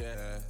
yeah.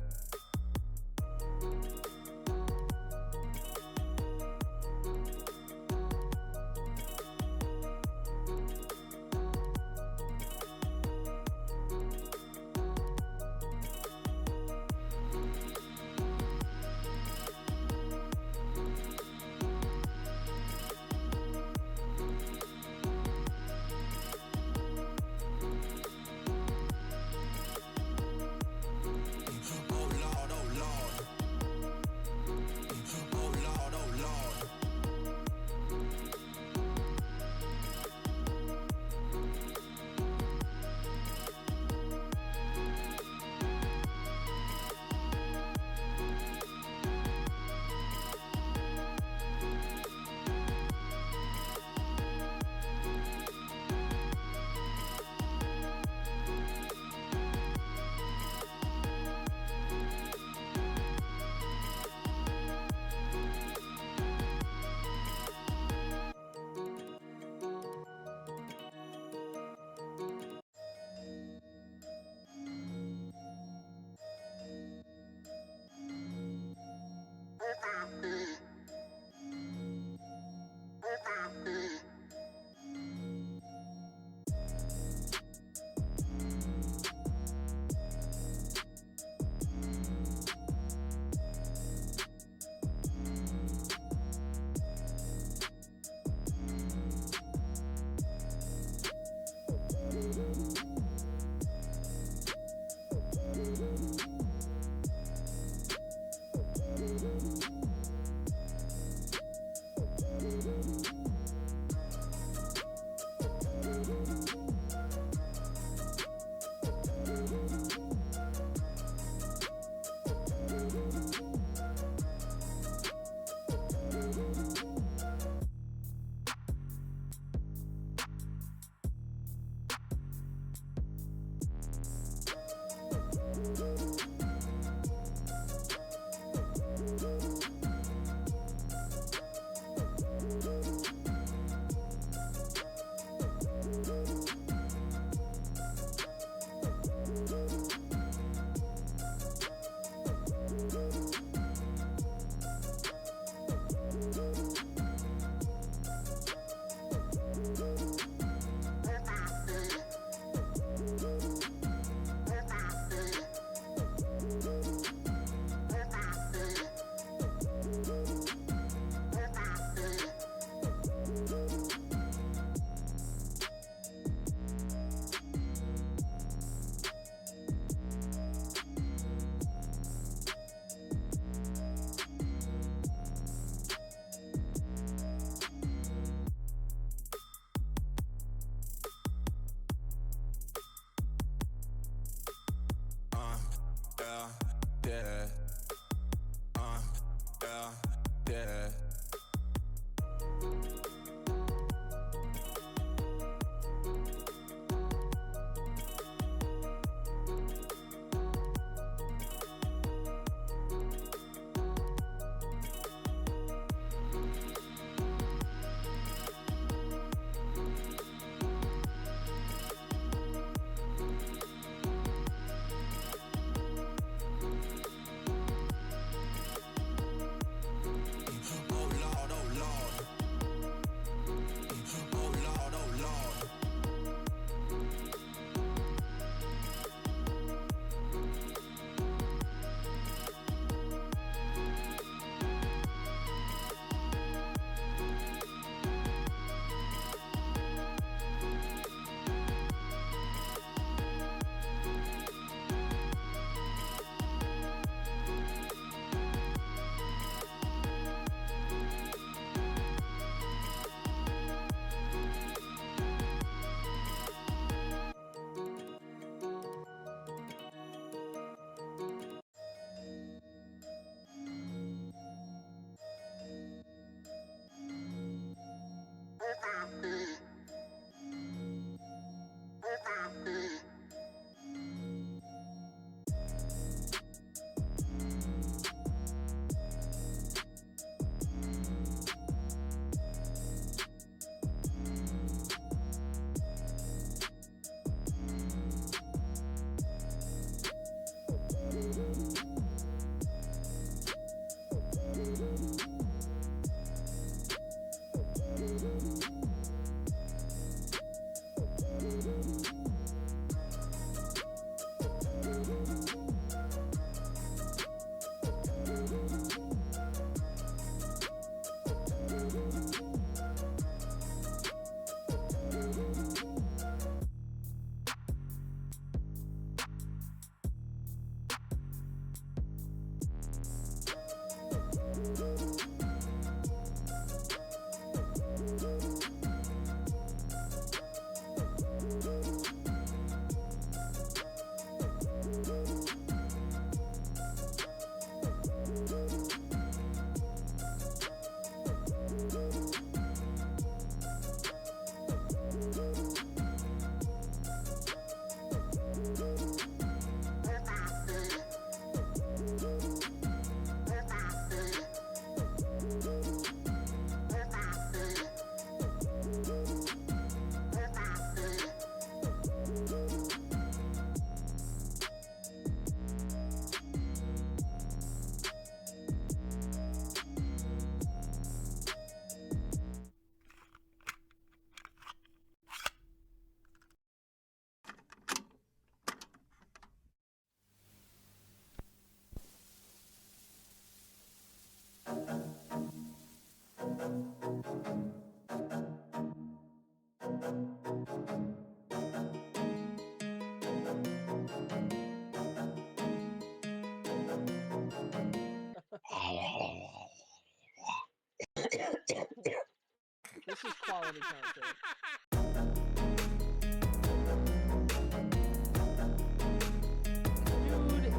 quality content.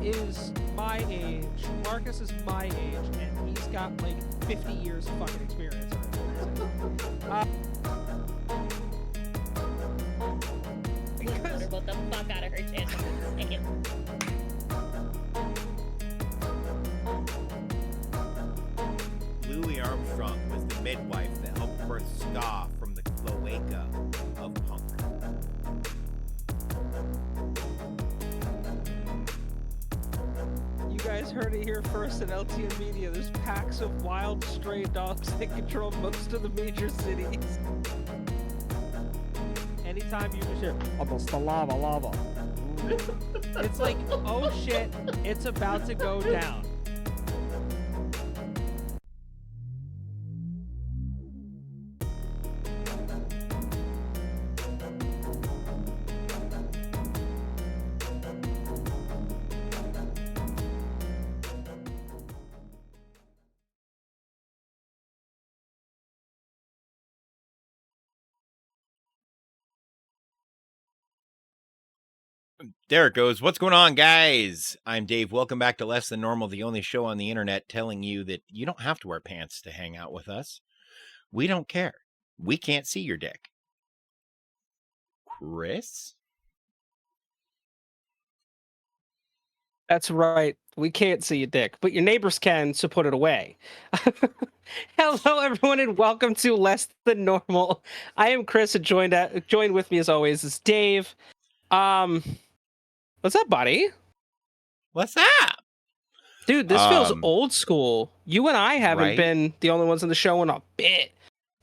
Dude is my age. Marcus is my age, and he's got like 50 years of fucking experience already. Because what the fuck out of her chest. Louis Armstrong was the midwife that helped birth ska from the cloaca of punk. You guys heard it here first at LTN Media. There's packs of wild stray dogs that control most of the major cities. Anytime you just hear, almost the lava. It's like, oh shit, it's about to go down. There it goes. What's going on, guys? I'm Dave. Welcome back to Less Than Normal, the only show on the internet telling you that you don't have to wear pants to hang out with us. We don't care. We can't see your dick. Chris? That's right. We can't see your dick, but your neighbors can, so put it away. Hello, everyone, and welcome to Less Than Normal. I am Chris, and joined with me as always is Dave. What's up, buddy? What's up? Dude, this feels old school. You and I haven't right? been the only ones on the show in a bit.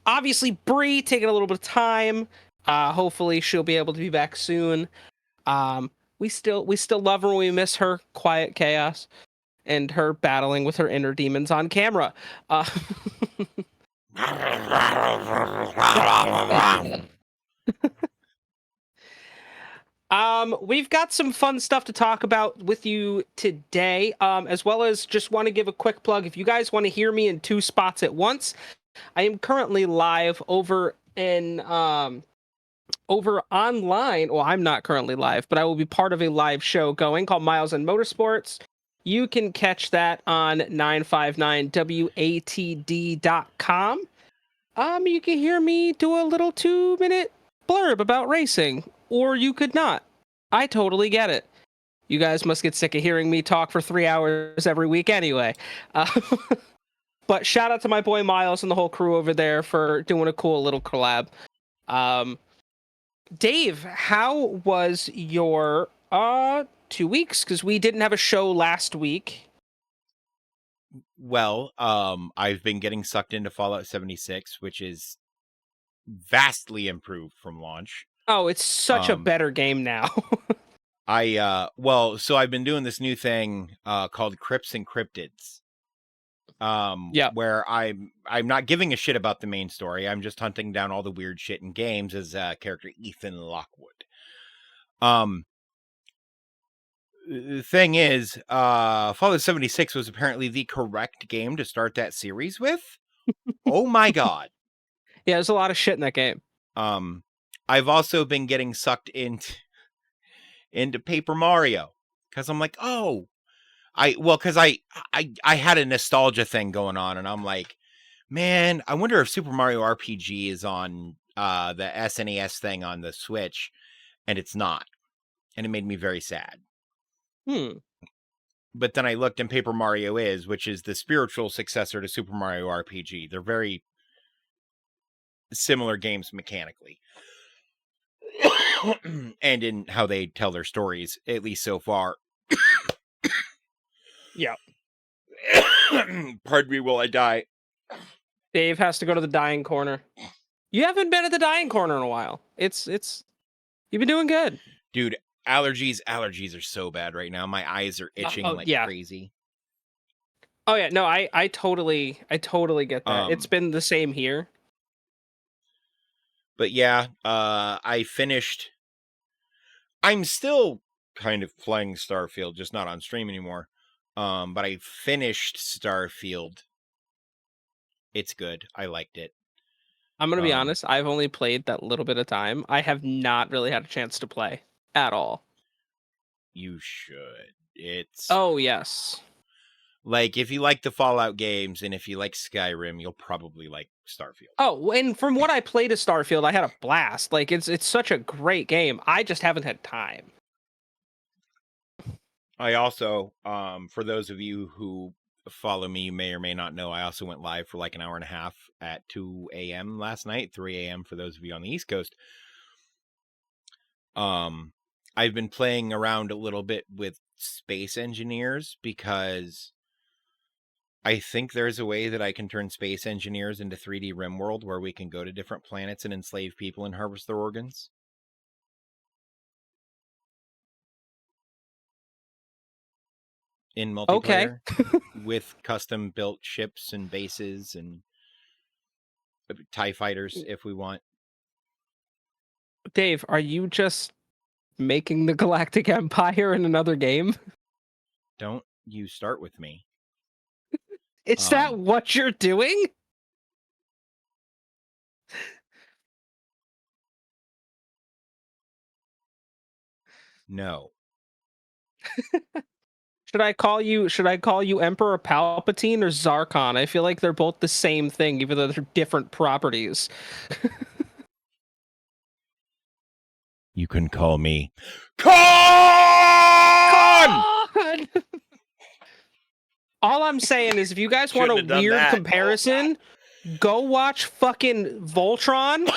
Obviously, Bree taking a little bit of time. Hopefully, she'll be able to be back soon. We still love her. We miss her quiet chaos and her battling with her inner demons on camera. We've got some fun stuff to talk about with you today, as well as just want to give a quick plug. If you guys want to hear me in two spots at once, I am currently live over online. Well, I'm not currently live, but I will be part of a live show going called Miles and Motorsports. You can catch that on 959watd.com. You can hear me do a little 2-minute blurb about racing, or you could not. I totally get it. You guys must get sick of hearing me talk for 3 hours every week anyway. But shout out to my boy Miles and the whole crew over there for doing a cool little collab. Dave, how was your 2 weeks? Because we didn't have a show last week. Well, I've been getting sucked into Fallout 76, which is vastly improved from launch. Oh, it's such a better game now. So I've been doing this new thing called Crypts and Cryptids. Where I'm not giving a shit about the main story. I'm just hunting down all the weird shit in games as character Ethan Lockwood. The thing is, Fallout 76 was apparently the correct game to start that series with. Oh my god. Yeah, there's a lot of shit in that game. I've also been getting sucked into Paper Mario because I'm like, because I had a nostalgia thing going on, and I'm like, man, I wonder if Super Mario RPG is on the SNES thing on the Switch, and it's not, and it made me very sad. But then I looked, and Paper Mario is, which is the spiritual successor to Super Mario RPG. They're very similar games mechanically. And in how they tell their stories, at least so far. Yeah. Pardon me while I die. Dave has to go to the dying corner. You haven't been at the dying corner in a while. It's you've been doing good. Dude, allergies are so bad right now. My eyes are itching crazy. Oh yeah, no, I totally get that. It's been the same here. But yeah, I finished. I'm still kind of playing Starfield, just not on stream anymore. But I finished Starfield. It's good. I liked it. I'm gonna be honest. I've only played that little bit of time. I have not really had a chance to play at all. You should. It's Oh yes. like if you like the Fallout games and if you like Skyrim, you'll probably like Starfield. Oh, and from what I played of Starfield, I had a blast. Like it's such a great game. I just haven't had time. I also, for those of you who follow me, you may or may not know, I also went live for like an hour and a half at 2 a.m. last night, 3 a.m. for those of you on the East Coast. I've been playing around a little bit with Space Engineers because I think there's a way that I can turn Space Engineers into 3D RimWorld where we can go to different planets and enslave people and harvest their organs. In Okay. multiplayer with custom built ships and bases and TIE fighters if we want. Dave, are you just making the Galactic Empire in another game? Don't you start with me. Is that what you're doing? No. Should I call you Emperor Palpatine or Zarkon? I feel like they're both the same thing, even though they're different properties. You can call me Con! Con! All I'm saying is if you guys want a Shouldn't have done weird that. comparison, go watch fucking Voltron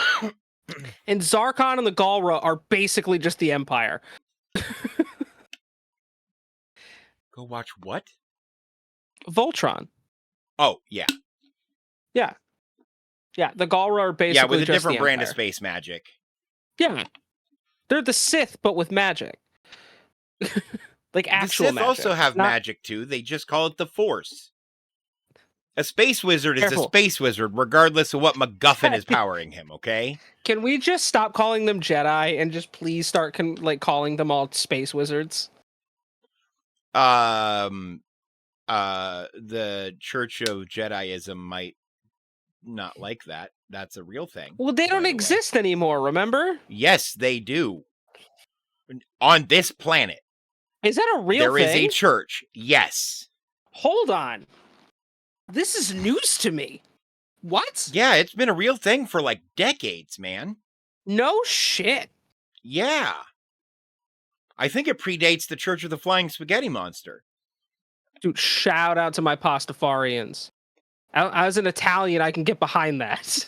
and Zarkon and the Galra are basically just the Empire. Go watch what? Voltron. Oh, yeah. Yeah. Yeah, the Galra are basically Yeah, with a just different the brand of Empire. space magic. Yeah. They're the Sith, but with magic. Like actual the Sith magic. also have magic too. They just call it the Force. A space wizard is a space wizard, regardless of what MacGuffin is powering him. Okay. Can we just stop calling them Jedi and just please start calling them all space wizards? The Church of Jediism might not like that. That's a real thing. Well, they don't exist anymore, remember? Yes, they do. On this planet. Is that a real thing? There is a church. Yes. Hold on. This is news to me. What? Yeah, it's been a real thing for like decades, man. No shit. Yeah. I think it predates the Church of the Flying Spaghetti Monster. Dude, shout out to my Pastafarians. As an Italian, I can get behind that.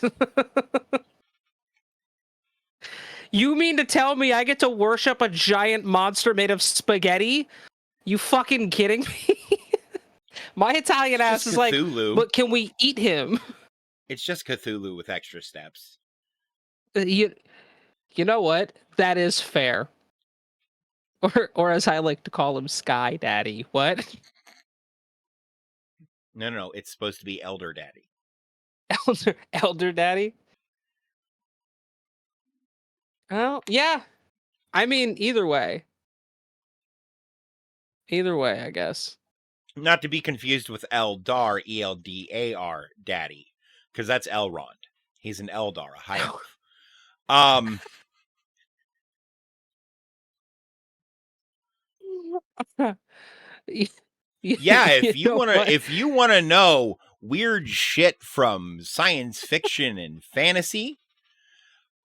You mean to tell me I get to worship a giant monster made of spaghetti? You fucking kidding me? My Italian ass is Cthulhu. like, but can we eat him? It's just Cthulhu with extra steps. You know what? That is fair. Or as I like to call him, Sky Daddy. What? No. It's supposed to be Elder Daddy. Elder Daddy? Oh, yeah. I mean, either way. Either way, I guess. Not to be confused with Eldar, Eldar, Daddy. Because that's Elrond. He's an Eldar, a high elf. Yeah, if you wanna know weird shit from science fiction and fantasy,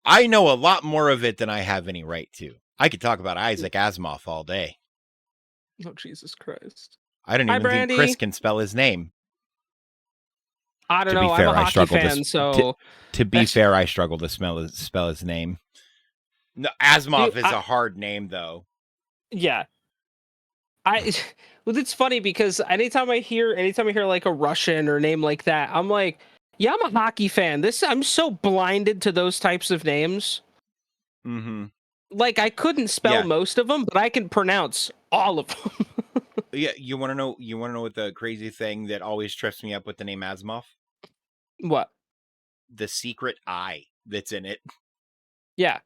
I know a lot more of it than I have any right to. I could talk about Isaac Asimov all day. Oh, Jesus Christ. I don't even think Chris can spell his name. I don't know. I'm a hockey fan, so... To be fair, I struggle to spell his name. No, Asimov is a hard name, though. Yeah. Well, it's funny because anytime I hear like a Russian or a name like that, I'm like, yeah, I'm a hockey fan. I'm so blinded to those types of names. Mm-hmm. Like I couldn't spell most of them, but I can pronounce all of them. Yeah, you want to know what the crazy thing that always trips me up with the name Asimov? What? The secret I that's in it. Yeah.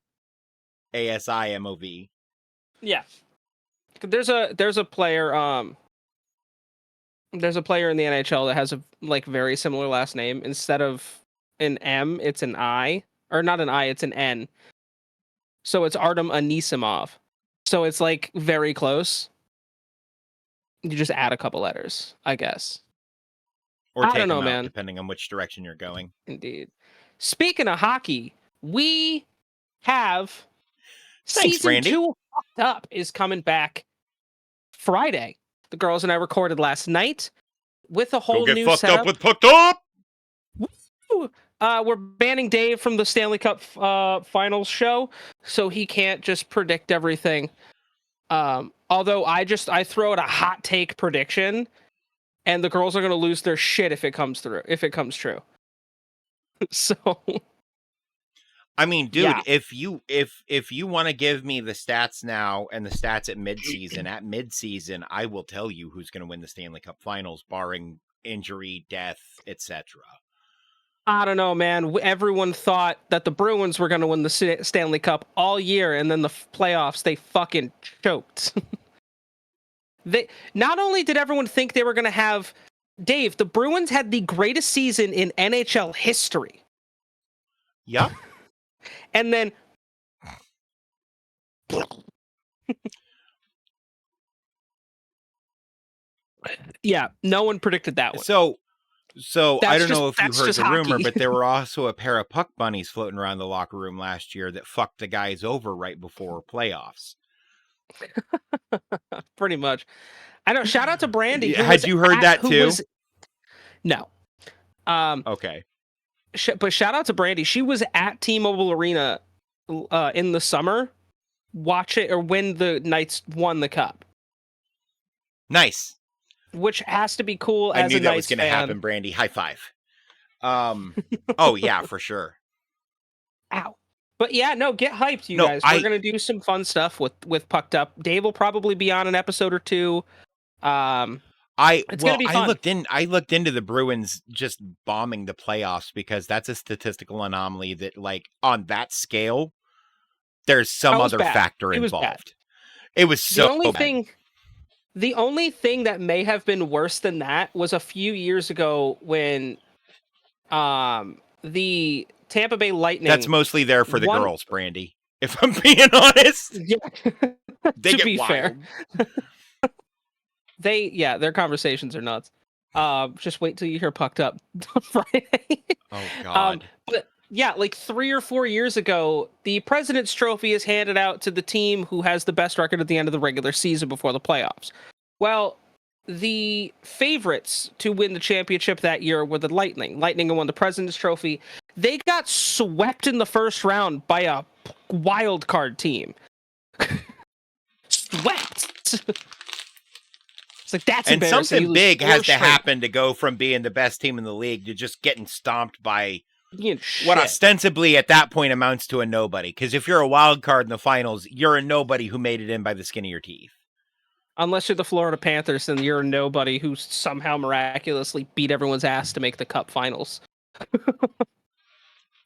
ASIMOV. Yeah. There's a player in the NHL that has a very similar last name. Instead of an M, it's an I, or not an I, it's an N. So it's Artem Anisimov. So it's like very close. You just add a couple letters, I guess. Or I don't take know, them out, man. depending on which direction you're going. Indeed. Speaking of hockey, we have Thanks, season Brandy. 2 of Fucked Up is coming back Friday. The girls and I recorded last night with a whole Go get new fucked setup. up with Fucked Up! Woo! We're banning Dave from the Stanley Cup finals show, so he can't just predict everything. Although I throw out a hot take prediction, and the girls are gonna lose their shit if it comes true. So I mean, dude, yeah. if you want to give me the stats now and the stats at midseason, I will tell you who's going to win the Stanley Cup Finals, barring injury, death, etc. I don't know, man. Everyone thought that the Bruins were going to win the Stanley Cup all year, and then the playoffs they fucking choked. They not only did everyone think they were going to have Dave, the Bruins had the greatest season in NHL history. Yep. And then yeah, no one predicted that one. So I don't That's know if you that's heard just the rumor, hockey. but there were also a pair of puck bunnies floating around the locker room last year that fucked the guys over right before playoffs. Pretty much. I know. Shout out to Brandy. Had you heard that too? No. Okay. But shout out to Brandy. She was at T-Mobile Arena in the summer, watch it or when the Knights won the cup. Nice. Which has to be cool. I as knew a that Knights was going to fan. happen, Brandy. High five. Oh yeah, for sure. Ow. But yeah, no, get hyped, you guys. We're gonna do some fun stuff with Pucked Up. Dave will probably be on an episode or two. It's gonna be fun. I looked into the Bruins just bombing the playoffs because that's a statistical anomaly that, like, on that scale, there's some other factor involved. It was so bad. The only thing that may have been worse than that was a few years ago when the Tampa Bay Lightning. That's mostly there for the girls, Brandy. If I'm being honest. Yeah. They get wild. Fair. Their conversations are nuts. Just wait till you hear Pucked Up on Friday. Oh God. But yeah, like 3 or 4 years ago, the President's Trophy is handed out to the team who has the best record at the end of the regular season before the playoffs. Well, the favorites to win the championship that year were the Lightning. Lightning won the President's Trophy. They got swept in the first round by a wild card team. Swept. It's like, that's and embarrassing. Something big has to happen to go from being the best team in the league to just getting stomped by what ostensibly at that point amounts to a nobody. Because if you're a wild card in the finals, you're a nobody who made it in by the skin of your teeth. Unless you're the Florida Panthers, then you're a nobody who somehow miraculously beat everyone's ass to make the Cup Finals.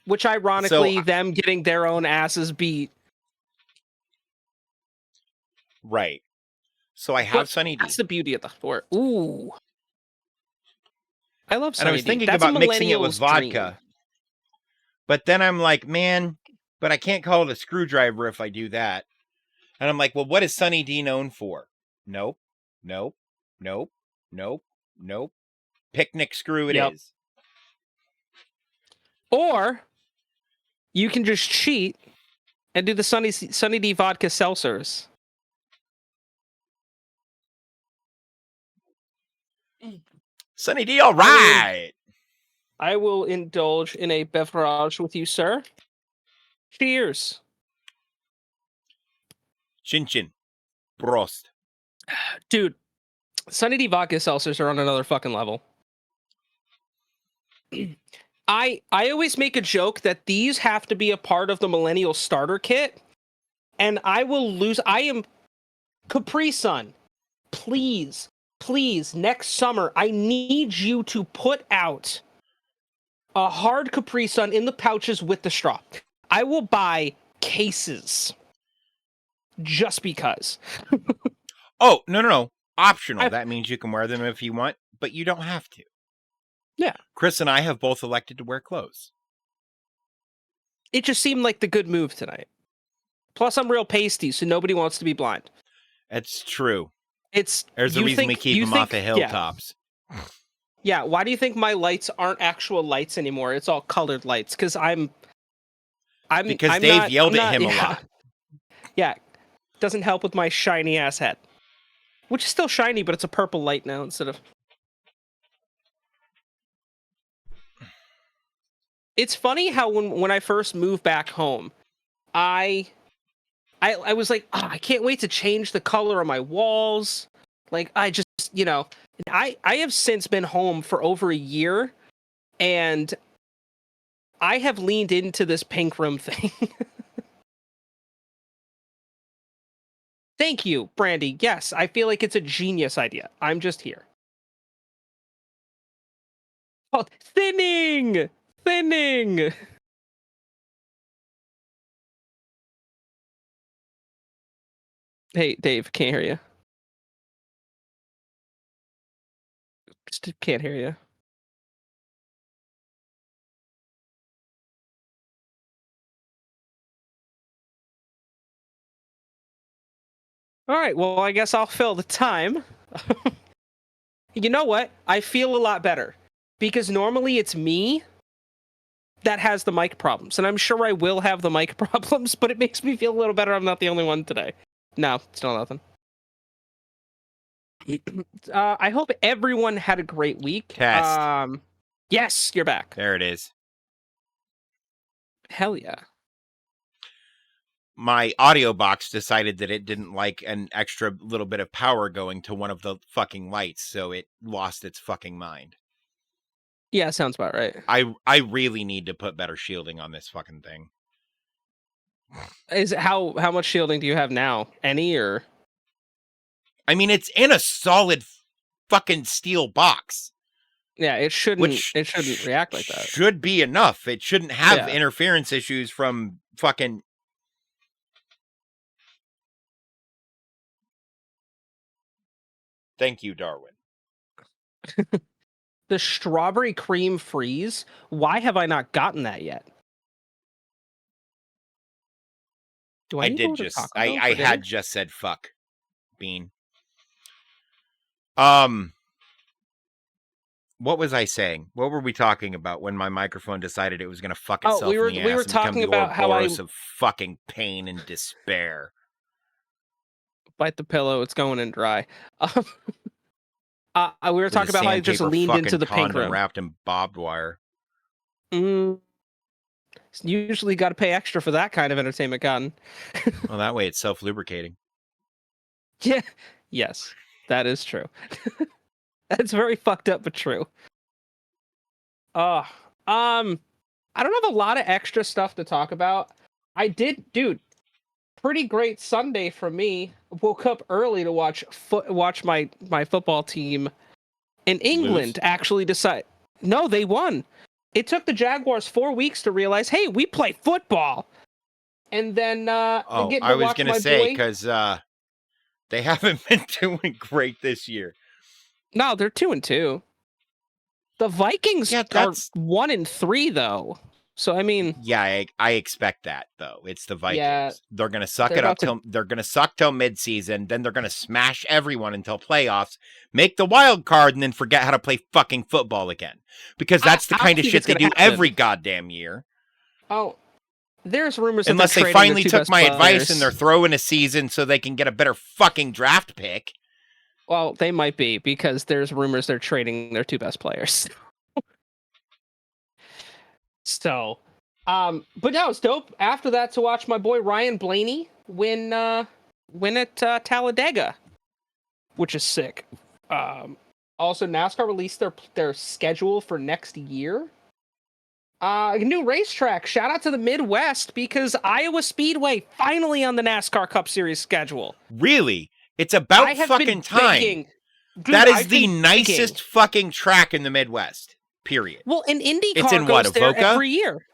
Which, ironically, them getting their own asses beat. Right. So I have Sunny D. That's the beauty of the sport. Ooh. I love Sunny D. And I was thinking about mixing it with vodka. But then I'm like, man, but I can't call it a screwdriver if I do that. And I'm like, well, what is Sunny D known for? Nope. Picnic screw it is. Or you can just cheat and do the Sunny D vodka seltzers. Sunny D, all right. I will indulge in a beverage with you, sir. Cheers. Chin chin. Prost. Dude, Sunny D vodka seltzers are on another fucking level. I always make a joke that these have to be a part of the millennial starter kit, and I will lose. I am Capri Sun. Please, next summer, I need you to put out a hard Capri Sun in the pouches with the straw. I will buy cases just because. Oh, no. Optional. That means you can wear them if you want, but you don't have to. Yeah. Chris and I have both elected to wear clothes. It just seemed like the good move tonight. Plus, I'm real pasty, so nobody wants to be blind. That's true. It's There's a reason we keep them off of hilltops. Yeah. Why do you think my lights aren't actual lights anymore? It's all colored lights because because Dave not, yelled I'm at not, him yeah. a lot. Yeah, doesn't help with my shiny ass head, which is still shiny, but it's a purple light now instead of. It's funny how when I first moved back home, I was like, oh, I can't wait to change the color of my walls. Like I just, I have since been home for over a year, and I have leaned into this pink room thing. Thank you, Brandy. Yes, I feel like it's a genius idea. I'm just here. Oh, thinning! Thinning! Hey, Dave, can't hear you. Just can't hear you. All right, well, I guess I'll fill the time. You know what? I feel a lot better because normally it's me that has the mic problems, and I'm sure I will have the mic problems, but it makes me feel a little better. I'm not the only one today. No, still nothing. I hope everyone had a great week. Test. Yes, you're back. There it is. Hell yeah. My audio box decided that it didn't like an extra little bit of power going to one of the fucking lights, so it lost its fucking mind. Yeah, sounds about right. I really need to put better shielding on this fucking thing. Is how much shielding do you have now? Any or? I mean, it's in a solid fucking steel box. Yeah, it shouldn't. Which it shouldn't react like that. Should be enough. It shouldn't have interference issues from fucking. Thank you, Darwin. The strawberry cream freeze. Why have I not gotten that yet? Do I need to order Taco Bell I for had dinner? just said fuck, Bean. What was I saying? What were we talking about when my microphone decided it was going to fuck itself in the ass we were and become talking the about how I Ouroboros of fucking pain and despair? bite the pillow. It's going in dry. We were talking about how I just leaned into the pink room, wrapped in barbed wire. Usually got to pay extra for that kind of entertainment, Cotton. Well, that way it's self-lubricating. Yeah. Yes, that is true. That's very fucked up, but true. I don't have a lot of extra stuff to talk about. I did, dude. Pretty great Sunday for me. Woke up early to watch my football team in England. Lose? Actually, decide. No, they won. It took the Jaguars 4 weeks to realize, hey, we play football. And then I was gonna say because they haven't been doing great this year. No, they're 2-2. The Vikings are 1-3 though. So I mean, yeah, I expect that though. It's the Vikings. Yeah, they're gonna suck it up till they're gonna suck till midseason. Then they're gonna smash everyone until playoffs, make the wild card, and then forget how to play fucking football again. Because that's the kind of shit they do every goddamn year. Oh, there's rumors unless they finally took my advice and they're throwing a season so they can get a better fucking draft pick. Well, they might be because there's rumors they're trading their 2 best players. So, but no, it's dope. After that, to watch my boy Ryan Blaney win at Talladega, which is sick. Also, NASCAR released their schedule for next year. A new racetrack. Shout out to the Midwest because Iowa Speedway finally on the NASCAR Cup Series schedule. Really? It's about fucking time. Dude, that is the nicest fucking track in the Midwest. Period. Well, an IndyCar goes there every year.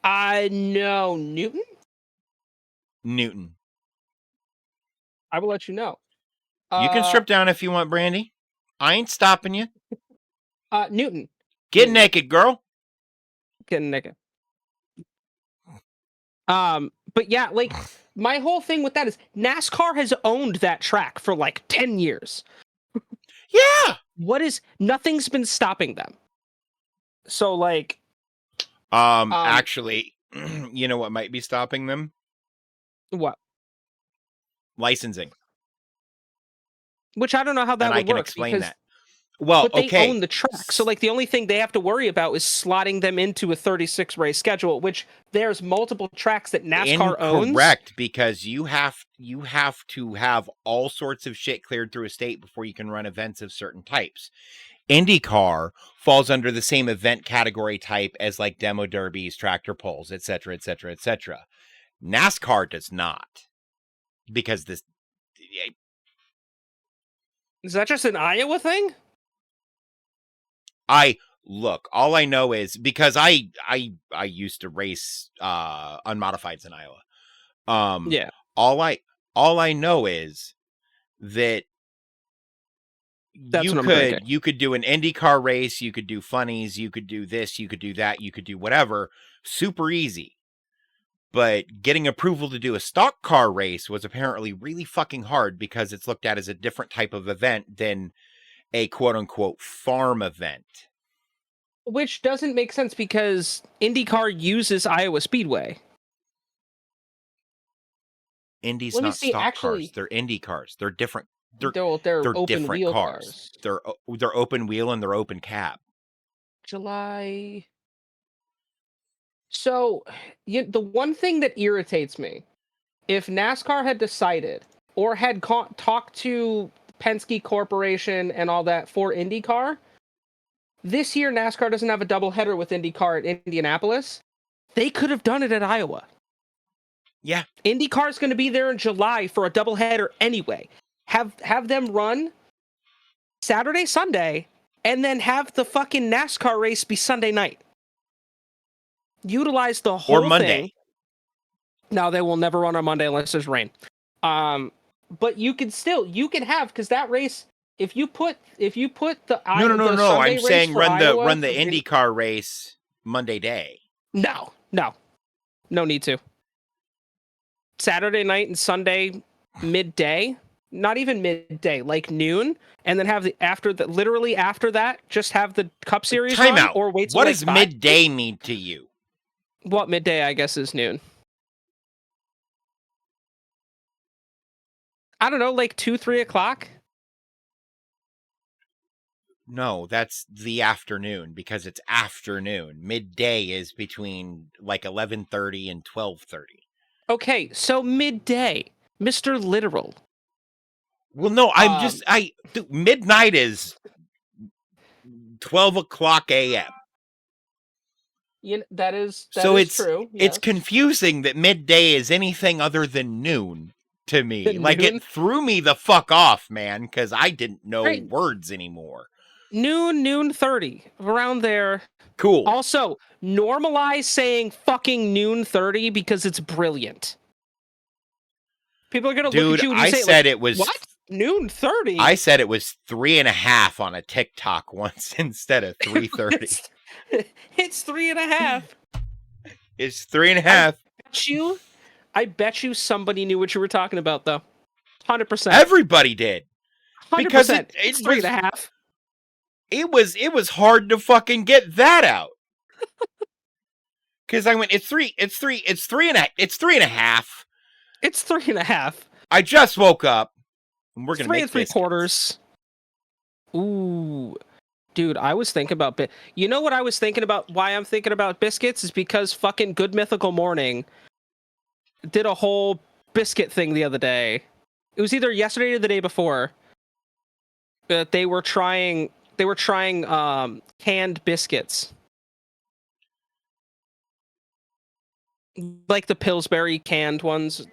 No, Newton. Newton. I will let you know. You can strip down if you want, Brandy. I ain't stopping you. Newton. Get naked, girl. Get naked. But yeah, like my whole thing with that is NASCAR has owned that track for like 10 years. Yeah. Nothing's been stopping them. So like Actually, you know what might be stopping them? what? Licensing. Which I don't know how And that I would can work explain because that. Well, but they okay. own the track. So like the only thing they have to worry about is slotting them into a 36 race schedule, which there's multiple tracks that NASCAR owns. Incorrect, because you have to have all sorts of shit cleared through a state before you can run events of certain types. IndyCar falls under the same event category type as like demo derbies, tractor pulls, etc., etc., etc. NASCAR does not, because this. Is that just an Iowa thing? I look. All I know is because I used to race unmodifieds in Iowa. Yeah. All I know is that That's what I'm drinking. you could do an IndyCar race, you could do funnies, you could do this, you could do that, you could do whatever, super easy. But getting approval to do a stock car race was apparently really fucking hard because it's looked at as a different type of event than a quote unquote farm event. Which doesn't make sense because IndyCar uses Iowa Speedway. Indy's Let me not see. stock cars; Actually, they're Indy cars. They're different. They're they're they're open different wheel cars. cars. They're open wheel and they're open cab. July. So, the one thing that irritates me, if NASCAR had decided or had talked to Penske Corporation and all that for IndyCar, this year NASCAR doesn't have a doubleheader with IndyCar at Indianapolis. They could have done it at Iowa. Yeah. IndyCar is going to be there in July for a doubleheader anyway. Have them run Saturday, Sunday, and then have the fucking NASCAR race be Sunday night. Utilize the Or whole Monday. thing. No, they will never run on Monday unless there's rain. But you can have, because that race, if you put the No. Sunday I'm race saying for Iowa run the IndyCar race Monday day. No need to. Saturday night and Sunday midday, not even midday, like noon, and then have literally after that, just have the Cup Series run, Timeout. or wait till What like does 5. midday mean to you? What midday? I guess is noon. I don't know, like 2-3 o'clock. No, that's the afternoon because it's afternoon. Midday is between like 11:30 and 12:30. Okay, so midday, Mr. Literal. Well, no, midnight is 12 o'clock a.m. That is So true. it's Yes. confusing that midday is anything other than noon to me. Like Noon? it threw me the fuck off, man, because I didn't know Right. words anymore. Noon 30, around there. Cool. Also, normalize saying fucking noon 30 because it's brilliant. People are gonna look at you when you I say said like, it was what? Noon 30? I said it was 3.5 on a TikTok once instead of 3:30. It's 3.5. It's 3.5. I bet you somebody knew what you were talking about though. 100%. Everybody did. 100%. Because it's 3.5. It was hard to fucking get that out. Because I went, it's 3.5. It's 3.5. I just woke up and we're gonna make 3 3/4. Ooh. Dude, I was thinking about you know what I was thinking about? Why I'm thinking about biscuits is because fucking Good Mythical Morning did a whole biscuit thing the other day. It was either yesterday or the day before. But they were trying canned biscuits. Like the Pillsbury canned ones.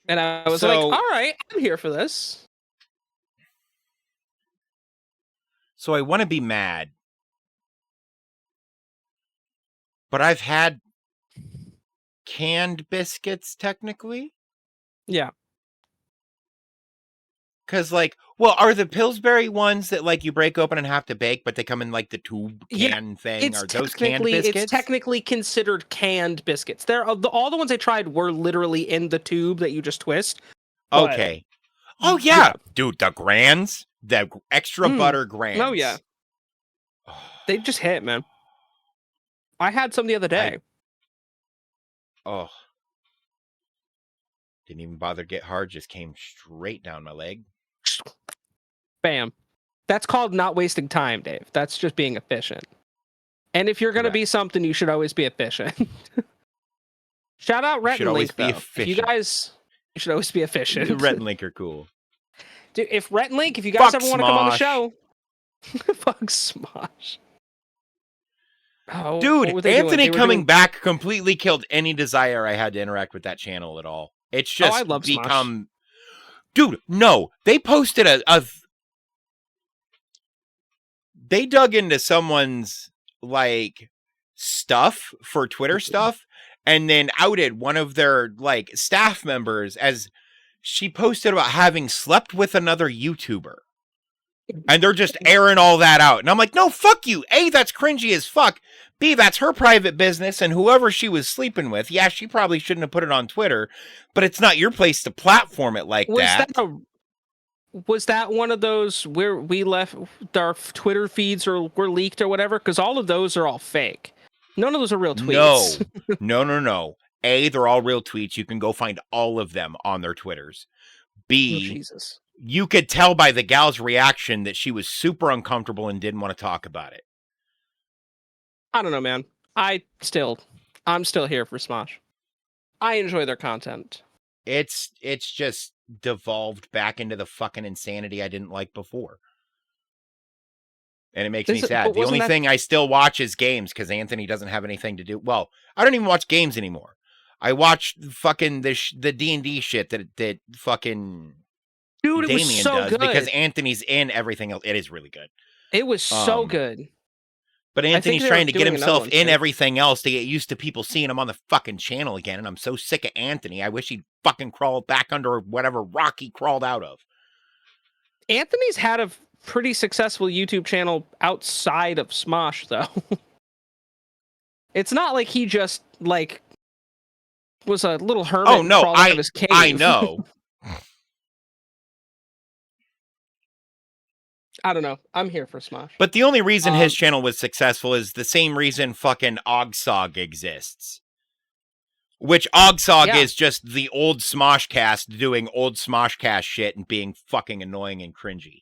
And I was like, all right, I'm here for this. So I want to be mad. But I've had canned biscuits technically. Yeah. Because, like, well, are the Pillsbury ones that, like, you break open and have to bake, but they come in, like, the tube can thing? Are those canned biscuits? It's technically considered canned biscuits. All the ones I tried were literally in the tube that you just twist. Okay. Oh, yeah. Dude, the Grands? The extra butter Grands. Oh, yeah. They just hit, man. I had some the other day. Didn't even bother to get hard, just came straight down my leg. Bam. That's called not wasting time, Dave. That's just being efficient. And if you're going to be something, you should always be efficient. Shout out Rhett and Link, though. You guys, you should always be efficient. Rhett and Link are cool. Dude, if Rhett and Link, if you guys ever want to come on the show, fuck Smosh. Oh, dude, Anthony coming back completely killed any desire I had to interact with that channel at all. It's just I love become... Smosh. Dude, no. They posted they dug into someone's, like, stuff for Twitter stuff, and then outed one of their, like, staff members as she posted about having slept with another YouTuber. And they're just airing all that out. And I'm like, no, fuck you. A, that's cringy as fuck. B, that's her private business, and whoever she was sleeping with, yeah, she probably shouldn't have put it on Twitter, but it's not your place to platform it like that. Was that one of those where we left our Twitter feeds or were leaked or whatever? Because all of those are all fake. None of those are real tweets. No. A, they're all real tweets. You can go find all of them on their Twitters. B, Jesus. You could tell by the gal's reaction that she was super uncomfortable and didn't want to talk about it. I don't know, man. I'm still here for Smosh. I enjoy their content. It's just devolved back into the fucking insanity I didn't like before. And it makes me sad. The only thing I still watch is games because Anthony doesn't have anything to do. Well, I don't even watch games anymore. I watch fucking the D&D shit that fucking Dude, Damien it was so does good. because Anthony's in everything else. It is really good. It was so good. But Anthony's trying to get himself in everything else to get used to people seeing him on the fucking channel again. And I'm so sick of Anthony. I wish he'd fucking crawl back under whatever rock he crawled out of. Anthony's had a pretty successful YouTube channel outside of Smosh, though. It's not like he just, like, was a little hermit crawling out of his cave. I know. I don't know. I'm here for Smosh. But the only reason his channel was successful is the same reason fucking Ogsog exists. Which Ogsog is just the old Smoshcast doing old Smoshcast shit and being fucking annoying and cringy.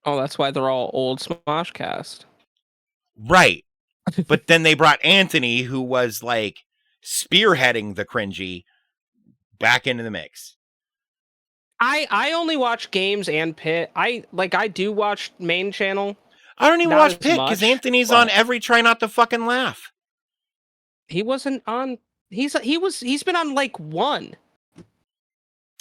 Oh, that's why they're all old Smoshcast. Right. But then they brought Anthony, who was, like, spearheading the cringy, back into the mix. I only watch games and Pit. I do watch main channel. I don't even watch Pit because Anthony's on every Try Not to Fucking Laugh. He wasn't on. He's been on like one.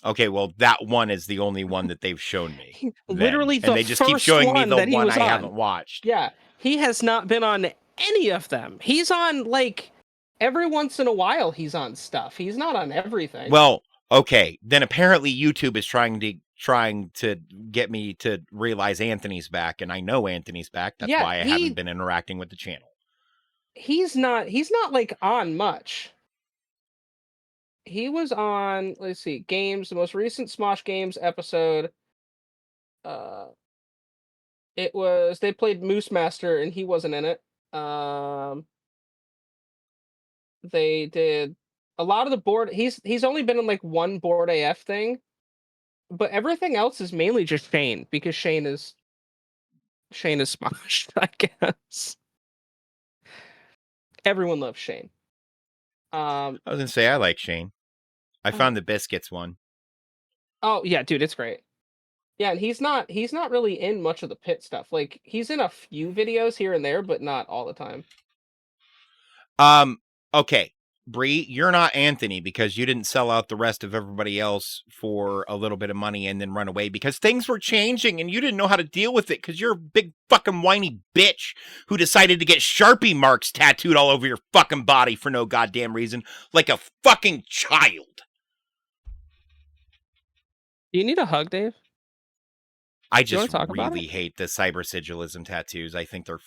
Okay, well that one is the only one that they've shown me. Literally, and they just keep showing me the one I haven't watched. Yeah, he has not been on any of them. He's on like every once in a while. He's on stuff. He's not on everything. Well. Okay, then apparently YouTube is trying to get me to realize Anthony's back, and I know Anthony's back. That's why I haven't been interacting with the channel. He's not like on much. He was on, let's see, games, the most recent Smosh Games episode. It was they played Moose Master and he wasn't in it. They did a lot of the board. He's only been in like one board AF thing, but everything else is mainly just Shane because Shane is Smosh, I guess. Everyone loves Shane. I was gonna say I like Shane. I found the Biscuits one. Oh yeah, dude, it's great. Yeah, and he's not really in much of the Pit stuff. Like he's in a few videos here and there, but not all the time. Okay. Bree, you're not Anthony because you didn't sell out the rest of everybody else for a little bit of money and then run away because things were changing and you didn't know how to deal with it because you're a big fucking whiny bitch who decided to get Sharpie marks tattooed all over your fucking body for no goddamn reason like a fucking child. Do you need a hug, Dave? I Do you want just to talk about really it? hate the cyber sigilism tattoos. I think they're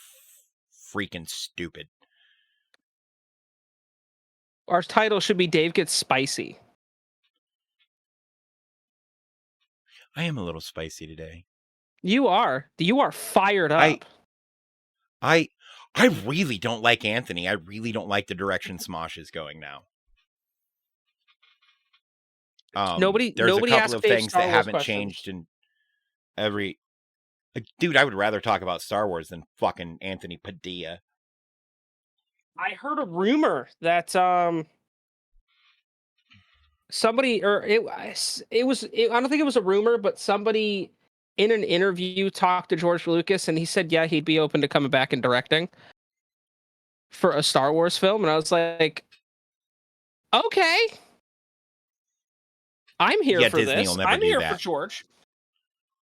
freaking stupid. Our title should be Dave Gets Spicy. I am a little spicy today. You are. You are fired I up. I I really don't like Anthony. I really don't like the direction Smosh is going now. There's a Nobody couple asked of Dave things that Star Wars haven't questions. changed in every dude, I would rather talk about Star Wars than fucking Anthony Padilla. I heard a rumor that somebody or it was I don't think it was a rumor, but somebody in an interview talked to George Lucas and he said yeah, he'd be open to coming back and directing for a Star Wars film, and I was like, "Okay. I'm here Yeah, for Disney will this. never I'm do here for that. George."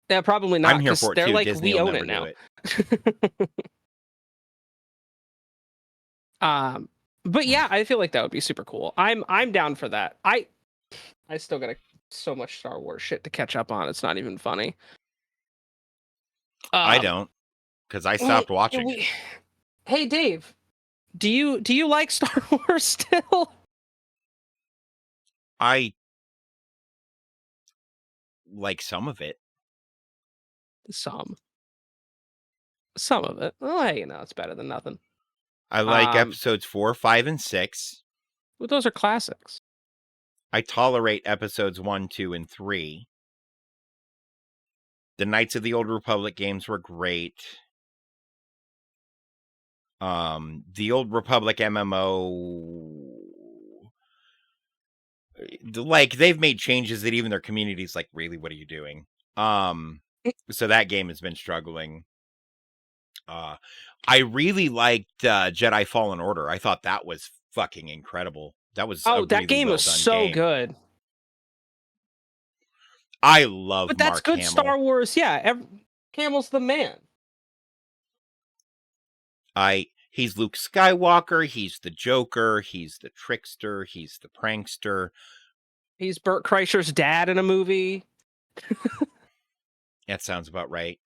Yeah, probably I'm not here cuz for it they're too. like Disney we will own never it do now. it. um but yeah, I feel like that would be super cool. I'm down for that. I still got so much Star Wars shit to catch up on. It's not even funny. I Um don't, because I stopped watching it. Hey Dave, do you like Star Wars still? I like some of it. Some. Some of it. Well, hey, it's better than nothing. I like Um episodes 4, 5, and 6. but those are classics. I tolerate episodes 1, 2, and 3. The Knights of the Old Republic games were great. The Old Republic MMO, like, they've made changes that even their community's like, really, what are you doing? So that game has been struggling. I really liked Jedi Fallen Order. I thought that was fucking incredible. That was a Oh, that really game well was done so game. good. I love But that's Mark good Hamill. Star Wars. Yeah, Camill's the man. He's Luke Skywalker, he's the Joker, he's the trickster, he's the prankster. He's Burt Kreischer's dad in a movie. That sounds about right.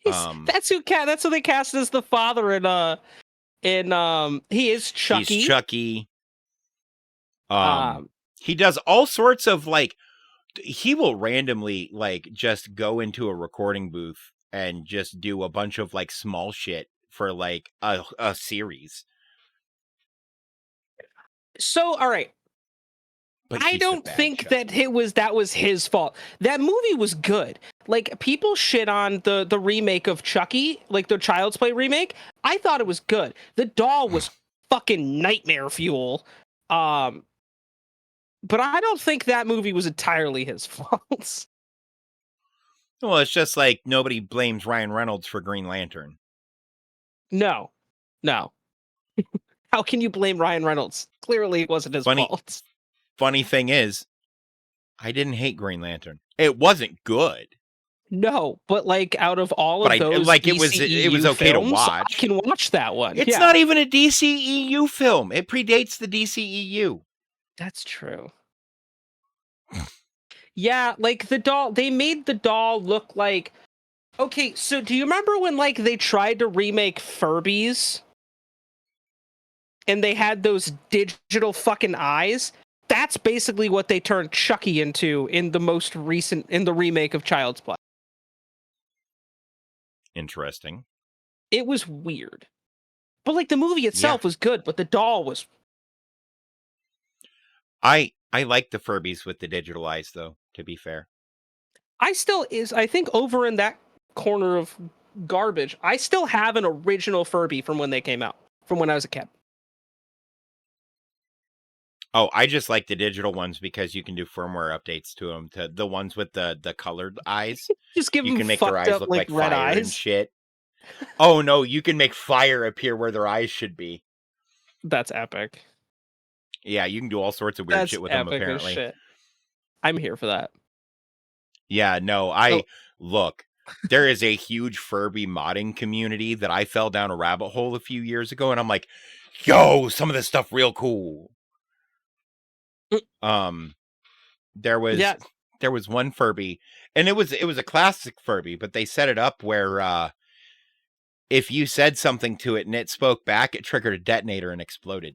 That's who they cast as the father in he is Chucky. He's Chucky. Um He does all sorts of, like, he will randomly, like, just go into a recording booth and just do a bunch of, like, small shit for, like, a series. So, all right. But I don't think that that was his fault. That movie was good. Like, people shit on the remake of Chucky, like the Child's Play remake. I thought it was good. The doll was fucking nightmare fuel. But I don't think that movie was entirely his fault. Well, it's just like nobody blames Ryan Reynolds for Green Lantern. No. How can you blame Ryan Reynolds? Clearly, it wasn't his fault. Funny thing is, I didn't hate Green Lantern. It wasn't good. No, but like out of all of those it was okay films, to watch. I can watch that one. It's not even a DCEU film. It predates the DCEU. That's true. Yeah, like the doll, they made the doll look like. Okay, so do you remember when like they tried to remake Furbies? And they had those digital fucking eyes? That's basically what they turned Chucky into in the remake of Child's Play. Interesting. It was weird. But like the movie itself was good, but the doll was. I like the Furbies with the digital eyes, though, to be fair. I think over in that corner of garbage, I still have an original Furby from when they came out, from when I was a kid. Oh, I just like the digital ones because you can do firmware updates to them. To the ones with the colored eyes, just give you them can make fucked their eyes up look like red fire eyes and shit. Oh no, you can make fire appear where their eyes should be. That's epic. Yeah, you can do all sorts of weird shit with them. Apparently, shit. I'm here for that. Yeah, no, look. There is a huge Furby modding community that I fell down a rabbit hole a few years ago, and I'm like, yo, some of this stuff real cool. There was there was one Furby, and it was a classic Furby, but they set it up where if you said something to it and it spoke back, it triggered a detonator and exploded.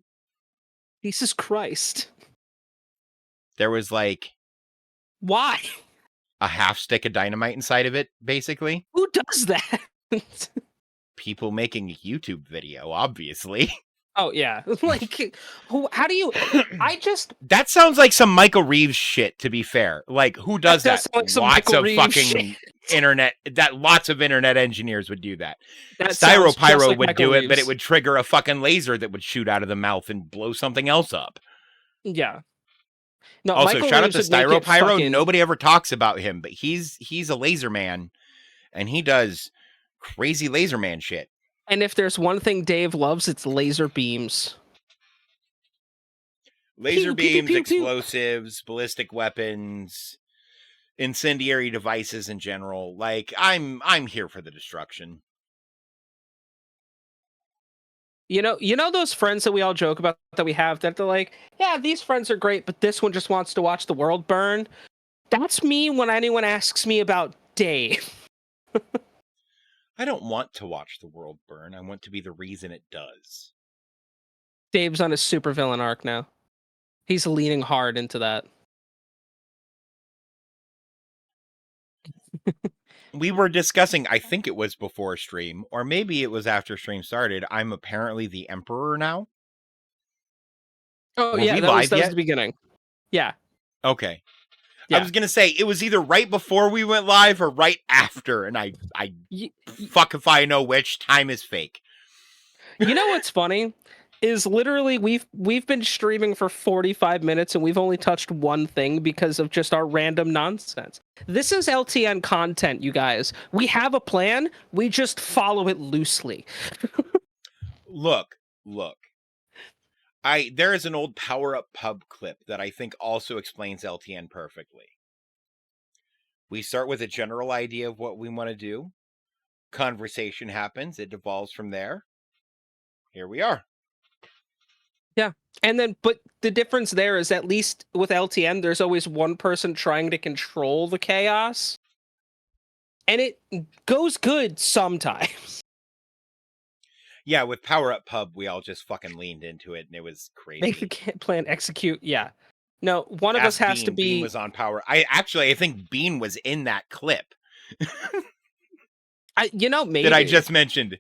Jesus Christ. There was like Why? a half stick of dynamite inside of it, basically. Who does that? People making a YouTube video, obviously. Oh yeah. Like how do you That sounds like some Michael Reeves shit, to be fair. Like, who does That does that? sound like some Lots Michael of Reeves fucking internet lots of internet engineers would do that. that sounds just Styropyro like would Michael do it, but it Reeves. would trigger a fucking laser that would shoot out of the mouth and blow something else up. Yeah. No, Also, Michael shout out Reeves to would make it Styropyro. fucking... Nobody ever talks about him, but he's a laser man, and he does crazy laser man shit. And if there's one thing Dave loves, it's laser beams. Laser Pew, pew, pew, beams, pew, pew. explosives, ballistic weapons, incendiary devices in general. Like, I'm here for the destruction. You know those friends that we all joke about that we have that they're like, yeah, these friends are great, but this one just wants to watch the world burn. That's me when anyone asks me about Dave. I don't want to watch the world burn. I want to be the reason it does. Dave's on a supervillain arc now. He's leaning hard into that. We were discussing, I think it was before stream, or maybe it was after stream started. I'm apparently the Emperor now. Oh, Were yeah, we that was live yet? the beginning. Yeah. Okay. Yeah. I was going to say, it was either right before we went live or right after, and fuck if I know which. Time is fake. You know what's funny? Is literally we've been streaming for 45 minutes and we've only touched one thing because of just our random nonsense. This is LTN content, you guys. We have a plan, we just follow it loosely. Look. There is an old Power Up Pub clip that I think also explains LTN perfectly. We start with a general idea of what we want to do. Conversation happens, it devolves from there. Here we are. Yeah. And then, but the difference there is at least with LTN, there's always one person trying to control the chaos. And it goes good sometimes. Yeah, with Power Up Pub, we all just fucking leaned into it, and it was crazy. Make the plan, execute. Yeah. No, one of us has to be... Bean was on Power. I think Bean was in that clip. maybe. That I just mentioned.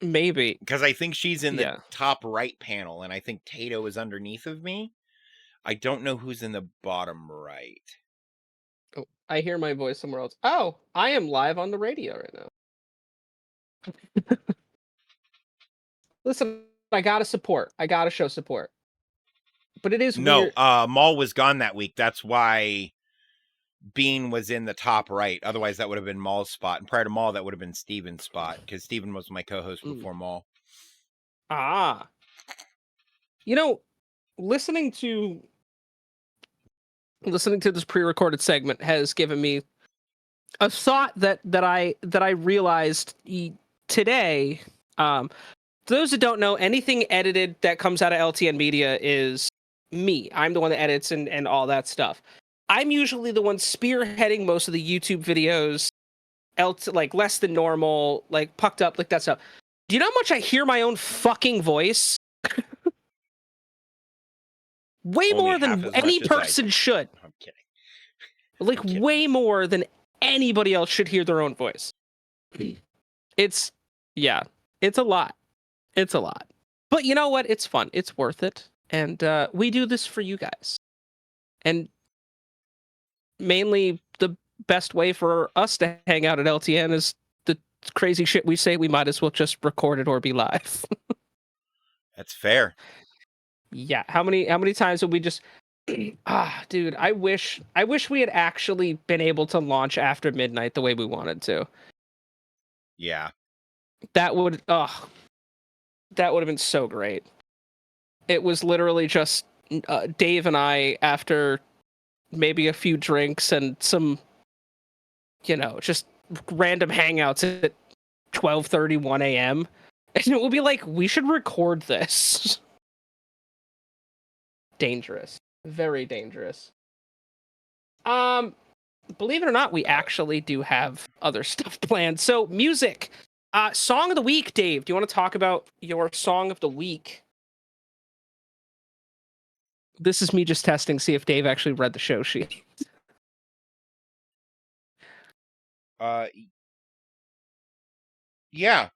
Maybe. Because I think she's in the top right panel, and I think Tato is underneath of me. I don't know who's in the bottom right. Oh, I hear my voice somewhere else. Oh, I am live on the radio right now. Listen, I gotta support. I gotta show support. But it is weird. Maul was gone that week. That's why Bean was in the top right. Otherwise, that would have been Maul's spot. And prior to Maul, that would have been Steven's spot. Because Steven was my co-host before Maul. Ah. Listening to this pre-recorded segment has given me a thought that I realized today. Those that don't know, anything edited that comes out of LTN Media is me. I'm the one that edits and all that stuff. I'm usually the one spearheading most of the YouTube videos, like less than normal, like pucked up, like that stuff. Do you know how much I hear my own fucking voice? Way Only more than any person should. I'm kidding. Like, way more than anybody else should hear their own voice. It's a lot. It's a lot. But you know what? It's fun. It's worth it. And we do this for you guys. And mainly the best way for us to hang out at LTN is the crazy shit we say. We might as well just record it or be live. That's fair. Yeah. How many times would we just... dude, I wish we had actually been able to launch after midnight the way we wanted to. Yeah. That would have been so great. It was literally just Dave and I, after maybe a few drinks and some, just random hangouts at 12:30, 1 a.m. And it will be like, we should record this. Dangerous. Very dangerous. Believe it or not, we actually do have other stuff planned. So, music. Song of the week, Dave. Do you want to talk about your song of the week? This is me just testing, see if Dave actually read the show sheet. Yeah.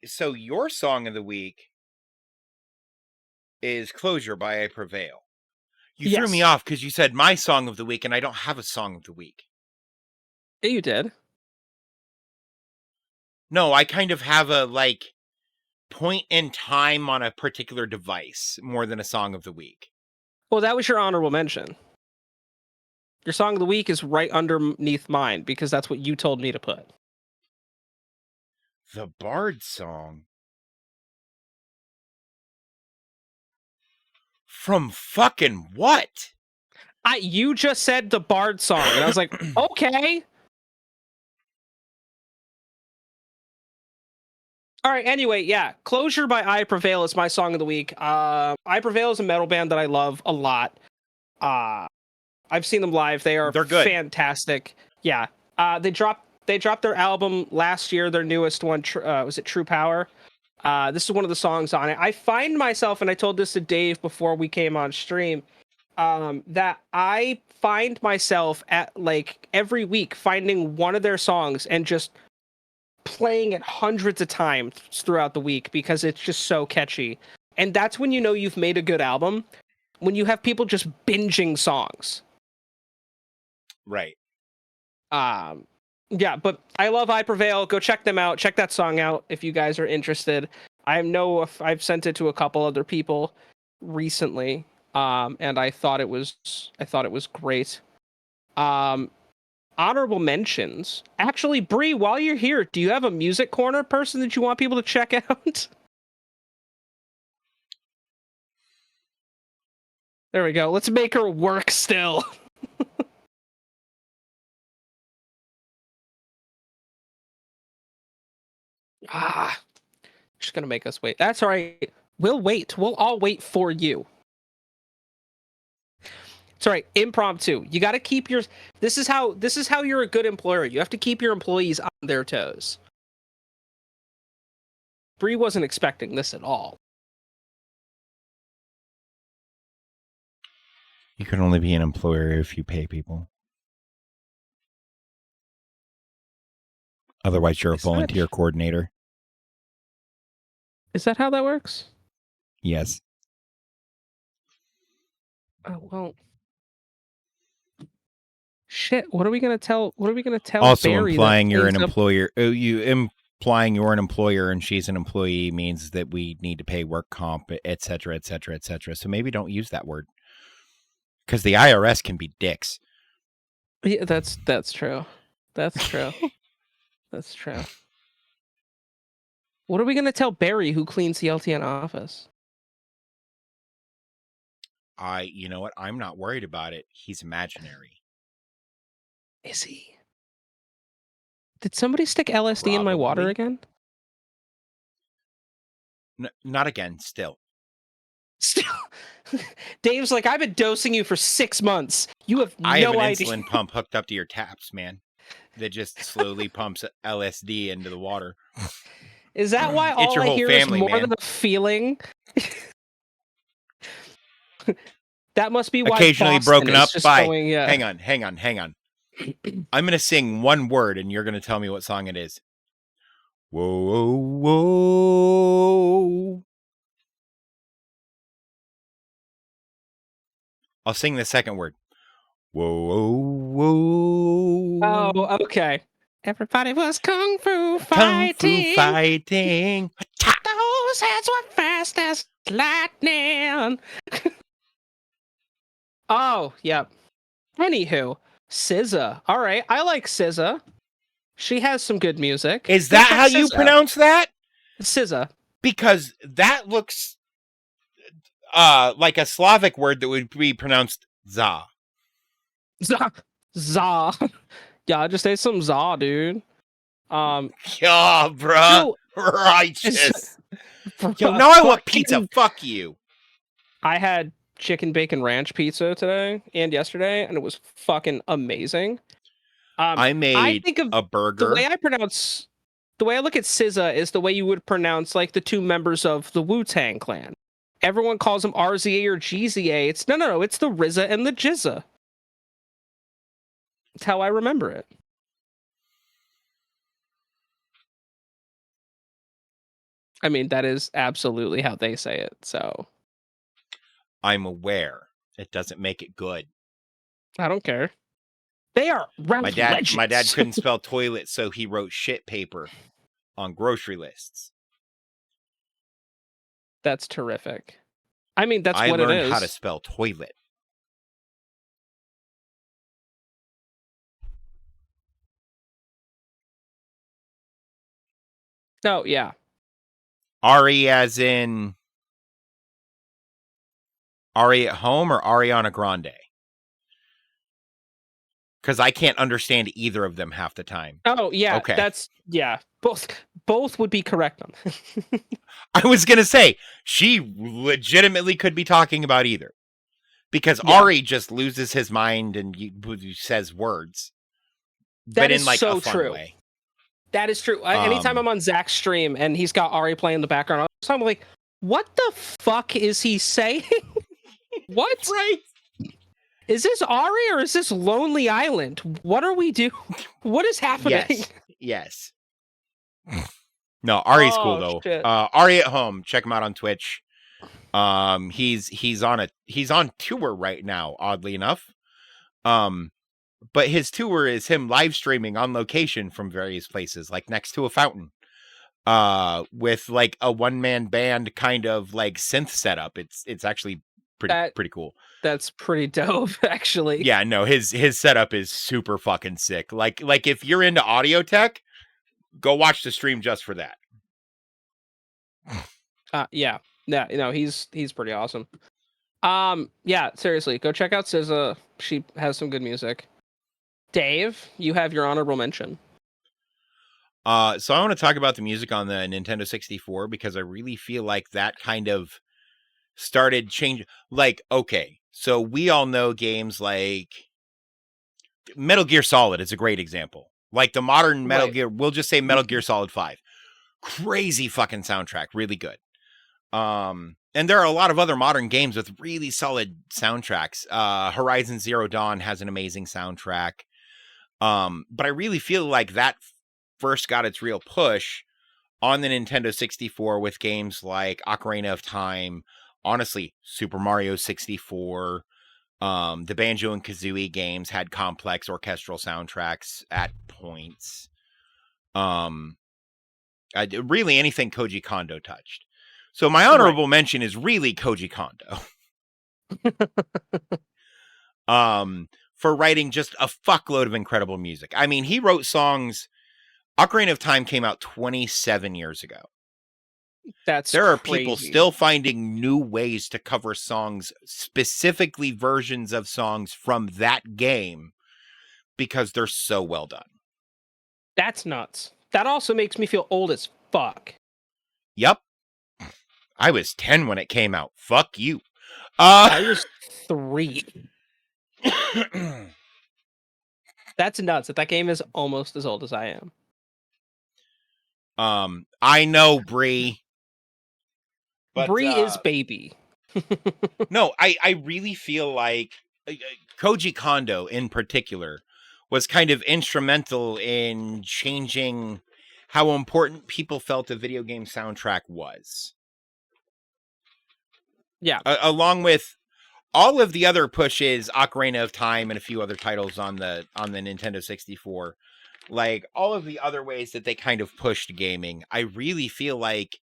So your song of the week is Closure by I Prevail. You threw me Yes. off because you said my song of the week, and I don't have a song of the week. Yeah, you did. No, I kind of have a point in time on a particular device more than a song of the week. Well, that was your honorable mention. Your song of the week is right underneath mine because that's what you told me to put. The Bard song. From fucking what? You just said the Bard song, and I was like, okay. All right. Anyway, yeah, "Closure" by I Prevail is my song of the week. I Prevail is a metal band that I love a lot. I've seen them live. They're good. Fantastic. Yeah. They dropped their album last year. Their newest one was it True Power. This is one of the songs on it. I find myself, and I told this to Dave before we came on stream, that I find myself at every week finding one of their songs and just playing it hundreds of times throughout the week because it's just so catchy. And that's when you know you've made a good album, when you have people just binging songs. Right. Yeah, but I love I Prevail. Go check them out. Check that song out if you guys are interested. I know if I've sent it to a couple other people recently. And I thought it was great. Honorable mentions. Actually, Bree, while you're here, do you have a music corner person that you want people to check out? There we go. Let's make her work still. She's gonna make us wait. That's all right. We'll wait. We'll all wait for you. It's all right. Impromptu. You got to keep your. This is how you're a good employer. You have to keep your employees on their toes. Bree wasn't expecting this at all. You can only be an employer if you pay people. Otherwise, you're a volunteer coordinator. Is that how that works? Yes. Oh, well. Shit, what are we gonna tell Also, Barry implying you're an employer, implying you're an employer and she's an employee means that we need to pay work comp, etc., etc., etc. So maybe don't use that word, because the IRS can be dicks. Yeah, that's true. That's true. That's true. What are we gonna tell Barry, who cleans the LTN office? You know what? I'm not worried about it. He's imaginary. Is he? Did somebody stick LSD in my water again? Not again. Still. Dave's like, I've been dosing you for 6 months. You have no idea. I have an insulin pump hooked up to your taps, man, that just slowly pumps LSD into the water. Is that why all I hear is more than a feeling? That must be why occasionally Boston broken up by going, yeah. Hang on. I'm gonna sing one word and you're gonna tell me what song it is. Whoa, whoa. I'll sing the second word. Whoa, whoa. Oh, okay. Everybody was kung fu fighting. Kung fu fighting. Those hands were fast as lightning. Oh, yep. Anywho, SZA. All right, I like SZA. She has some good music. Is that how you pronounce that? SZA. Because that looks like a Slavic word that would be pronounced za. Za. Za. Yeah, I just ate some za, dude. Yeah, bruh. Righteous. Yo, now I want pizza. Fuck you. I had chicken bacon ranch pizza today and yesterday, and it was fucking amazing. I I made think of a the way burger. I pronounce the way I look at SZA is the way you would pronounce like the two members of the Wu-Tang Clan. Everyone calls them RZA or GZA. It's no, it's the RZA and the Jizza. It's how I remember it. I mean, that is absolutely how they say it. So I'm aware. It doesn't make it good. I don't care. They are My rap dad legends. couldn't spell toilet, so he wrote shit paper on grocery lists. That's terrific. I mean, that's I what it learned how to is. spell toilet. Oh yeah. Ari as in Ari at home or Ariana Grande? Because I can't understand either of them half the time. Oh yeah. Okay. That's yeah. Both would be correct. I was going to say, she legitimately could be talking about either. Because Yeah. Ari just loses his mind and says words. That But is in like a so fun true. way. That is true. Anytime I'm on Zach's stream and he's got Ari playing in the background, I'm like, what the fuck is he saying? What? Right. Is this Ari or is this Lonely Island? What are we doing? What is happening? Yes. No, Ari's cool Oh though. shit. Ari at home, check him out on Twitch. He's on tour right now, oddly enough. But his tour is him live streaming on location from various places, like next to a fountain. With like a one-man band kind of like synth setup. It's actually pretty cool. That's pretty dope, actually. Yeah, no, his setup is super fucking sick. Like if you're into audio tech, go watch the stream just for that. Yeah. He's pretty awesome. Yeah, seriously, go check out SZA. She has some good music. Dave, you have your honorable mention. So I want to talk about the music on the Nintendo 64 because I really feel like that kind of started changing. Like, okay, so we all know games like Metal Gear Solid is a great example. Like the modern Metal Gear, we'll just say Metal Gear Solid 5. Crazy fucking soundtrack, really good. And there are a lot of other modern games with really solid soundtracks. Horizon Zero Dawn has an amazing soundtrack. But I really feel like that first got its real push on the Nintendo 64 with games like Ocarina of Time, honestly, Super Mario 64, the Banjo and Kazooie games had complex orchestral soundtracks at points. Really anything Koji Kondo touched. So my honorable mention is really Koji Kondo. For writing just a fuckload of incredible music. I mean, he wrote songs. Ocarina of Time came out 27 years ago. There are people still finding new ways to cover songs, specifically versions of songs from that game, because they're so well done. That's nuts. That also makes me feel old as fuck. Yep. I was 10 when it came out. Fuck you. I was 3. That's nuts. That game is almost as old as I am. I know, Bree. Bree is baby. No, I really feel like Koji Kondo in particular was kind of instrumental in changing how important people felt a video game soundtrack was. Yeah. Along with all of the other pushes, Ocarina of Time and a few other titles on the Nintendo 64, like all of the other ways that they kind of pushed gaming, I really feel like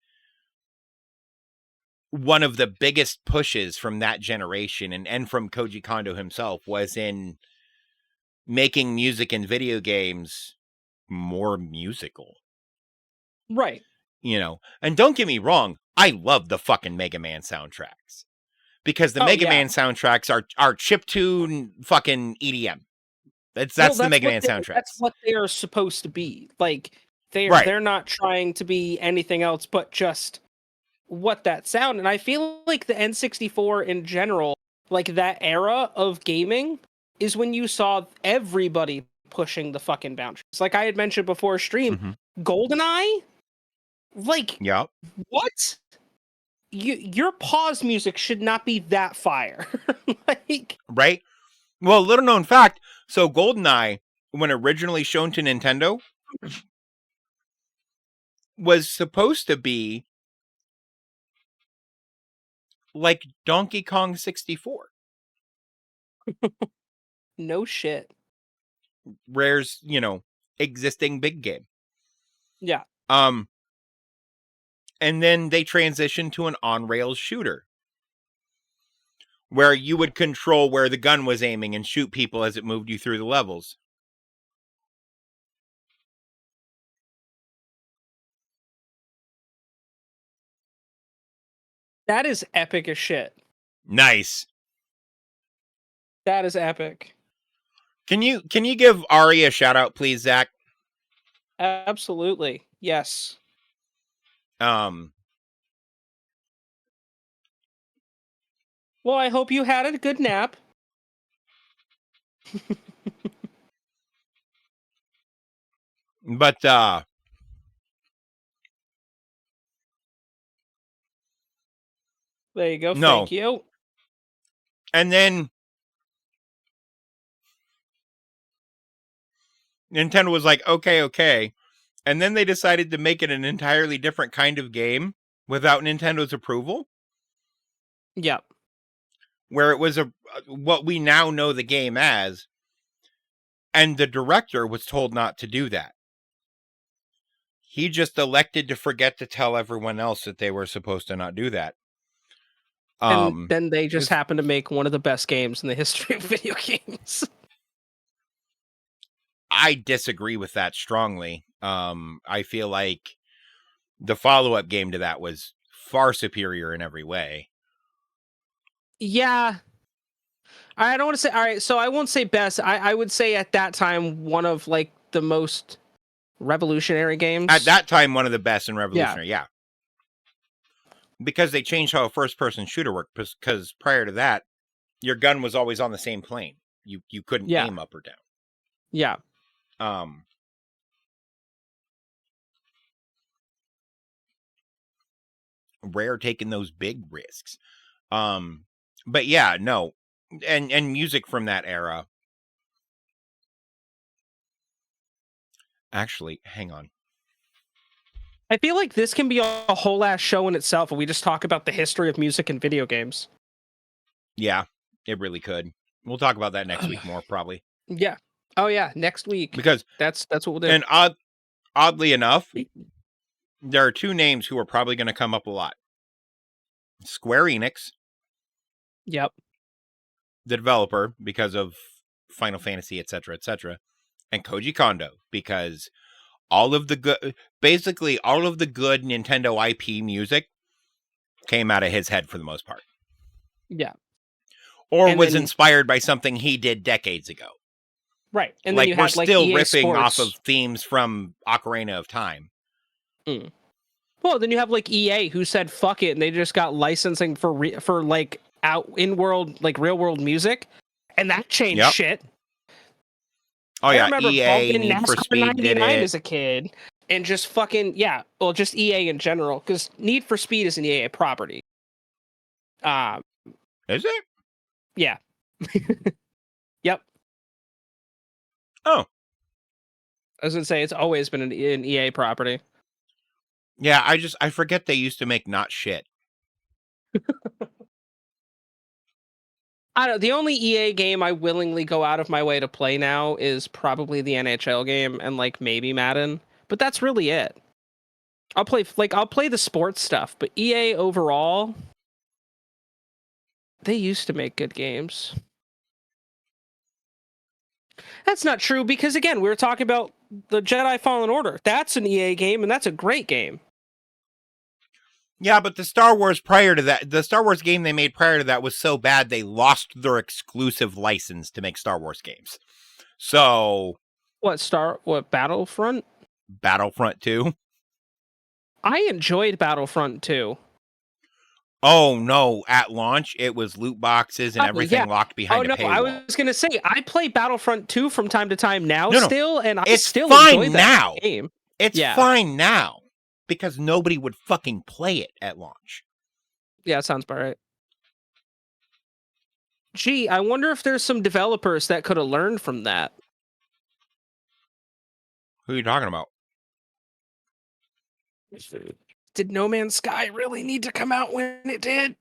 one of the biggest pushes from that generation and from Koji Kondo himself was in making music in video games more musical. Right. You know, and don't get me wrong, I love the fucking Mega Man soundtracks. Because the Mega Man soundtracks are chiptune fucking EDM. That's the Mega Man soundtracks. That's what they are supposed to be. Like they're not trying to be anything else but just what that sound. And I feel like the N64 in general, like that era of gaming, is when you saw everybody pushing the fucking boundaries. Like I had mentioned before stream, Mm-hmm. GoldenEye, like Yep. what? Your pause music should not be that fire. Like Right. Well, little known fact. So GoldenEye, when originally shown to Nintendo, was supposed to be like Donkey Kong 64. no shit. Rare's, existing big game. Yeah. Um, and then they transitioned to an on-rails shooter where you would control where the gun was aiming and shoot people as it moved you through the levels. That is epic as shit. Nice. That is epic. Can you give Ari a shout out, please, Zach? Absolutely. Yes. Um, Well, I hope you had a good nap. but There you go. no. Thank you. And then Nintendo was like, okay. And then they decided to make it an entirely different kind of game without Nintendo's approval, Yep. where it was what we now know the game as. And the director was told not to do that. He just elected to forget to tell everyone else that they were supposed to not do that. And then they just 'Cause happen to make one of the best games in the history of video games. I disagree with that strongly. I feel like the follow-up game to that was far superior in every way. Yeah. I don't want to say, all right, so I won't say best. I would say at that time, one of like the most revolutionary games. At that time, one of the best in Yeah. revolutionary, yeah. Because they changed how a first-person shooter worked. Because prior to that, your gun was always on the same plane. You couldn't Yeah. aim up or down. Yeah. Rare taking those big risks. But yeah, no. And music from that era. Actually, hang on. I feel like this can be a whole ass show in itself if we just talk about the history of music and video games. Yeah, it really could. We'll talk about that next week more, probably. Yeah. Oh yeah, next week. Because that's what we'll do. And oddly enough, there are two names who are probably going to come up a lot. Square Enix. Yep. The developer, because of Final Fantasy, etc., and Koji Kondo, because basically all of the good Nintendo IP music came out of his head for the most part. Yeah. Or and was inspired by something he did decades ago. Right. And like then you we're had, still EA riffing Sports. off of themes from Ocarina of Time. Well, then you have EA who said fuck it, and they just got licensing for out in world real world music, and that changed shit. Oh I yeah, remember EA Need NASCAR for Speed did it as a kid, and just fucking just EA in general, because Need for Speed is an EA property. Is it? Yeah. Yep. Oh. I was gonna say it's always been an EA property. Yeah, I forget they used to make not shit. I don't. The only EA game I willingly go out of my way to play now is probably the NHL game and maybe Madden, but that's really it. I'll play the sports stuff, but EA overall, they used to make good games. That's not true because again, we were talking about the Jedi Fallen Order. That's an EA game and that's a great game. Yeah, but the Star Wars game they made prior to that was so bad they lost their exclusive license to make Star Wars games. So what Battlefront? Battlefront 2? I enjoyed Battlefront 2. Oh no! At launch, it was loot boxes and everything locked behind a I paywall. was gonna say I play Battlefront 2 from time to time now No, still, and I it's still enjoy fine that now. game. It's Yeah. fine now because nobody would fucking play it at launch. Yeah, sounds about right. Gee, I wonder if there's some developers that could have learned from that. Who are you talking about? Did No Man's Sky really need to come out when it did?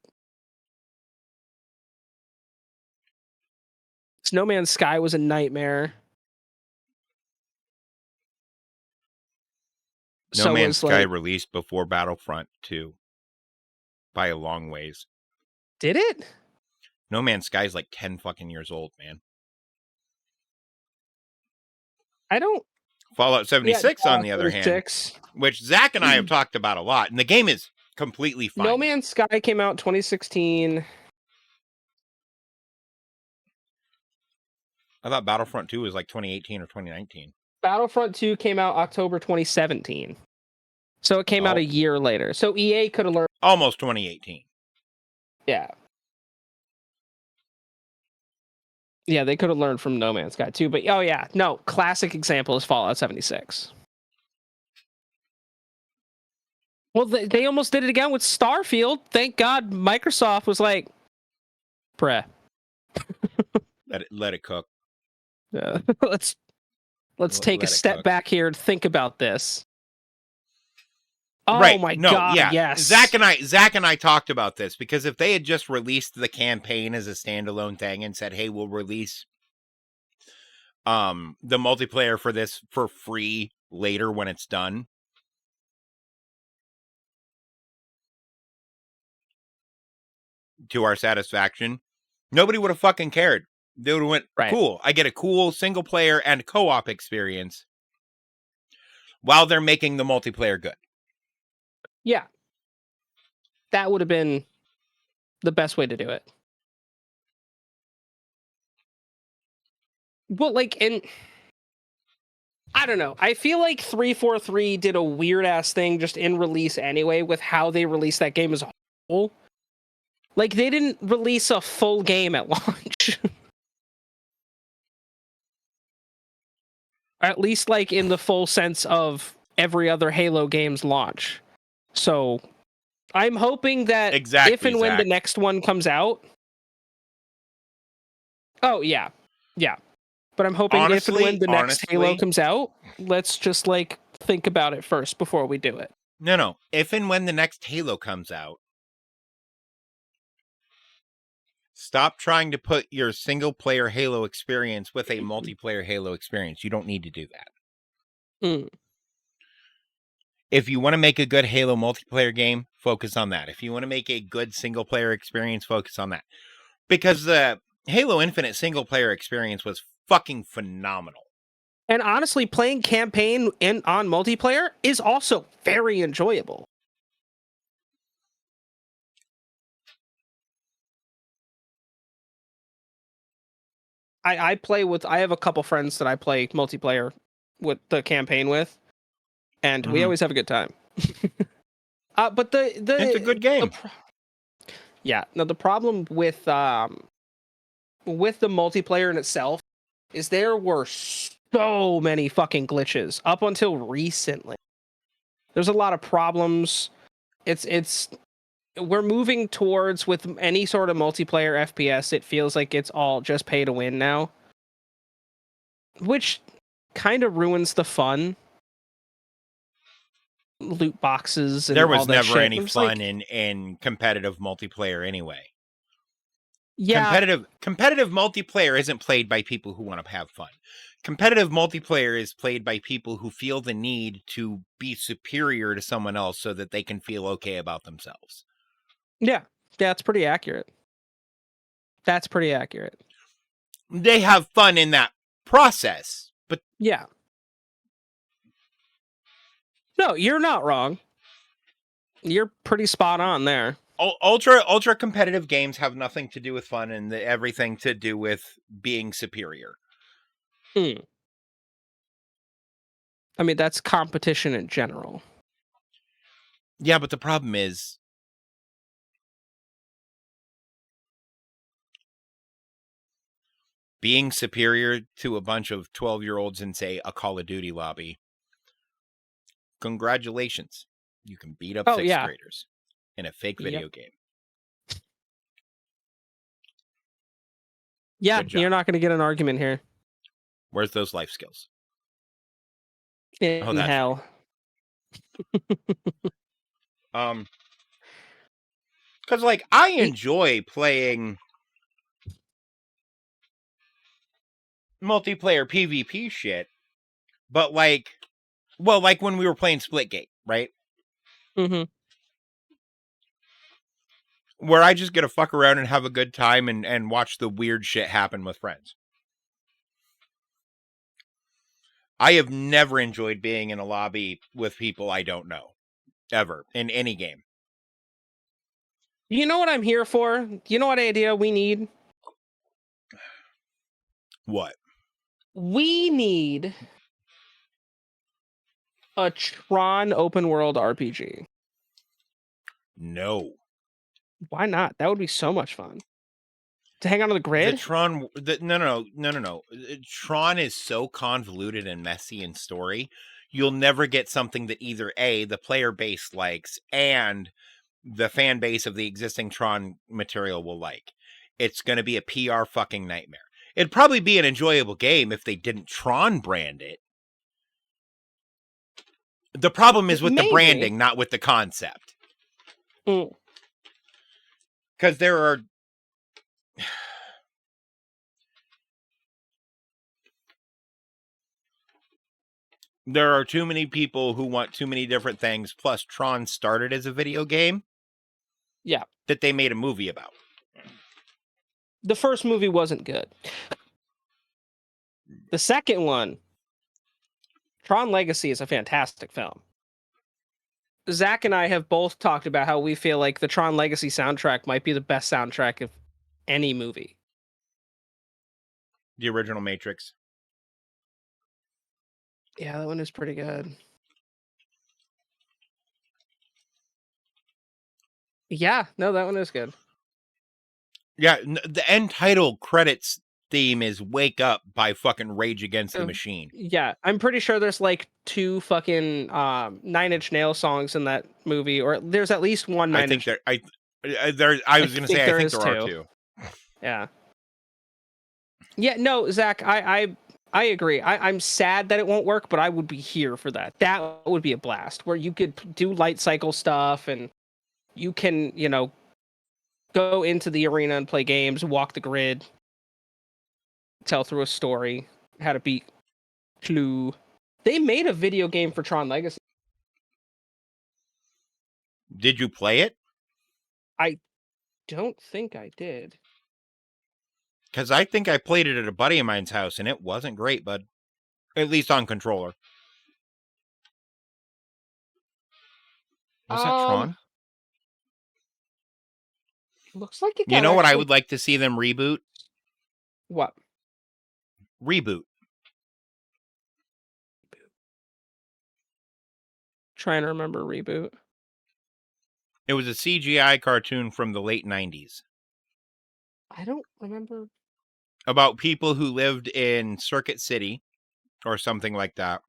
No Man's Sky was a nightmare. No So Man's was Sky like, released before Battlefront 2 by a long ways. did it? No Man's Sky is like 10 fucking years old, man. I don't. Fallout 76, on the other hand, 76. which Zach and I have talked about a lot, and the game is completely fine. No Man's Sky came out 2016. I thought Battlefront 2 was like 2018 or 2019. Battlefront 2 came out October 2017. So it came out a year later. So EA could have learned. Almost 2018. Yeah. Yeah, they could have learned from No Man's Sky too. But oh yeah, no, classic example is Fallout 76. Well, they almost did it again with Starfield. Thank God Microsoft was like, bruh. Let it cook. let's take a step back here and think about this. Oh right. my No, God, yeah. yes. Zach and I talked about this because if they had just released the campaign as a standalone thing and said, "Hey, we'll release the multiplayer for this for free later when it's done," to our satisfaction, nobody would have fucking cared. They would have went, cool, I get a cool single player and co-op experience while they're making the multiplayer good. Yeah. That would have been the best way to do it. Well, like, and I don't know. I feel like 343 did a weird ass thing just in release anyway with how they released that game as a whole. Like, they didn't release a full game at launch. At least, like, in the full sense of every other Halo game's launch. So, I'm hoping that if and when the next one comes out. Oh, yeah. Yeah. But I'm hoping if and when the next Halo comes out, let's just, like, think about it first before we do it. No. If and when the next Halo comes out, stop trying to put your single-player Halo experience with a multiplayer Halo experience. You don't need to do that. Mm. If you want to make a good Halo multiplayer game, focus on that. If you want to make a good single-player experience, focus on that. Because the Halo Infinite single-player experience was fucking phenomenal. And honestly, playing campaign on multiplayer is also very enjoyable. I have a couple friends that I play multiplayer with the campaign with, and we always have a good time. But it's a good game. The problem with the multiplayer in itself is there were so many fucking glitches up until recently. There's a lot of problems. We're moving towards, with any sort of multiplayer FPS, it feels like it's all just pay to win now, which kind of ruins the fun. Loot boxes and there was all that never shit. any fun in competitive multiplayer anyway. Yeah, competitive multiplayer isn't played by people who want to have fun. Competitive multiplayer is played by people who feel the need to be superior to someone else so that they can feel okay about themselves. Yeah, that's pretty accurate. They have fun in that process, but yeah. No, you're not wrong. You're pretty spot on there. Ultra competitive games have nothing to do with fun and everything to do with being superior. I mean, that's competition in general. Yeah, but the problem is being superior to a bunch of 12-year-olds in, say, a Call of Duty lobby, congratulations. You can beat up Oh, sixth yeah. graders in a fake Yep. video game. Yeah, Good job. you're not going to get an argument here. Where's those life skills? In that's hell. Because, like, I enjoy playing multiplayer PvP shit, but, like, well, like when we were playing Splitgate, right? Mm-hmm. Where I just get to fuck around and have a good time and watch the weird shit happen with friends. I have never enjoyed being in a lobby with people I don't know, ever, in any game. You know what I'm here for? You know what idea we need? What? We need a Tron open world RPG. No. Why not? That would be so much fun. To hang out on the The grid? Tron, no. Tron is so convoluted and messy in story. You'll never get something that either A, the player base likes, and the fan base of the existing Tron material will like. It's going to be a PR fucking nightmare. It'd probably be an enjoyable game if they didn't Tron brand it. The problem is with the branding, not with the concept. Mm. Because there are too many people who want too many different things. Plus, Tron started as a video game. Yeah. That they made a movie about. The first movie wasn't good. The second one, Tron Legacy, is a fantastic film. Zach and I have both talked about how we feel like the Tron Legacy soundtrack might be the best soundtrack of any movie. The original Matrix. Yeah, that one is pretty good. Yeah, no, that one is good. Yeah, the end title credits theme is "Wake Up" by fucking Rage Against the Machine. Yeah, I'm pretty sure there's like 2 fucking Nine Inch Nails songs in that movie, or there's at least one Nine Inch. I think there are two. Yeah. Yeah, no, Zach, I agree. I'm sad that it won't work, but I would be here for that. That would be a blast, where you could do light cycle stuff and you can, go into the arena and play games, walk the grid, tell through a story, how to beat Clue. They made a video game for Tron Legacy. Did you play it? I don't think I did. Because I think I played it at a buddy of mine's house, and it wasn't great, bud. At least on controller. Was that Tron? Looks like it got. You know what I would like to see them reboot? What? Reboot. Trying to remember reboot. It was a CGI cartoon from the late 90s. I don't remember. About people who lived in Circuit City or something like that.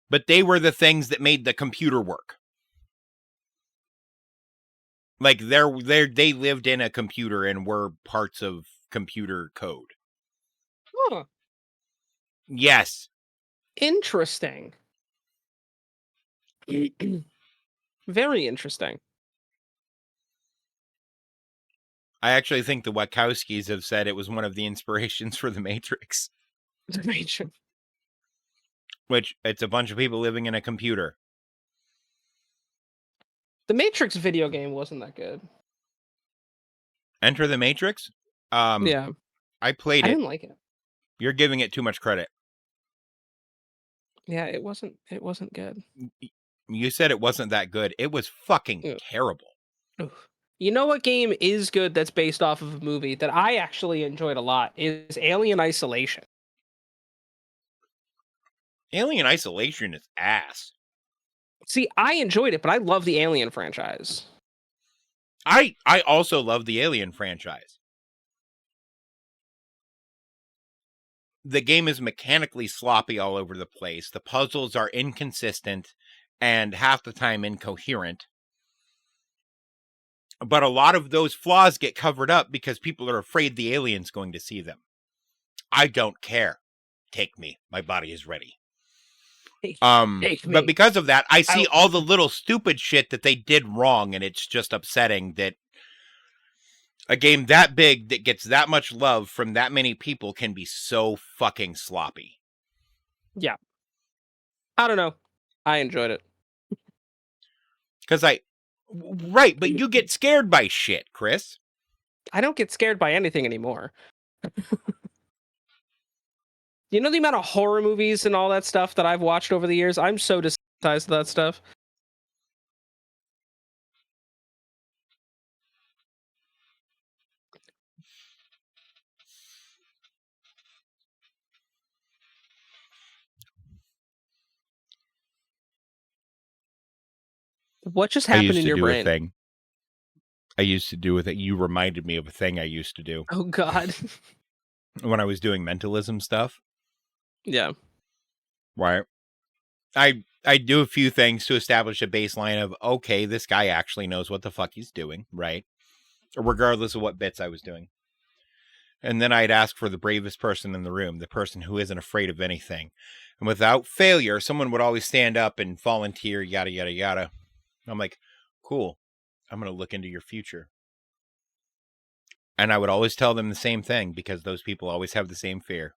But they were the things that made the computer work. Like they lived in a computer and were parts of computer code. Huh. Yes. Interesting. Very interesting. I actually think the Wachowskis have said it was one of the inspirations for The Matrix. The Matrix. Which, it's a bunch of people living in a computer. The Matrix video game wasn't that good. Enter the Matrix? Yeah. I played it. I didn't like it. You're giving it too much credit. Yeah, it wasn't good. You said it wasn't that good. It was fucking terrible. Oof. You know what game is good that's based off of a movie that I actually enjoyed a lot is Alien Isolation. Alien Isolation is ass. See, I enjoyed it, but I love the Alien franchise. I also love the Alien franchise. the game is mechanically sloppy all over the place. The puzzles are inconsistent and half the time incoherent. But a lot of those flaws get covered up because people are afraid the alien's going to see them. I don't care. Take me. My body is ready. Take But me. because of that, I see all the little stupid shit that they did wrong, and it's just upsetting that a game that big that gets that much love from that many people can be so fucking sloppy. Yeah. I don't know. I enjoyed it. Right, but you get scared by shit, Chris. I don't get scared by anything anymore. You know the amount of horror movies and all that stuff that I've watched over the years? I'm so desensitized to that stuff. What just I happened used in to your do a brain? thing. I used to do with it. You reminded me of a thing I used to do Oh God. when I was doing mentalism stuff. Yeah. Right. I do a few things to establish a baseline of, okay, this guy actually knows what the fuck he's doing, right? Regardless of what bits I was doing. And then I'd ask for the bravest person in the room, the person who isn't afraid of anything. And without failure, someone would always stand up and volunteer, yada, yada, yada. I'm like, cool. I'm going to look into your future. And I would always tell them the same thing because those people always have the same fear.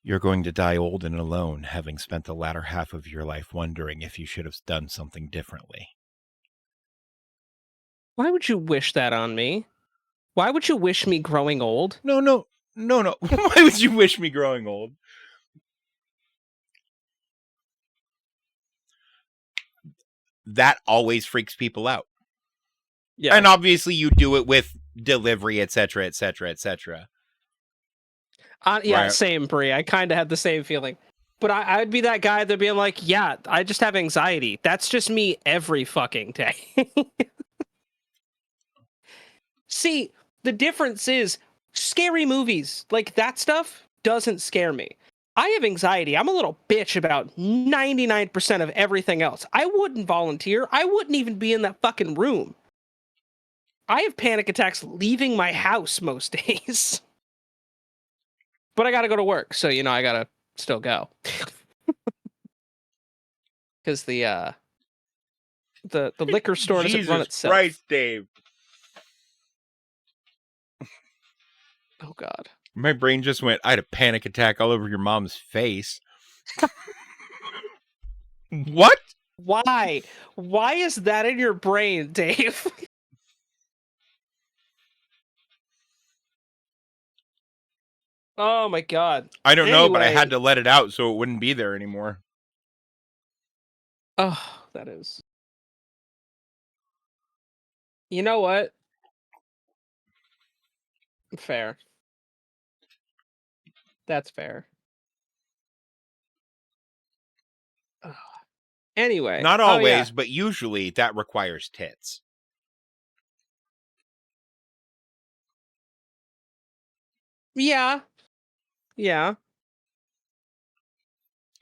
You're going to die old and alone, having spent the latter half of your life wondering if you should have done something differently. Why would you wish that on me? Why would you wish me growing old? No. Why would you wish me growing old? That always freaks people out. Yeah. And obviously you do it with delivery, etc., etc., etc. Yeah, Right. same, Brie. I kind of had the same feeling. But I'd be that guy that'd be like, yeah, I just have anxiety. That's just me every fucking day. See, the difference is scary movies, like that stuff, doesn't scare me. I have anxiety. I'm a little bitch about 99% of everything else. I wouldn't volunteer. I wouldn't even be in that fucking room. I have panic attacks leaving my house most days. But I gotta go to work, so I gotta still go. Because the liquor store doesn't run Jesus itself. Christ, Dave. Oh God. My brain just went, I had a panic attack all over your mom's face. What? Why? Why is that in your brain, Dave? Oh my God. I don't know, but I had Anyway. to let it out so it wouldn't be there anymore. Oh, that is. You know what? Fair. That's fair. Ugh. Anyway. Not Oh yeah. always, but usually that requires tits. Yeah. Yeah.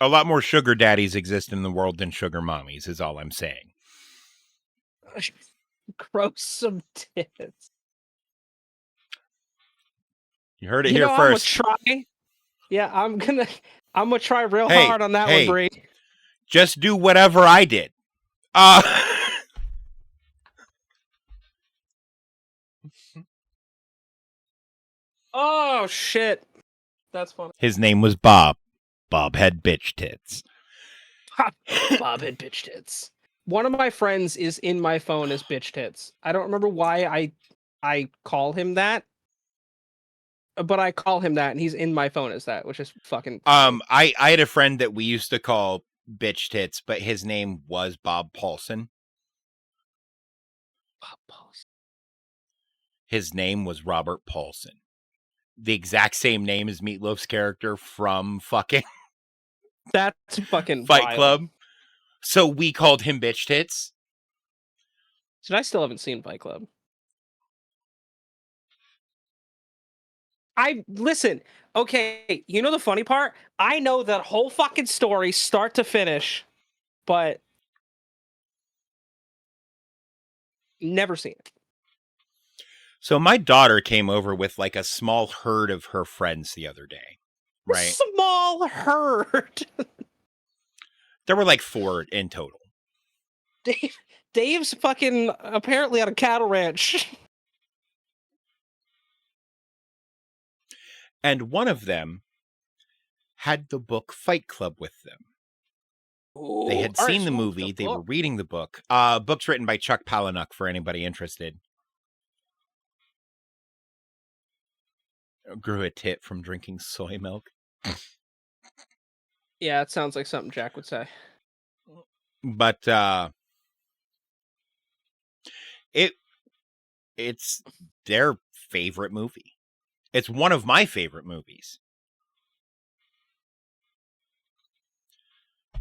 A lot more sugar daddies exist in the world than sugar mommies, is all I'm saying. Grow some tits. You heard it here first. I'm gonna try. Yeah, I'm gonna try real Hey, hard on that one, hey. Bree. Just do whatever I did. Oh shit. That's funny. His name was Bob. Bob had bitch tits. Bob had bitch tits. One of my friends is in my phone as bitch tits. I don't remember why I call him that, but I call him that, and he's in my phone as that, which is fucking funny. I had a friend that we used to call bitch tits, but his name was Bob Paulson. Bob Paulson. His name was Robert Paulson. The exact same name as Meatloaf's character from fucking That's fucking Fight wild. Club. So we called him bitch tits. I still haven't seen Fight Club. I listen. Okay, you know the funny part? I know that whole fucking story, start to finish, but never seen it. So my daughter came over with like a small herd of her friends the other day, right? Small herd. There were like 4 in total. Dave's fucking apparently on a cattle ranch. And one of them had the book Fight Club with them. They Ooh, had all right, seen the so what was movie. They were book? reading the book. Book's written by Chuck Palahniuk for anybody interested. Grew a tit from drinking soy milk. Yeah, it sounds like something Jack would say. But it's their favorite movie. It's one of my favorite movies.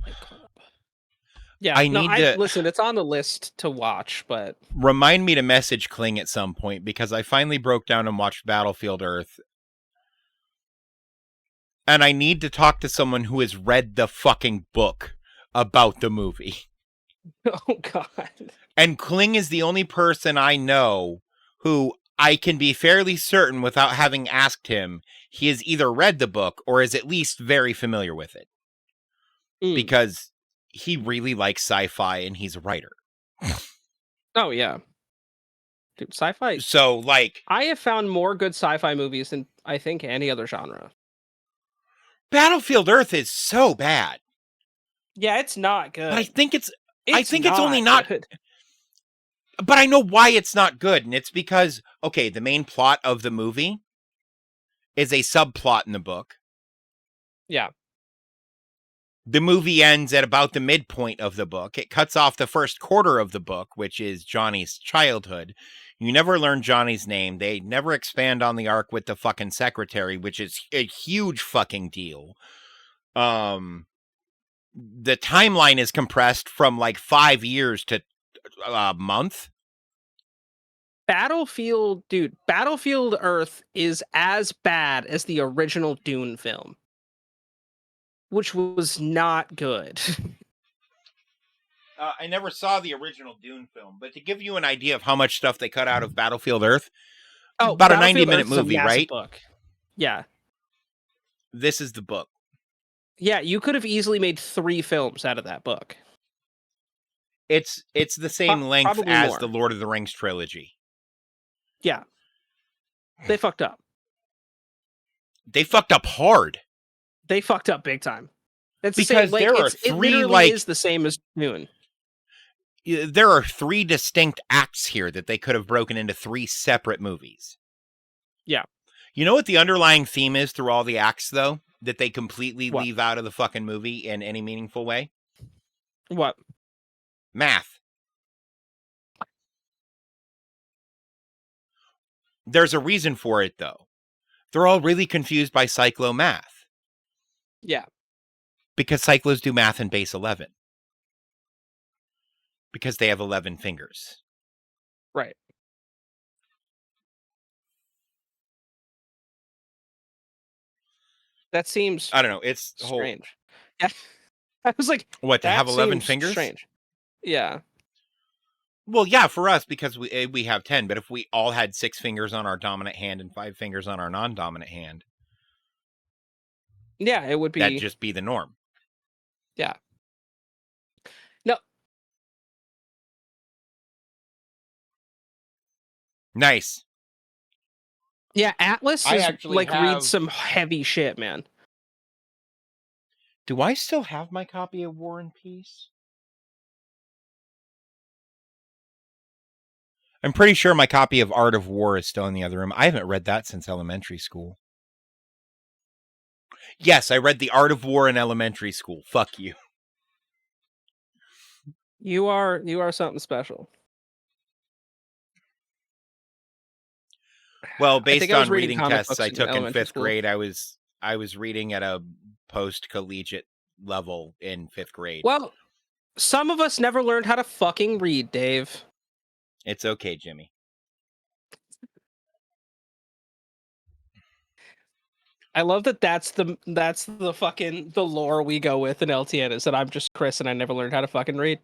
Fight Club. Yeah, I no, need to listen. It's on the list to watch, but remind me to message Kling at some point because I finally broke down and watched Battlefield Earth. And I need to talk to someone who has read the fucking book about the movie. oh god. And Kling is the only person I know who I can be fairly certain without having asked him he has either read the book or is at least very familiar with it. Because he really likes sci-fi and he's a writer. Oh yeah. Dude, sci-fi. So like I have found more good sci-fi movies than I think any other genre. Battlefield Earth is so bad. Yeah, it's not good. But I think it's not only not good. But I know why it's not good, and it's because okay, the main plot of the movie is a subplot in the book. Yeah. The movie ends at about the midpoint of the book. It cuts off the first quarter of the book, which is Johnny's childhood. You never learn Johnny's name. They never expand on the arc with the fucking secretary, which is a huge fucking deal. The timeline is compressed from like 5 years to a month. Battlefield Earth is as bad as the original Dune film, which was not good. I never saw the original Dune film, but to give you an idea of how much stuff they cut out of Battlefield Earth, about a Battlefield 90-minute Earth is a movie, massive right? book. Yeah. This is the book. Yeah, you could have easily made 3 films out of that book. It's the same length probably as more. the Lord of the Rings trilogy. Yeah. They fucked up. They fucked up hard. They fucked up big time. It's because the same, there are it three literally is the same as Dune. There are 3 distinct acts here that they could have broken into 3 separate movies. Yeah. You know what the underlying theme is through all the acts, though? That they completely What? leave out of the fucking movie in any meaningful way? What? Math. There's a reason for it, though. They're all really confused by cyclomath. Yeah. Because cyclos do math in base 11. Because they have 11 fingers. Right. That seems I don't know. It's strange. Yeah. I was like, what, to that have 11 seems fingers? Strange. Yeah. Well, yeah, for us, because we have 10, but if we all had 6 fingers on our dominant hand and 5 fingers on our non-dominant hand, yeah, it would be. that'd just be the norm. Yeah. No. Nice. Yeah, Atlas I is actually like have... reads some heavy shit, man. Do I still have my copy of War and Peace? I'm pretty sure my copy of Art of War is still in the other room. I haven't read that since elementary school. Yes, I read The Art of War in elementary school. Fuck you. You are something special. Well, based on reading reading tests I took in 5th school. grade, I was reading at a post-collegiate level in 5th grade. Well, some of us never learned how to fucking read, Dave. It's okay, Jimmy. I love that that's the fucking the lore we go with in LTN is that I'm just Chris and I never learned how to fucking read.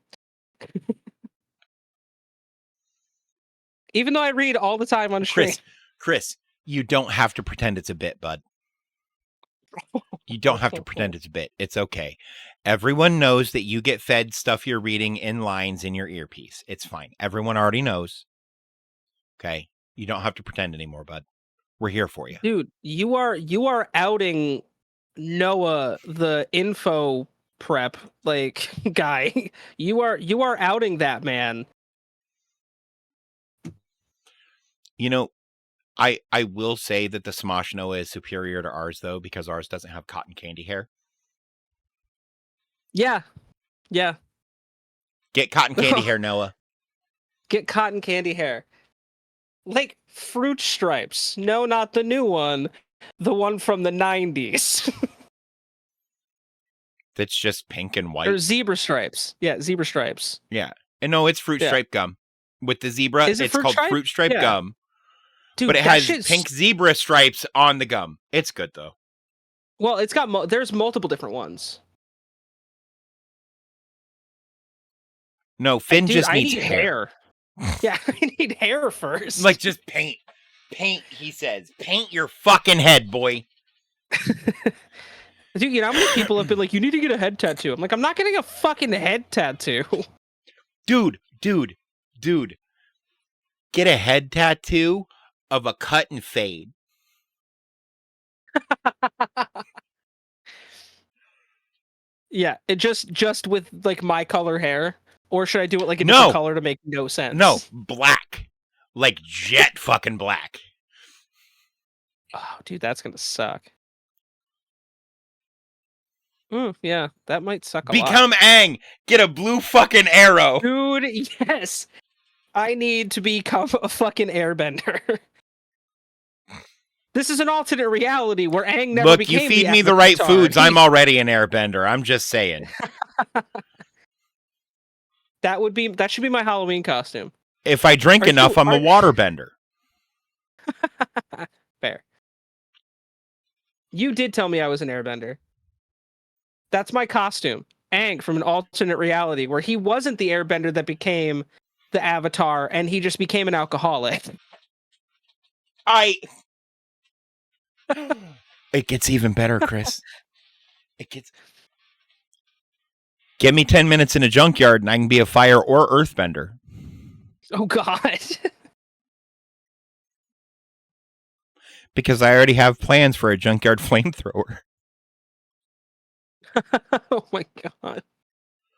Even though I read all the time on stream. Chris, you don't have to pretend it's a bit, bud. You don't have to pretend it's a bit. It's okay. Everyone knows that you get fed stuff you're reading in lines in your earpiece. It's fine. Everyone already knows. Okay? You don't have to pretend anymore, bud. We're here for you. Dude, you are outing Noah, the info prep like guy. You are outing that man. You know, I will say that the Smosh Noah is superior to ours, though, because ours doesn't have cotton candy hair. Yeah. Get cotton candy hair, Noah. Get cotton candy hair. Like fruit stripes. No, not the new one. The one from the 90s. That's just pink and white. Or zebra stripes. Yeah, zebra stripes. Yeah. And no, it's fruit stripe gum. With the zebra, it's called fruit stripe gum. Dude, but it has pink zebra stripes on the gum. It's good, though. Well, it's got there's multiple different ones. No, Finn just needs hair. Yeah, I need hair first. Like, just paint. Paint, he says. Paint your fucking head, boy. Dude, you know how many people have been like, you need to get a head tattoo? I'm like, I'm not getting a fucking head tattoo. Dude. Get a head tattoo of a cut and fade. Yeah, it just with like my color hair, or should I do it like a different color to make no sense? No, black, like jet fucking black. Oh, dude, that's gonna suck. Yeah, that might suck a lot. Become Aang. Get a blue fucking arrow, dude. Yes, I need to become a fucking airbender. This is an alternate reality where Aang never became the Look, you feed me the right foods, I'm already an airbender. I'm just saying. That should be my Halloween costume. If I drink enough, I'm a waterbender. Fair. You did tell me I was an airbender. That's my costume. Aang from an alternate reality where he wasn't the airbender that became the Avatar and he just became an alcoholic. It gets even better, Chris. Give me 10 minutes in a junkyard and I can be a fire or earthbender. Oh, God. Because I already have plans for a junkyard flamethrower. Oh, my God.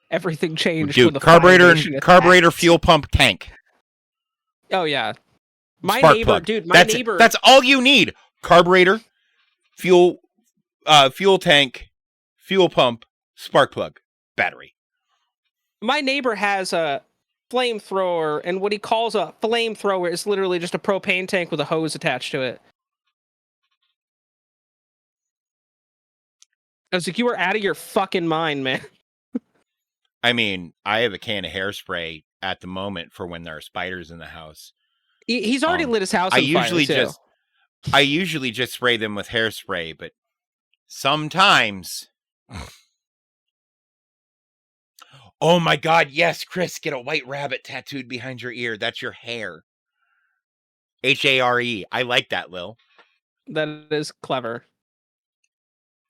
Everything changed. Dude, carburetor fuel pump tank. Oh, yeah. My Spark neighbor, plug. dude, neighbor. That's all you need. Carburetor, fuel tank, fuel pump, spark plug, battery. My neighbor has a flamethrower, and what he calls a flamethrower is literally just a propane tank with a hose attached to it. I was like, you were out of your fucking mind, man. I mean, I have a can of hairspray at the moment for when there are spiders in the house. He's already lit his house on fire, I usually just spray them with hairspray, but sometimes... Oh my God, yes, Chris, get a white rabbit tattooed behind your ear. That's your hair. H-A-R-E. I like that, Lil. That is clever.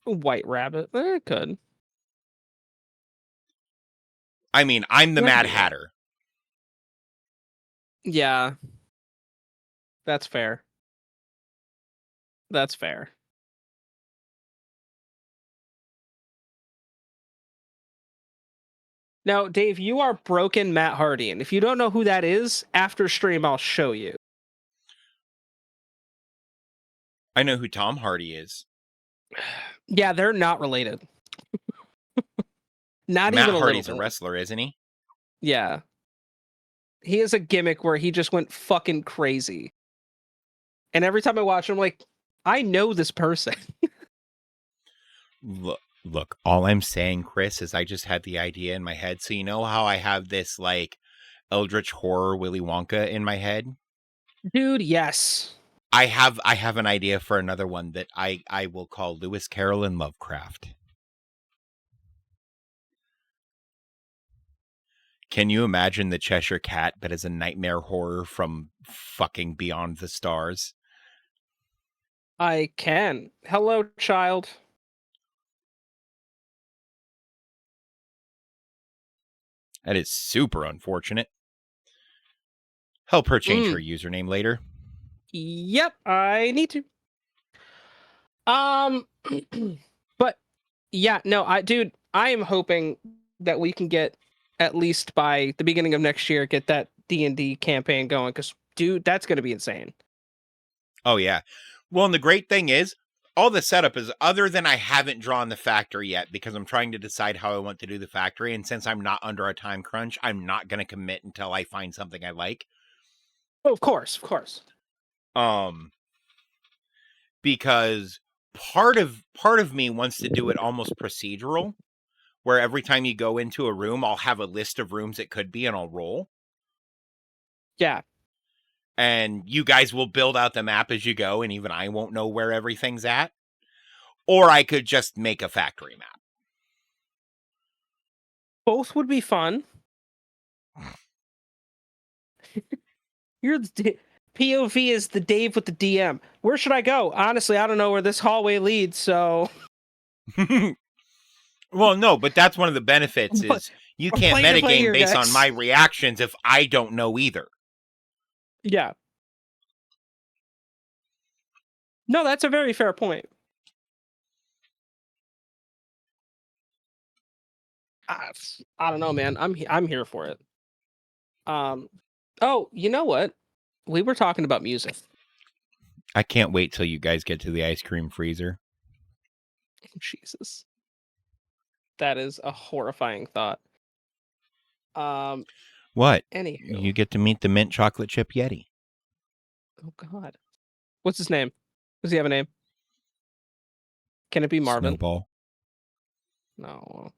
White rabbit. It could. I mean, I'm the Mad Hatter. Yeah. That's fair. That's fair. Now, Dave, you are broken Matt Hardy, and if you don't know who that is, after stream, I'll show you. I know who Tom Hardy is. Yeah, they're not related. Not Matt even a Hardy's little a wrestler, isn't he? Yeah. He has a gimmick where he just went fucking crazy. And every time I watch him, I'm like, I know this person. Look, all I'm saying, Chris, is I just had the idea in my head. So you know how I have this, like, Eldritch horror Willy Wonka in my head. Dude, yes. I have an idea for another one that I will call Lewis Carroll and Lovecraft. Can you imagine the Cheshire Cat, but as a nightmare horror from fucking beyond the stars? I can. Hello, child. That is super unfortunate. Help her change her Mm. username later. Yep, I need to. But yeah, no, I am hoping that we can get at least by the beginning of next year get that D&D campaign going, because dude, that's gonna be insane. Oh yeah. Well, and the great thing is, all the setup is, other than I haven't drawn the factory yet because I'm trying to decide how I want to do the factory, and since I'm not under a time crunch, I'm not going to commit until I find something I like. Oh, of course. Because part of me wants to do it almost procedural, where every time you go into a room, I'll have a list of rooms it could be and I'll roll. Yeah. And you guys will build out the map as you go, and even I won't know where everything's at. Or I could just make a factory map. Both would be fun. You're the POV is the Dave with the DM. Where should I go? Honestly, I don't know where this hallway leads, so Well, no, but that's one of the benefits but is you we're can't playing to play metagame here, based on guys. my reactions if I don't know either. Yeah. No, that's a very fair point. I don't know, man. I'm here for it. Oh, you know what? We were talking about music. I can't wait till you guys get to the ice cream freezer. Jesus. That is a horrifying thought. What? Anywho. You get to meet the mint chocolate chip Yeti. Oh God. What's his name? Does he have a name? Can it be Marvin? Snowball. No.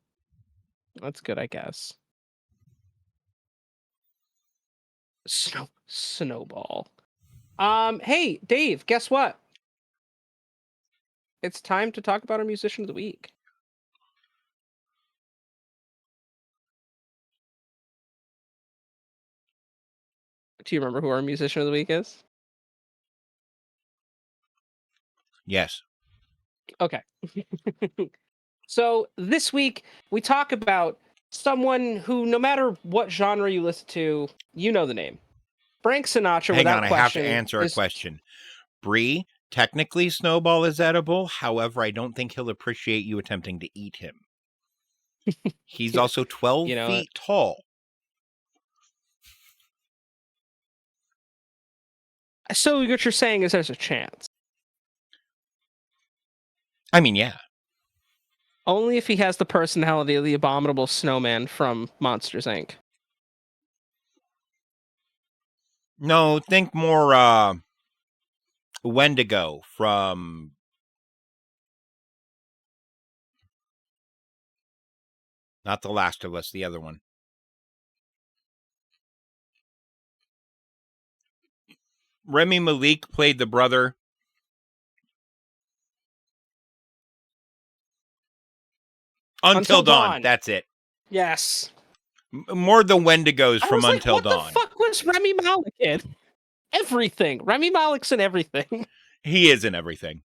That's good, I guess. Snowball. Hey, Dave, guess what? It's time to talk about our musician of the week. Do you remember who our musician of the week is? Yes. Okay. So this week we talk about someone who, no matter what genre you listen to, you know the name. Frank Sinatra, Hang without on, I have to question, answer a is question. Bree, technically Snowball is edible. However, I don't think he'll appreciate you attempting to eat him. He's also 12 you know feet tall. So what you're saying is there's a chance. I mean, yeah. Only if he has the personality of the abominable snowman from Monsters Inc. No, think more Wendigo from not The Last of Us, the other one. Remy Malik played the brother. Until Dawn. That's it. Yes. More the Wendigos from like, Until what Dawn. What the fuck was Remy Malik in? Everything. Remy Malik's in everything. He is in everything.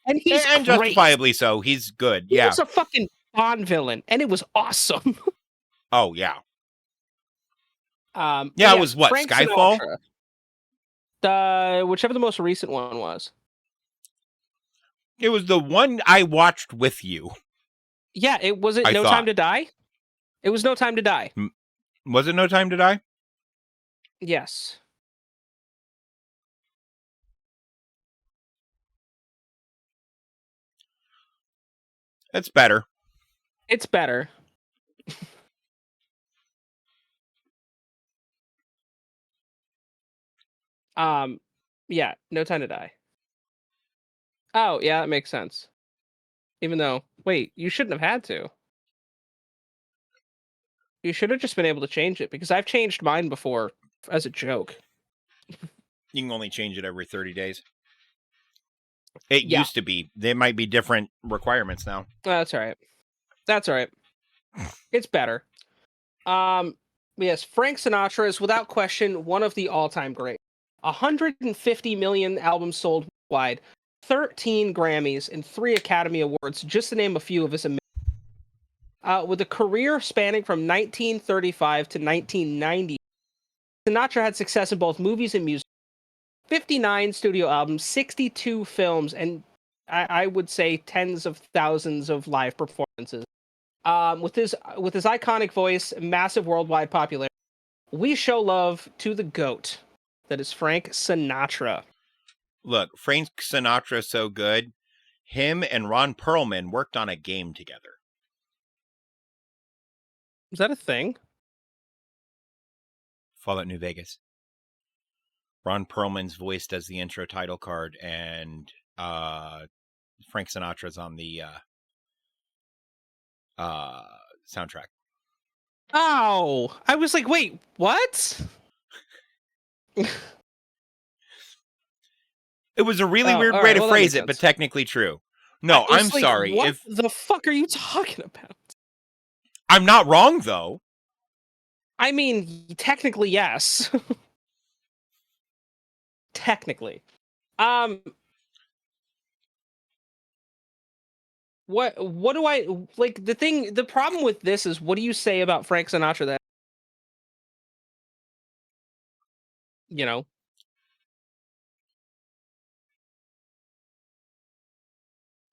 And he's and great. justifiably so. He's good. He yeah. was a fucking Bond villain, and it was awesome. Oh, yeah. Yeah, it was what, Frank Skyfall? Sinatra. Whichever the most recent one was. It was the one I watched with you. Yeah, was it No Time to Die? It was No Time to Die. Was it No Time to Die? Yes. It's better. It's better. Yeah, No Time to Die. Oh, yeah, that makes sense. Even though, wait, you shouldn't have had to. You should have just been able to change it, because I've changed mine before as a joke. You can only change it every 30 days. It Yeah. used to be. There might be different requirements now. That's all right. That's all right. It's better. Yes, Frank Sinatra is without question one of the all-time greats. 150 million albums sold worldwide, 13 Grammys, and 3 Academy Awards, just to name a few of his amazing. With a career spanning from 1935 to 1990, Sinatra had success in both movies and music. 59 studio albums, 62 films, and I would say tens of thousands of live performances. With his iconic voice, massive worldwide popularity, we show love to the GOAT. That is Frank Sinatra. Look, Frank Sinatra's so good. Him and Ron Perlman worked on a game together. Is that a thing? Fallout New Vegas. Ron Perlman's voice does the intro title card, and Frank Sinatra's on the soundtrack. Oh, I was like, wait, what? It was a really weird way to phrase it, but technically true. No, I'm like, sorry. What the fuck are you talking about? I'm not wrong, though. I mean, technically, yes. Technically. What do I like? The problem with this is, what do you say about Frank Sinatra that, you know?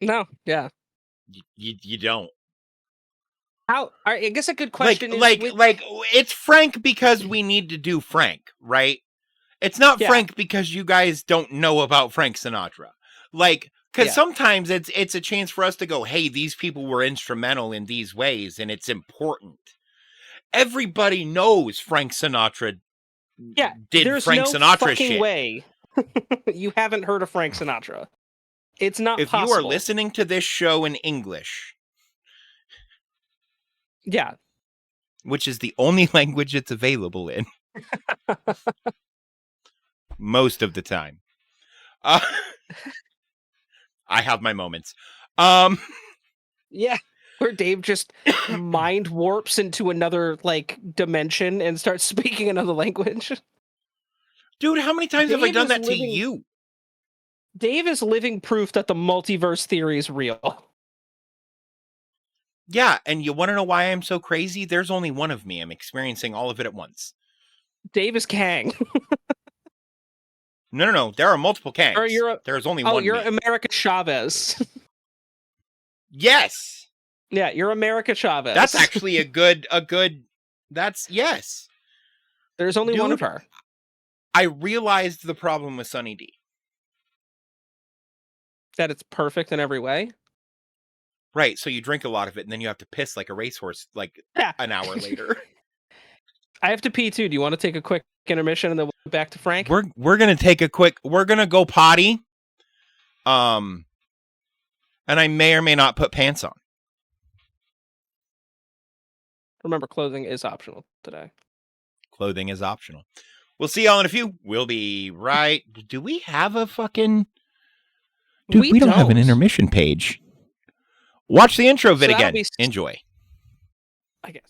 No, yeah. You don't. How? I guess a good question like it's Frank because we need to do Frank, right? It's not Frank because you guys don't know about Frank Sinatra. Like, because sometimes it's a chance for us to go, hey, these people were instrumental in these ways, and it's important. Everybody knows Frank Sinatra. Yeah, there's Frank no Sinatra fucking shit. Way you haven't heard of Frank Sinatra. It's not if possible. You are listening to this show in English. Yeah. Which is the only language it's available in. Most of the time. I have my moments. Yeah, where Dave just mind warps into another, like, dimension and starts speaking another language. Dude, how many times have I done that to you? Dave is living proof that the multiverse theory is real. Yeah, and you want to know why I'm so crazy? There's only one of me. I'm experiencing all of it at once. Dave is Kang. No. There are multiple Kangs. There's only one. Oh, you're me. America Chavez. Yes. Yeah, you're America Chavez. That's actually a good. That's yes. There's only one of her. I realized the problem with Sunny D. That it's perfect in every way. Right, so you drink a lot of it, and then you have to piss like a racehorse, like an hour later. I have to pee too. Do you want to take a quick intermission and then we'll get back to Frank? We're gonna take a quick. We're gonna go potty. And I may or may not put pants on. Remember, clothing is optional today. Clothing is optional. We'll see y'all in a few. We'll be right. Do we have a fucking? Dude, we don't have an intermission page. Watch the intro vid again. Enjoy. I guess.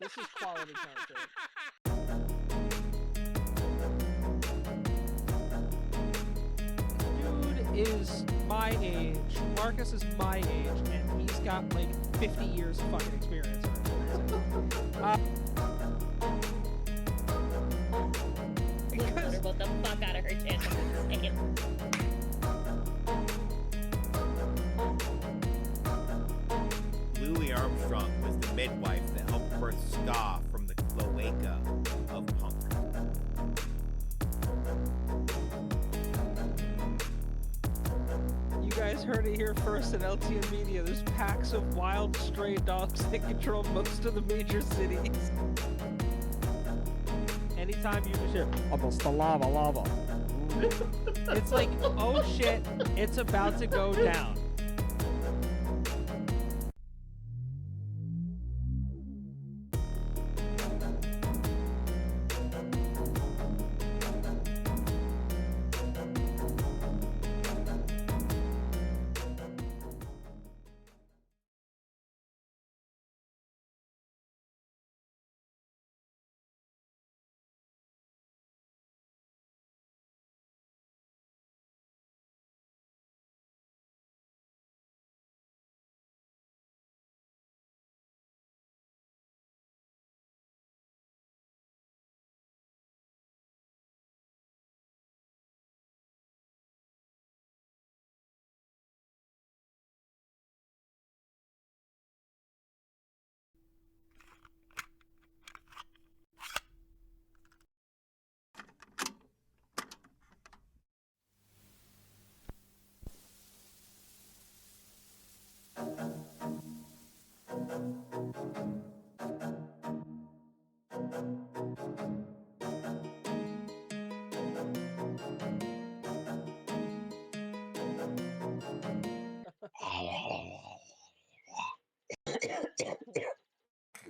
This is quality content. Dude is my age. Marcus is my age, and he's got like 50 years of fucking experience. What the fuck out of her channel. Louis Armstrong was the midwife that helped birth ska from heard it here first at LTN Media. There's packs of wild stray dogs that control most of the major cities. Anytime you just hear, almost the lava. It's like, oh shit, it's about to go down.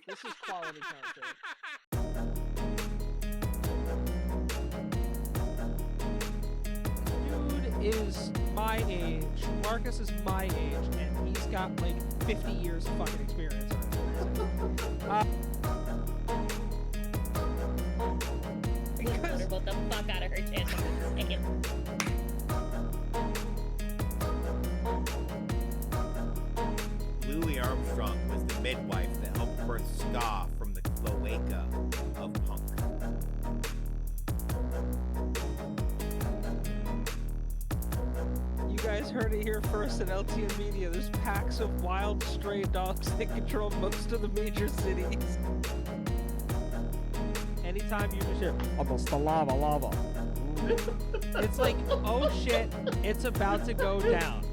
This is quality content. Dude is my age. Marcus is my age, and he's got like 50 years of fucking experience. Because both the fuck out of her chance. Thank you. Louis Armstrong was the midwife that helped birth ska from the cloaca of punk. You guys heard it here first at LTN Media. There's packs of wild stray dogs that control most of the major cities. Anytime you just hear, almost the lava. It's like, oh shit, it's about to go down.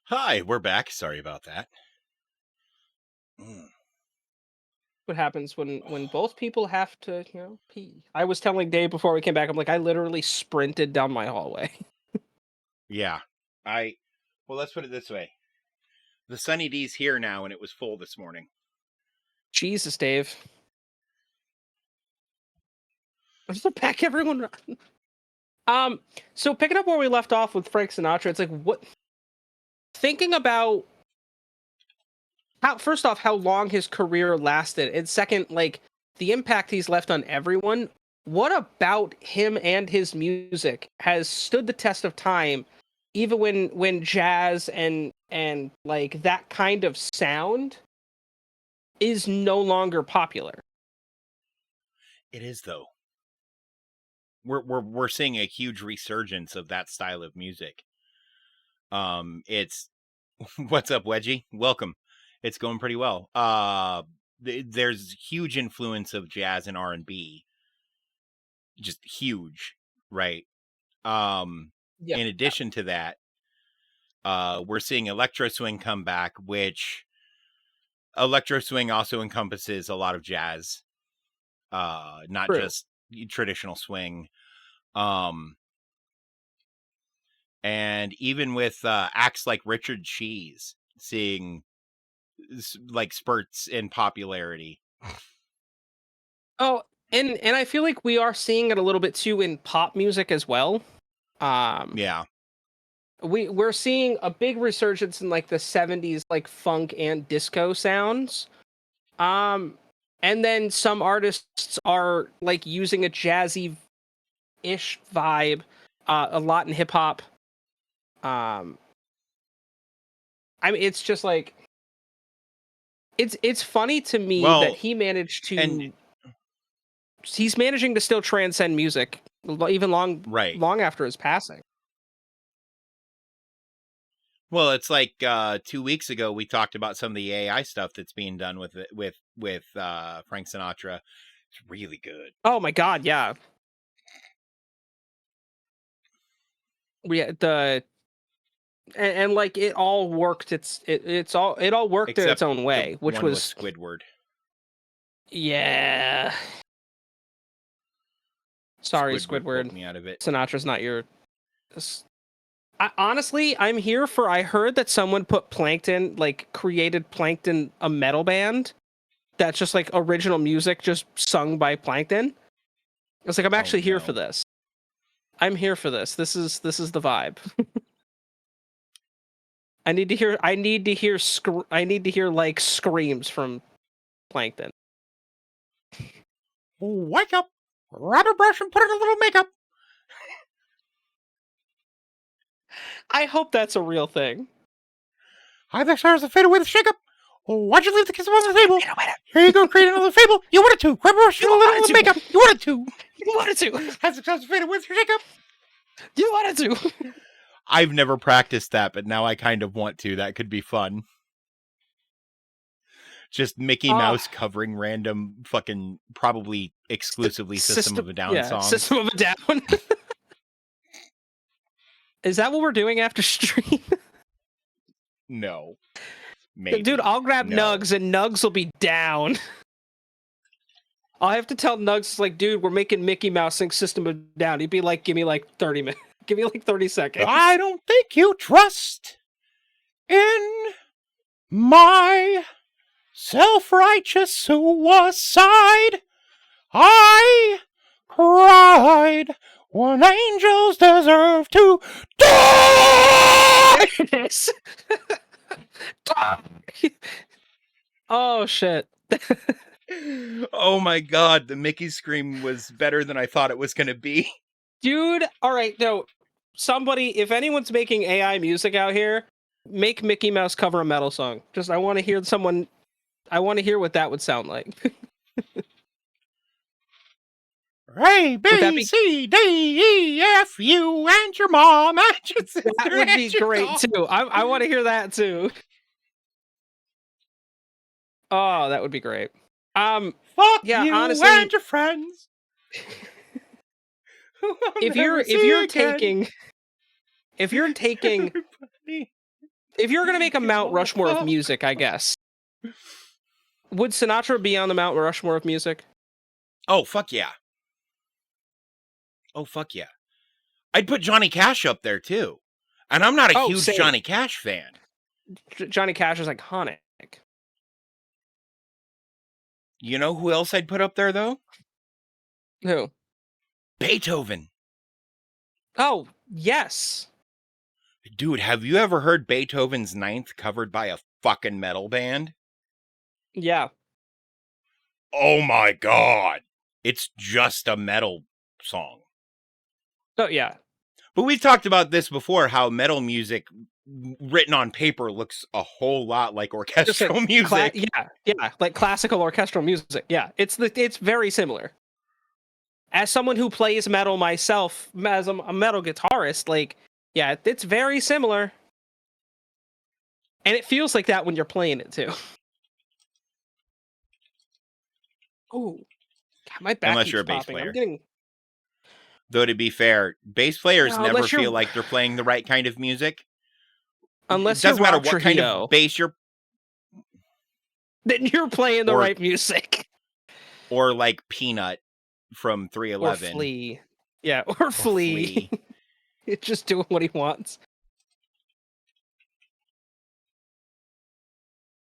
Hi, we're back. Sorry about that. What happens when both people have to, pee. I was telling Dave before we came back, I'm like, I literally sprinted down my hallway. Yeah. Well, let's put it this way. The Sunny D's here now, and it was full this morning. Jesus, Dave. I'm just pack everyone. So picking up where we left off with Frank Sinatra, it's like, what? Thinking about first off, how long his career lasted, and second, like, the impact he's left on everyone. What about him and his music has stood the test of time, even when jazz and like that kind of sound is no longer popular? It is, though. We're seeing a huge resurgence of that style of music. It's what's up, Wedgie? Welcome. It's going pretty well. There's huge influence of jazz and R&B. Just huge, right? Yeah. In addition to that, we're seeing electro swing come back, which electro swing also encompasses a lot of jazz, not True. just traditional swing. And even with acts like Richard Cheese seeing like spurts in popularity. Oh, and I feel like we are seeing it a little bit too in pop music as well. Yeah. We're seeing a big resurgence in like the 70s like funk and disco sounds. And then some artists are like using a jazzy ish vibe a lot in hip hop. I mean it's just like it's funny to me that Well, he managed and to he's managing to still transcend music even right. long after his passing. Well, it's like 2 weeks ago we talked about some of the AI stuff that's being done with it, with Frank Sinatra. It's really good. Oh my god, yeah. The and like it all worked. It all worked in its Except own the way, which one with was Squidward. yeah. Sorry, Squidward pulled Squidward. me out of it. Sinatra's not your. Honestly, I'm here for. I heard that someone put Plankton, like created Plankton a metal band that's just like original music, just sung by Plankton. I was like, I'm Oh, actually here for no. this. I'm here for this. This is the vibe. I need to hear. I need to hear. I need to hear like screams from Plankton. Wake up, grab a brush and put in a little makeup. I hope that's a real thing. Hi there, stars that fade away the shake up. Why'd you leave the kiss on the table? Wait a minute. Here you go, create another fable. You wanted to. Grab a brush and a little makeup. You wanted to. You wanted to. Has the stars that fade away the shake up. You wanted to. I've never practiced that, but now I kind of want to. That could be fun. Just Mickey Mouse covering random fucking, probably exclusively System of a Down songs. System of a Down. Is that what we're doing after stream? No. Maybe. Dude, I'll grab Nugs and Nugs will be down. I'll have to tell Nugs, like, dude, we're making Mickey Mouse sing System of a Down. He'd be like, give me like 30 minutes. Give me like 30 seconds. I don't think you trust in my self-righteous suicide. I cried when angels deserve to die. Oh shit. Oh my god, the Mickey scream was better than I thought it was going to be. Dude, all right, no. Somebody, if anyone's making AI music out here, make Mickey Mouse cover a metal song. Just I want to hear someone I want to hear what that would sound like. A, B, C, D, E, F, you, and your mom, and your sister. That would be great, too. I want to hear that, too. Oh, that would be great. Fuck yeah, you honestly, and your friends. if you're taking if you're gonna make a Mount Rushmore of music, I guess, would Sinatra be on the Mount Rushmore of music? Oh fuck yeah! Oh fuck yeah! I'd put Johnny Cash up there too, and I'm not a huge same. Johnny Cash fan. Johnny Cash is iconic. You know who else I'd put up there though? Who? Beethoven. Oh, yes. Dude, have you ever heard Beethoven's Ninth covered by a fucking metal band? Yeah. Oh my god. It's just a metal song. Oh, yeah. But we've talked about this before, how metal music written on paper looks a whole lot like orchestral music. Yeah, like classical orchestral music. Yeah, it's very similar. As someone who plays metal myself, as a metal guitarist, like, yeah, it's very similar. And it feels like that when you're playing it, too. Oh, my back Unless keeps you're a bass popping. player. Though, to be fair, bass players No, never unless you're- feel like they're playing the right kind of music. It Unless you're doesn't matter Rob what kind Trujillo, of bass you're, then you're playing the Or- right music. or like Peanut from Or 311. Flea. Yeah, or Flea. It's just doing what he wants.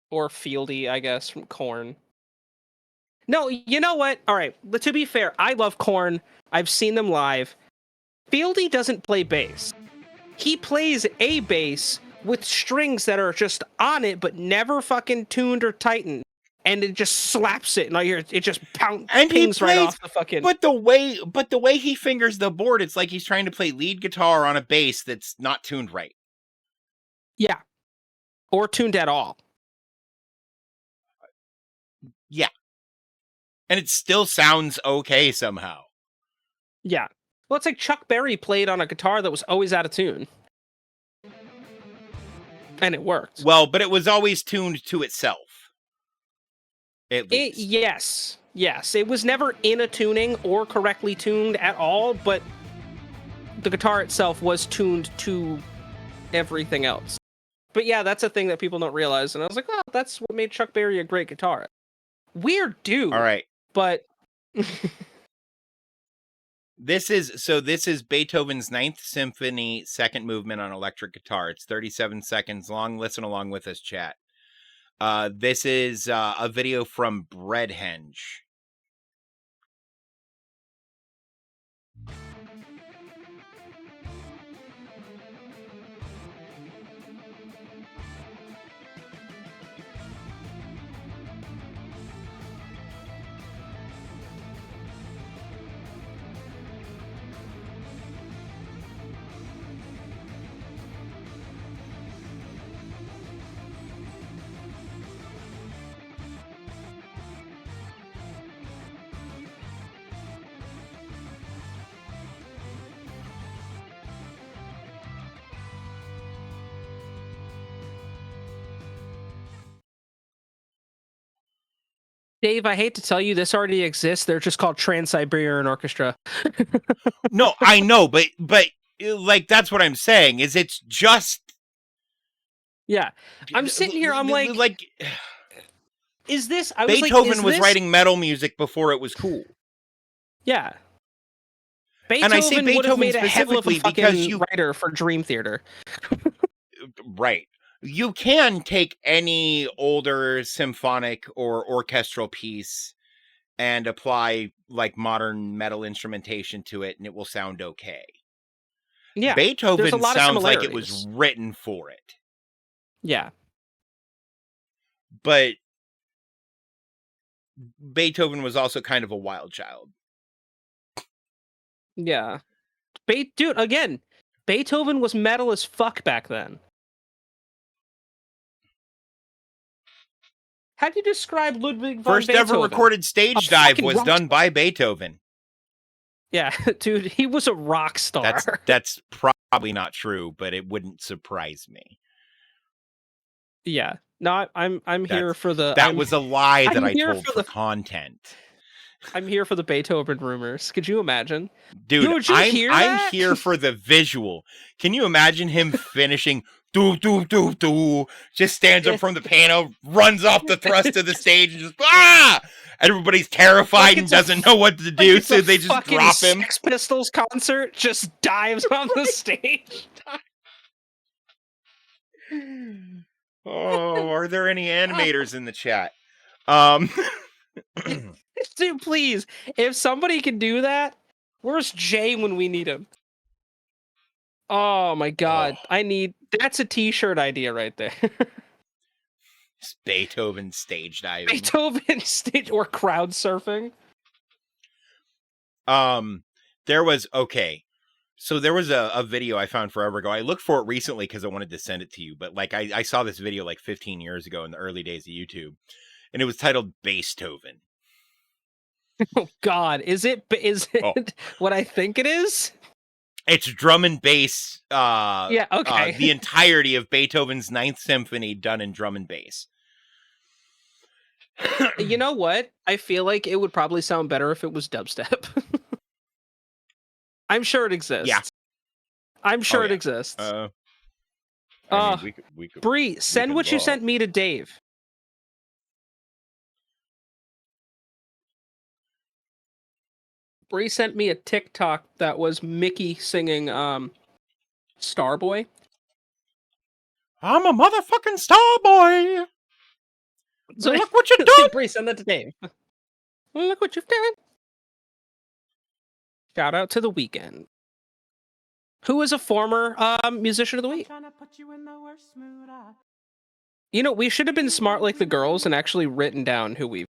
Or Fieldy, I guess, from Korn. No, you know what? All right, but to be fair, I love Korn. I've seen them live. Fieldy doesn't play bass. He plays a bass with strings that are just on it, but never fucking tuned or tightened. And it just slaps it, and I hear it just And he pings right plays- off the fucking. But the way he fingers the board, it's like he's trying to play lead guitar on a bass that's not tuned right. Yeah. Or tuned at all. Yeah. And it still sounds okay somehow. Yeah. Well, it's like Chuck Berry played on a guitar that was always out of tune. And it worked. Well, but it was always tuned to itself. At least. Yes. Yes. It was never in a tuning or correctly tuned at all, but the guitar itself was tuned to everything else. But yeah, that's a thing that people don't realize. And I was like, oh, that's what made Chuck Berry a great guitarist. Weird dude. All right. But This is Beethoven's Ninth Symphony, second movement on electric guitar. It's 37 seconds long. Listen along with us, chat. This is a video from Breadhenge. Dave, I hate to tell you, this already exists. They're just called Trans-Siberian Orchestra. No, I know, but like that's what I'm saying. Is it's just Yeah. I'm sitting here, I'm like, is this... I was Beethoven like, is was this... writing metal music before it was cool. Yeah. And I say Beethoven would have Beethoven made a hell of a specifically because fucking you... writer for Dream Theater. Right. You can take any older symphonic or orchestral piece and apply like modern metal instrumentation to it and it will sound okay. Yeah. Beethoven there's a lot of sounds like it was similarities. written for it. Yeah. But Beethoven was also kind of a wild child. Yeah. Dude, again, Beethoven was metal as fuck back then. How do you describe Ludwig von First Beethoven? ever recorded stage A dive fucking was rock done by Beethoven. Yeah, dude, he was a rock star. That's probably not true, but it wouldn't surprise me. Yeah. No, I'm here for the... That was a lie that I here told for for the- content. I'm here for the Beethoven rumors. Could you imagine? Dude, Would you hear I'm that? here for the visual. Can you imagine him finishing do do do do? Just stands up from the piano, runs off the thrust of the stage, and just ah! Everybody's terrified Like and it's a doesn't know what to do, It's so a they just fucking drop him. Sex Pistols concert, just dives on the stage. Oh, are there any animators in the chat? Dude, please, if somebody can do that, where's Jay when we need him? Oh my god, that's a t-shirt idea right there. It's Beethoven stage diving. Beethoven stage or crowd surfing. There was so there was a video I found forever ago. I looked for it recently because I wanted to send it to you, but like I saw this video like 15 years ago in the early days of YouTube, and it was titled Beethoven. Oh god, is it what I think it is? It's drum and bass. Yeah, okay. The entirety of Beethoven's Ninth Symphony done in drum and bass. You know what? I feel like it would probably sound better if it was dubstep. I'm sure it exists. Yeah. I'm sure Oh, it yeah. exists. I mean, we could. Bree, send what you look. sent me to Dave. Bree sent me a TikTok that was Mickey singing Starboy. I'm a motherfucking star boy. So Look what you done. Bree, send that to Dave. Look what you've done. Shout out to The Weeknd, who is a former musician of the week. You know, we should have been smart like the girls and actually written down who we.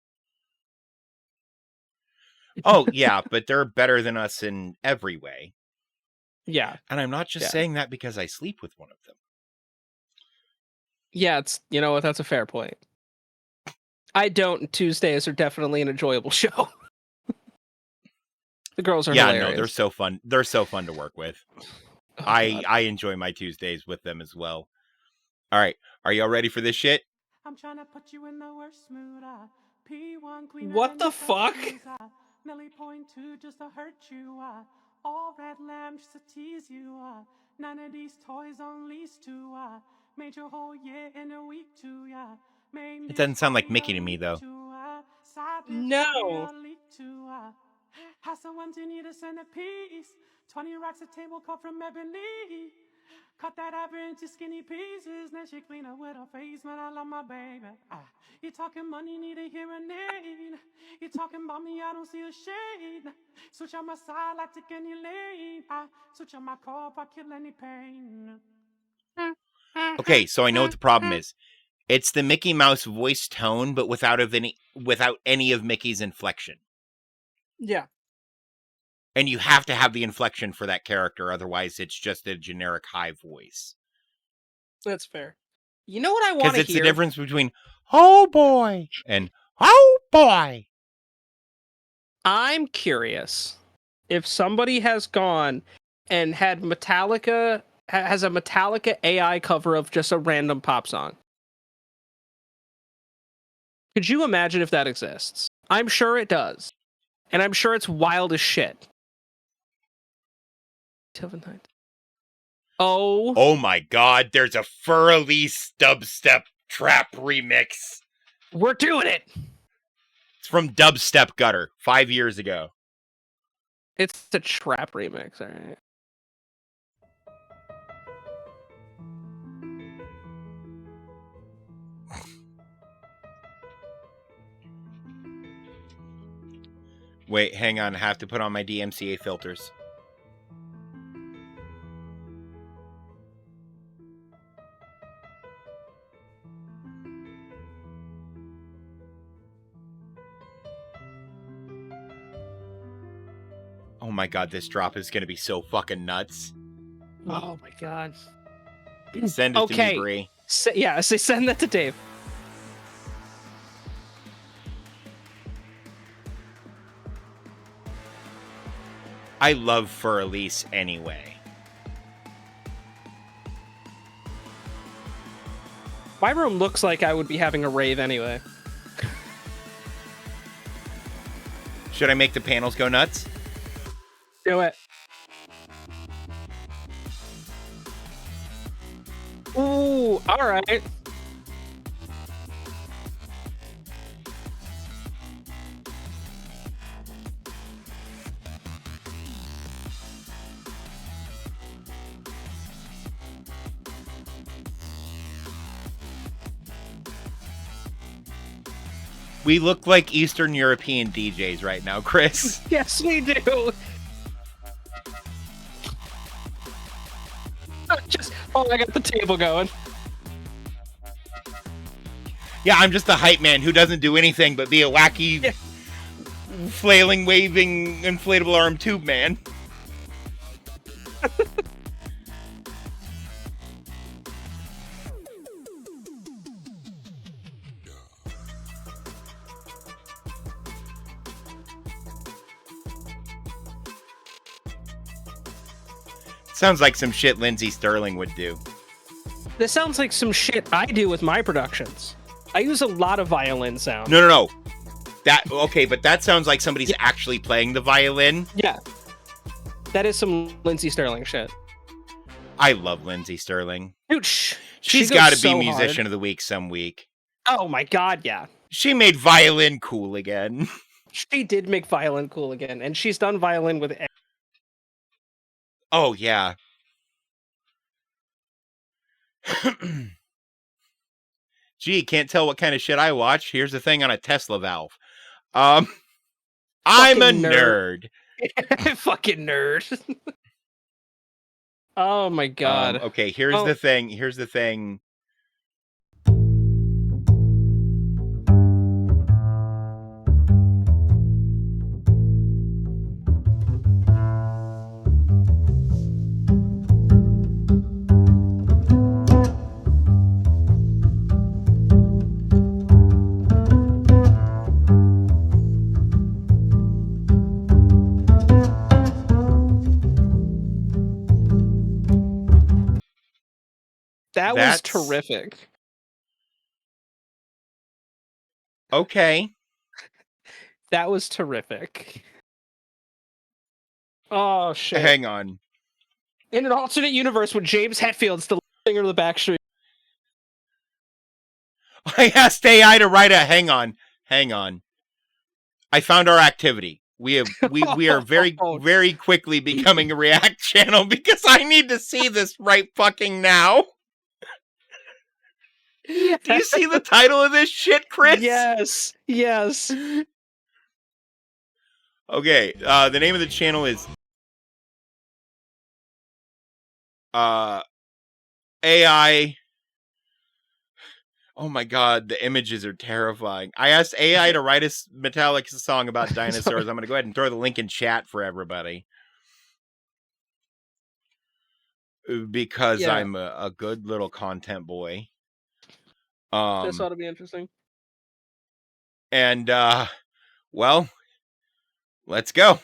Oh, yeah, but they're better than us in every way. Yeah. And I'm not just saying that because I sleep with one of them. Yeah, it's, you know what, that's a fair point. I don't. Tuesdays are definitely an enjoyable show. The girls are hilarious. No, they're so fun. They're so fun to work with. Oh, I enjoy my Tuesdays with them as well. All right, are y'all ready for this shit? I'm trying to put you in the worst mood. P1 what the fuck? Nelly .2 just to hurt you. All red lamb just to tease you. None of these toys on lease to. Made your whole year in a week too. It doesn't sound like Mickey to me though. No. Has someone to need a centerpiece? 20 racks of table cut from ebony. Cut that apple into skinny pieces. Then she clean up with her face. Man, I love my baby. You talking money, need a hearing aid. You talking about me, I don't see a shade. Switch on my side, I take any lane. Switch on my car if I kill any pain. Okay, so I know what the problem is. It's the Mickey Mouse voice tone, but without any of Mickey's inflection. Yeah. And you have to have the inflection for that character, otherwise it's just a generic high voice. That's fair. You know what I want to hear? Because it's the difference between, oh boy, and oh boy. I'm curious if somebody has gone and had Metallica, has a Metallica AI cover of just a random pop song. Could you imagine if that exists? I'm sure it does. And I'm sure it's wild as shit. Oh my god, there's a Fur-Elise dubstep trap remix. We're doing it! It's from Dubstep Gutter 5 years ago. It's the trap remix, alright. Wait, hang on, I have to put on my DMCA filters. Oh my god, this drop is gonna be so fucking nuts. Oh my god. Send it to me, Bree. Send that to Dave. I love Fur-Elise anyway. My room looks like I would be having a rave anyway. Should I make the panels go nuts? Do it. Ooh, alright. We look like Eastern European DJs right now, Chris. Yes, we do. I got the table going. Yeah, I'm just a hype man who doesn't do anything but be a wacky, flailing, waving, inflatable arm tube man. Sounds like some shit Lindsey Sterling would do. This sounds like some shit I do with my productions. I use a lot of violin sound. No. But that sounds like somebody's actually playing the violin. Yeah. That is some Lindsey Sterling shit. I love Lindsey Sterling. Dude, She's goes got to so be Musician hard. of the Week some week. Oh my god, yeah. She made violin cool again. She did make violin cool again, and she's done violin with. Oh, yeah. Gee, can't tell what kind of shit I watch. Here's the thing on a Tesla valve. I'm a nerd. Fucking nerd. Oh my god. Okay, here's the thing. Here's the thing. That was terrific. Okay. That was terrific. Oh shit. Hang on. In an alternate universe with James Hetfield's the singer of the Backstreet. I asked AI to write a hang on. I found our activity. We are very quickly becoming a React channel because I need to see this right fucking now. Do you see the title of this shit, Chris? Yes. Okay, the name of the channel is AI. Oh my god, the images are terrifying. I asked AI to write a Metallica song about dinosaurs. I'm going to go ahead and throw the link in chat for everybody. Because I'm a good little content boy. This ought to be interesting. And, well, let's go.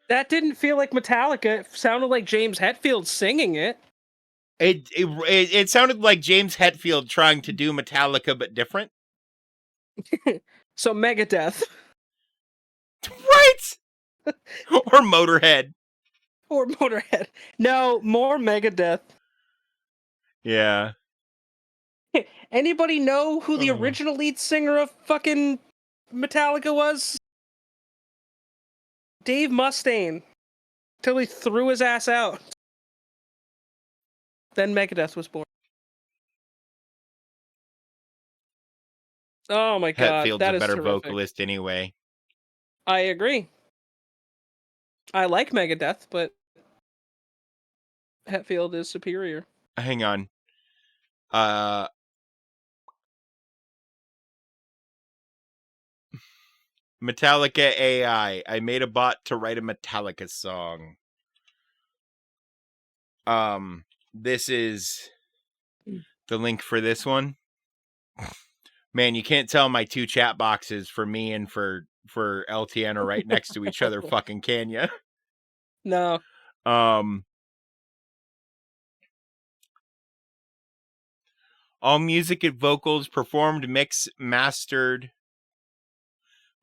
That didn't feel like Metallica. It sounded like James Hetfield singing it. It sounded like James Hetfield trying to do Metallica but different. So Megadeth. Right? Or Motorhead. Or Motorhead. No, more Megadeth. Yeah. Anybody know who the original lead singer of fucking Metallica was? Dave Mustaine. Till he threw his ass out. Then Megadeth was born. Oh my god, Hetfield's that a is better terrific. vocalist anyway. I agree. I like Megadeth, but Hetfield is superior. Hang on. Metallica AI. I made a bot to write a Metallica song. This is the link for this one. Man, you can't tell my two chat boxes for me and for LTN are right next to each other, fucking can ya? No. All music and vocals performed, mixed, mastered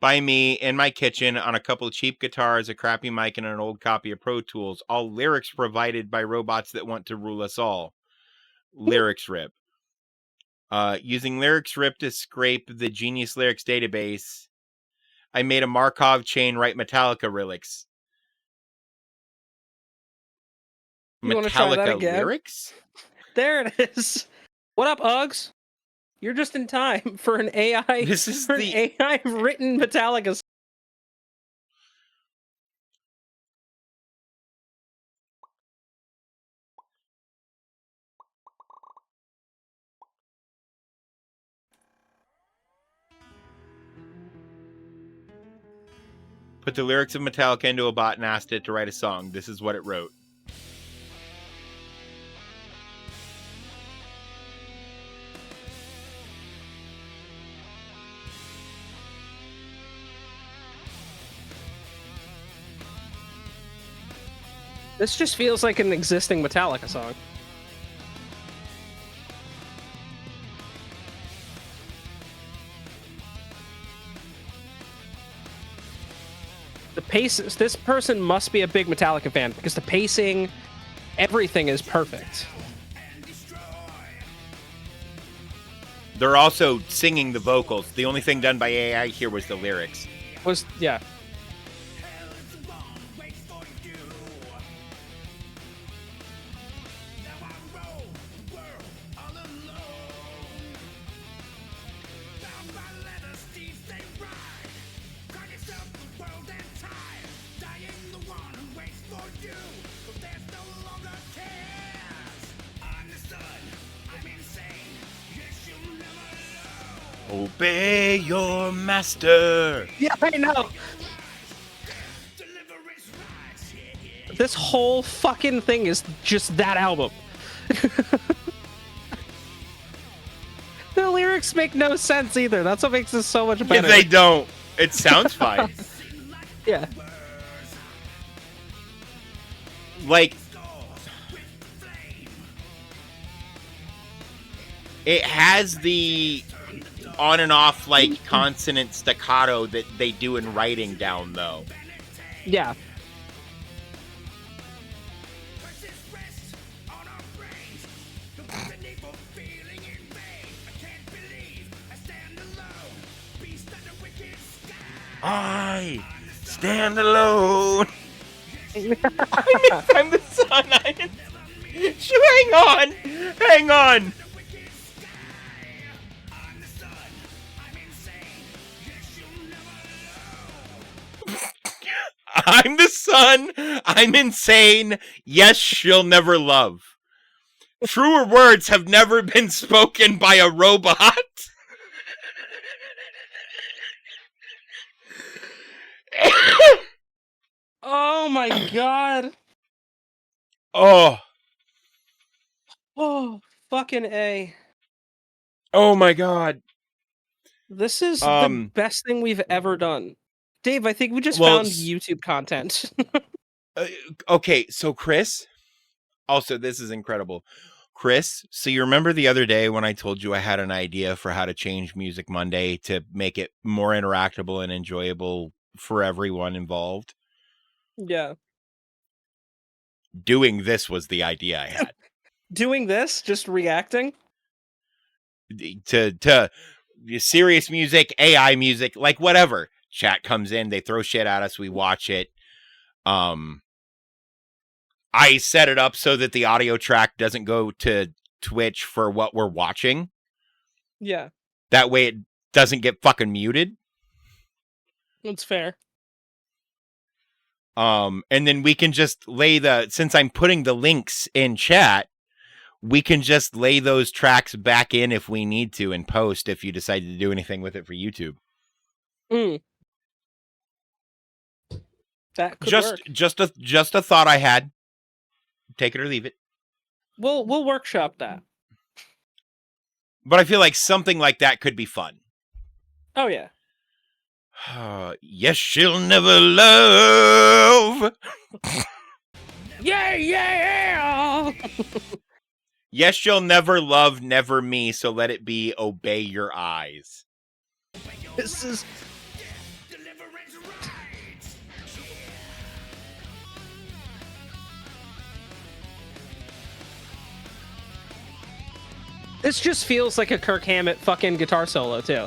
by me in my kitchen on a couple of cheap guitars, a crappy mic, and an old copy of Pro Tools. All lyrics provided by robots that want to rule us all. Lyrics Rip. Using Lyrics Rip to scrape the Genius Lyrics database, I made a Markov chain write Metallica lyrics. You want to try that Metallica again? lyrics? There it is. What up, Uggs? You're just in time for an AI. This is an AI written Metallica. Put the lyrics of Metallica into a bot and asked it to write a song. This is what it wrote. This just feels like an existing Metallica song. The pace, this person must be a big Metallica fan because the pacing, everything is perfect. They're also singing the vocals. The only thing done by AI here was the lyrics. Yeah. Obey your master. Yeah, I know. This whole fucking thing is just that album. The lyrics make no sense either. That's what makes this so much better. If they don't, it sounds fine. Yeah. Like, it has the on and off like consonant staccato that they do in writing down though. Yeah. I stand alone. I'm the sun. Hang on. I'm the sun. I'm insane. Yes, she'll never love. Truer words have never been spoken by a robot. Oh my god. Oh. Oh, fucking A. Oh my god. This is the best thing we've ever done. Dave, I think we just found YouTube content. Okay, so Chris, also this is incredible. Chris, so you remember the other day when I told you I had an idea for how to change Music Monday to make it more interactable and enjoyable for everyone involved? Yeah. Doing this was the idea I had. Doing this? Just reacting? To serious music, AI music, like whatever. Chat comes in, they throw shit at us, we watch it. I set it up so that the audio track doesn't go to Twitch for what we're watching. Yeah. That way it doesn't get fucking muted. That's fair. And then we can just lay since I'm putting the links in chat, we can just lay those tracks back in if we need to in post if you decide to do anything with it for YouTube. That could work. Just a thought I had. Take it or leave it. We'll workshop that. But I feel like something like that could be fun. Oh yeah. Yes, she'll never love. Yeah. Yes, she'll never love, never me, so let it be obey your eyes. This is... This just feels like a Kirk Hammett fucking guitar solo, too.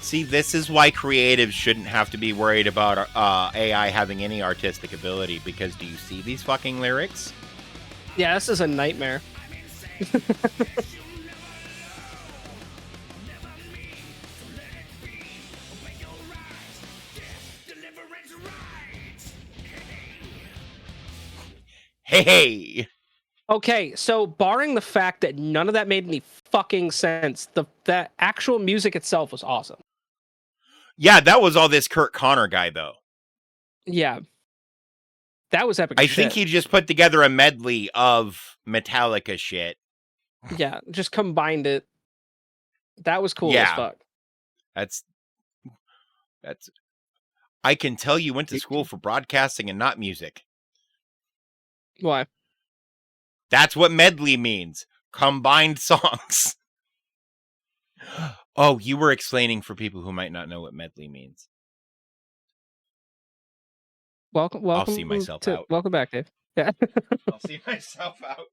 See, this is why creatives shouldn't have to be worried about AI having any artistic ability, because do you see these fucking lyrics? Yeah, this is a nightmare. Hey. Okay, so barring the fact that none of that made any fucking sense, the actual music itself was awesome. Yeah, that was all this Kurt Connor guy, though. Yeah. That was epic I as think shit. he just put together a medley of Metallica shit. Yeah, just combined it. That was cool as Yeah. fuck. That's I can tell you went to school for broadcasting and not music. Why? That's what medley means. Combined songs. Oh, you were explaining for people who might not know what medley means. Welcome I'll see myself out. welcome back, Dave. Yeah. I'll see myself out.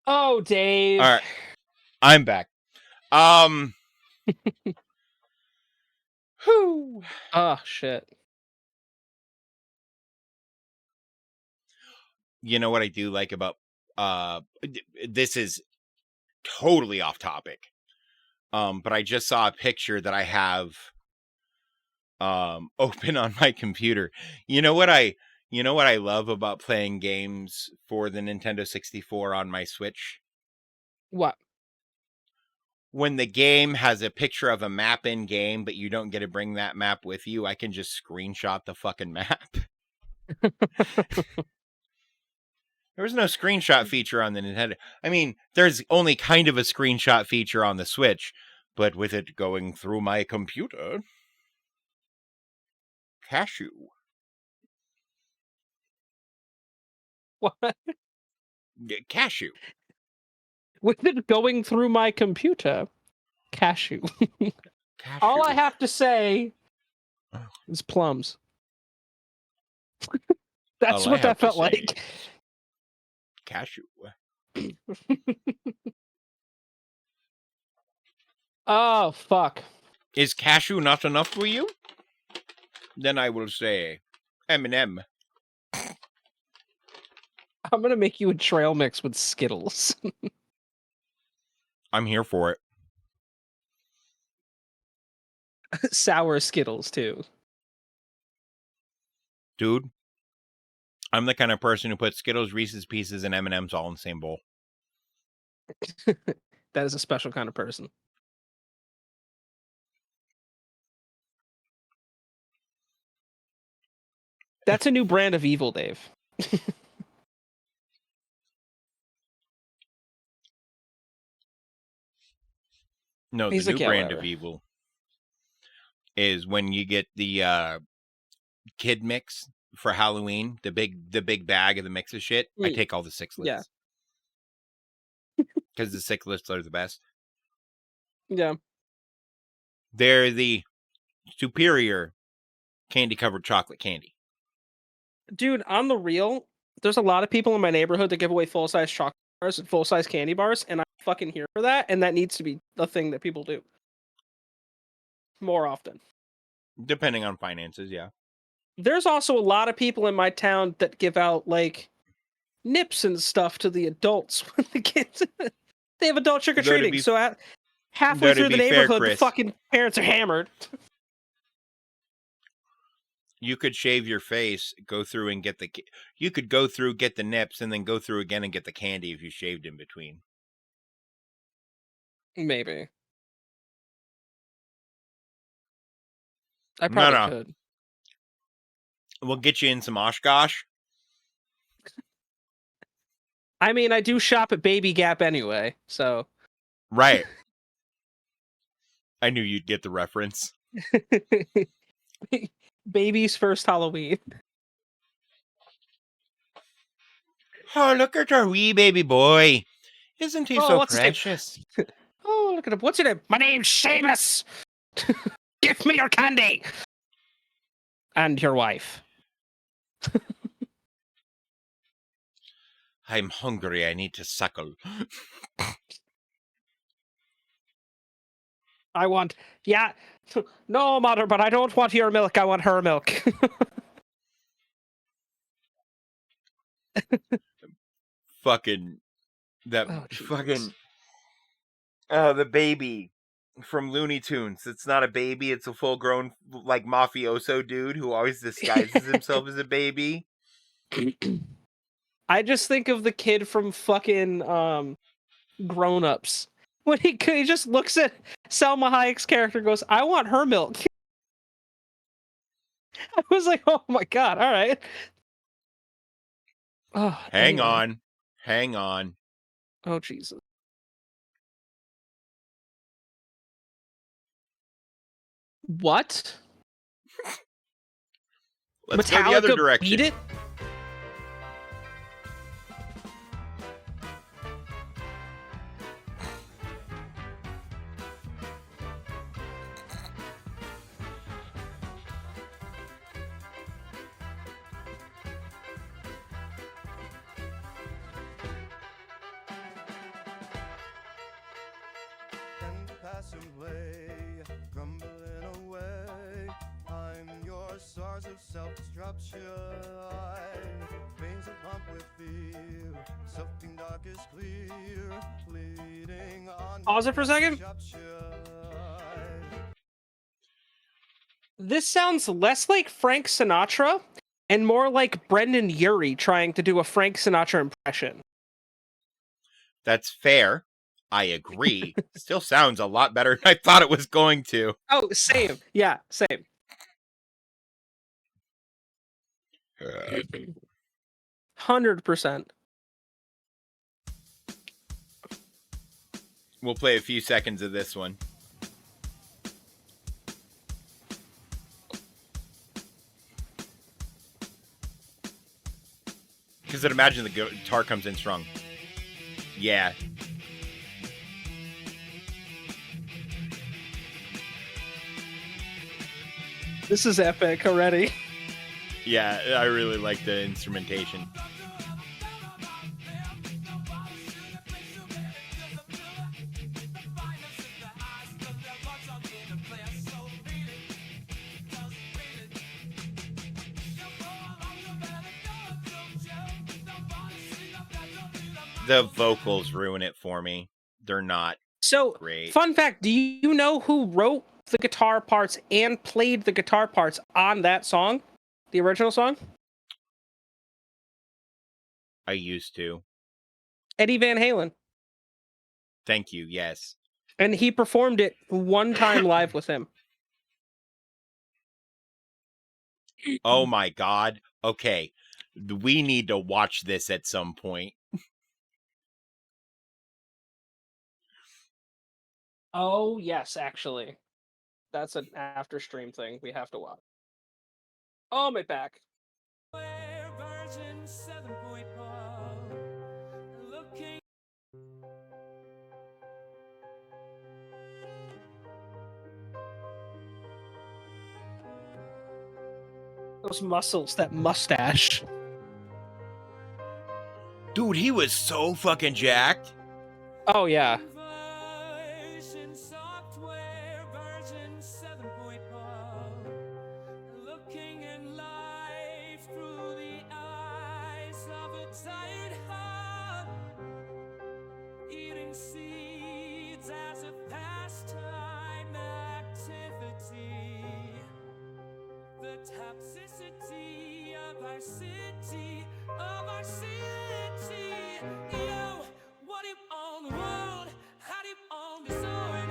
Oh, Dave. All right. I'm back. Whew. Oh, shit. You know what I do like about this is totally off topic. But I just saw a picture that I have open on my computer. You know what I love about playing games for the Nintendo 64 on my Switch? What? When the game has a picture of a map in game, but you don't get to bring that map with you, I can just screenshot the fucking map. There was no screenshot feature on the Nintendo. I mean, there's only kind of a screenshot feature on the Switch, but with it going through my computer. Cashew. What? Cashew. With it going through my computer. Cashew. Cashew. All I have to say is plums. That's All I what have that to felt say like. Cashew. Oh, fuck. Is cashew not enough for you? Then I will say M&M. I'm gonna make you a trail mix with Skittles. I'm here for it. Sour Skittles, too. Dude, I'm the kind of person who puts Skittles, Reese's Pieces, and M&Ms all in the same bowl. That is a special kind of person. That's a new brand of evil, Dave. No, He's the like, new yeah, brand whatever. of evil is when you get the kid mix for Halloween, the big bag of the mix of shit. I take all the sixlets. Yeah. Because the sixlets are the best. Yeah. They're the superior candy-covered chocolate candy. Dude, on the real, there's a lot of people in my neighborhood that give away full-size chocolate bars and full-size candy bars, and I'm fucking here for that, and that needs to be a thing that people do. More often. Depending on finances, yeah. There's also a lot of people in my town that give out, like, nips and stuff to the adults when the kids... They have adult trick-or-treating, so halfway though to through the be fair, neighborhood, the Chris, fucking parents are hammered. you could shave your face, go through and get you could go through, get the nips, and then go through again and get the candy if you shaved in between. Maybe. I probably No. could. We'll get you in some Oshkosh. I mean, I do shop at Baby Gap anyway, so... Right. I knew you'd get the reference. Baby's first Halloween. Oh, look at our wee baby boy. Isn't he so what's his name? precious? Oh, look at him. What's your name? My name's Seamus. Give me your candy. And your wife. I'm hungry. I need to suckle. I want... Yeah, No, mother, but I don't want your milk. I want her milk. Fucking that Oh, Jesus. fucking the baby from Looney Tunes. It's not a baby, it's a full grown like mafioso dude who always disguises himself as a baby. I just think of the kid from fucking Grown Ups. When he just looks at Selma Hayek's character and goes, I want her milk. I was like, oh my god, all right. Oh, Hang anyway. on. Oh, Jesus. What? Let's Metallica go the other direction. beat it? And pass away, grumbling away. I'm your source of self-destruction. Veins that pump with fear, something dark is clear, leading on. Pause it for a second. This sounds less like Frank Sinatra and more like Brendan Urie trying to do a Frank Sinatra impression. That's fair. I agree. Still sounds a lot better than I thought it was going to. Oh, same. Yeah, same. 100%. We'll play a few seconds of this one. Because I'd imagine the guitar comes in strong. Yeah. This is epic already. Yeah, I really like the instrumentation. The vocals ruin it for me. They're not So, great. fun fact, do you know who wrote the guitar parts and played the guitar parts on that song? The original song? I used to. Eddie Van Halen. Thank you, yes. And he performed it one time live with him. Oh my god. Okay. We need to watch this at some point. Oh, yes, actually. That's an after stream thing we have to watch. Oh, my back. Those muscles, that mustache. Dude, he was so fucking jacked. Oh, yeah. Toxicity of our city, yo, what if on the world, how deep on disorder,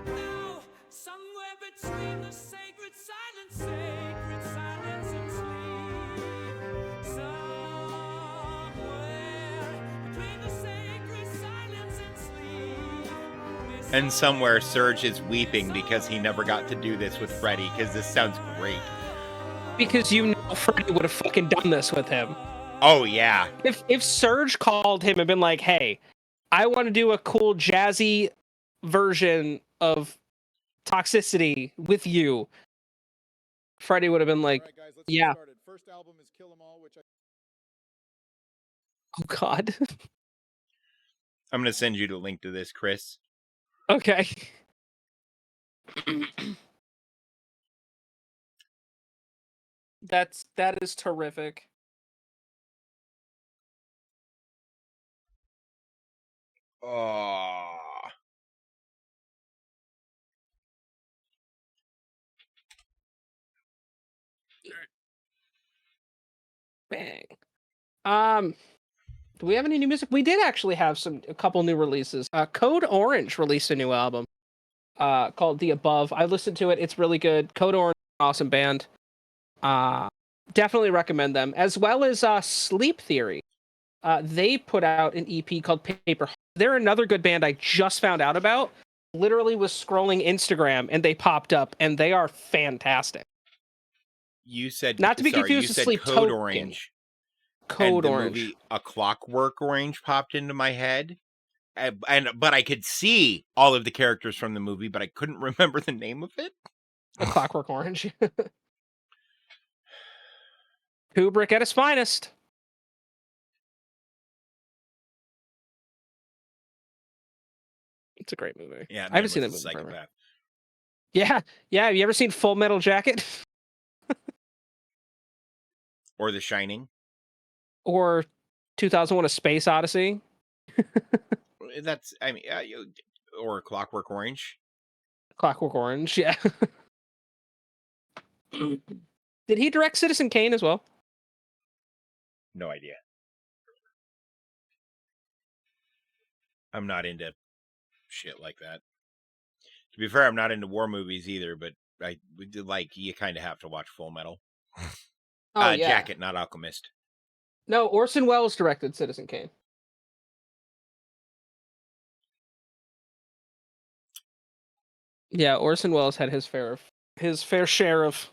now, somewhere between the sacred silence and sleep, somewhere between the sacred silence and sleep. And somewhere Serge is weeping because he never got to do this with Freddie, because this sounds great. Because you know Freddie would have fucking done this with him. Oh, yeah. If Serge called him and been like, hey, I want to do a cool jazzy version of Toxicity with you, Freddie would have been like, All right, guys, let's yeah. get started. First album is Kill 'Em All, which I... Oh, God. I'm going to send you the link to this, Chris. Okay. That is terrific. Oh. Bang. Do we have any new music? We did actually have a couple new releases. Code Orange released a new album called The Above. I listened to it. It's really good. Code Orange, awesome band. Definitely recommend them. As well as Sleep Theory. They put out an EP called Paper. They're another good band I just found out about. Literally was scrolling Instagram and they popped up, and they are fantastic. You said Not to be sorry, confused you with said Sleep Code Token. Orange. Code and the Orange. movie A Clockwork Orange popped into my head. But I could see all of the characters from the movie, but I couldn't remember the name of it. A Clockwork Orange. Kubrick at his finest. It's a great movie. Yeah, I haven't seen that movie forever. psychopath. Yeah. Have you ever seen Full Metal Jacket? Or The Shining? Or 2001: A Space Odyssey? That's, I mean, or Clockwork Orange. Clockwork Orange, yeah. Did he direct Citizen Kane as well? No idea. I'm not into shit like that. To be fair, I'm not into war movies either, but you kind of have to watch Full Metal. Oh, yeah. Jacket, not Alchemist. No, Orson Welles directed Citizen Kane. Yeah, Orson Welles had his fair share of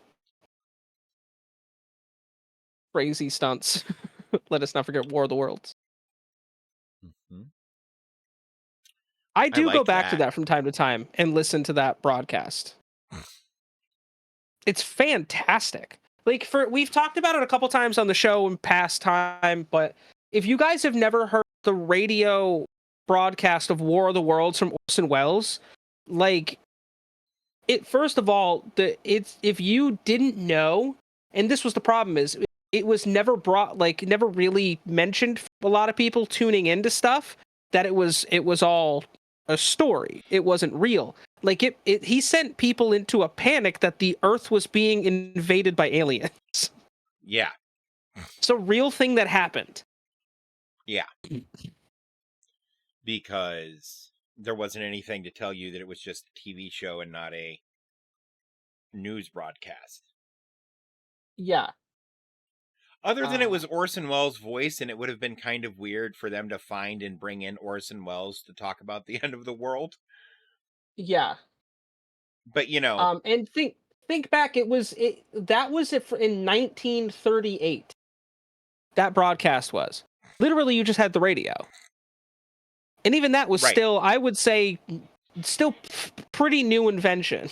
crazy stunts. Let us not forget War of the Worlds. Mm-hmm. I do go back to that from time to time and listen to that broadcast. It's fantastic. Like, we've talked about it a couple times on the show in past time, but if you guys have never heard the radio broadcast of War of the Worlds from Orson Welles, like, first of all, if you didn't know, and this was the problem, is it was never never really mentioned for a lot of people tuning into stuff, that it was all a story. It wasn't real. Like, he sent people into a panic that the Earth was being invaded by aliens. Yeah. It's a real thing that happened. Yeah. Because there wasn't anything to tell you that it was just a TV show and not a news broadcast. Yeah. Other than it was Orson Welles' voice, and it would have been kind of weird for them to find and bring in Orson Welles to talk about the end of the world. Yeah. But, you know. And think back, that was it in 1938. That broadcast was. Literally, you just had the radio. And even that was still, I would say, still pretty new invention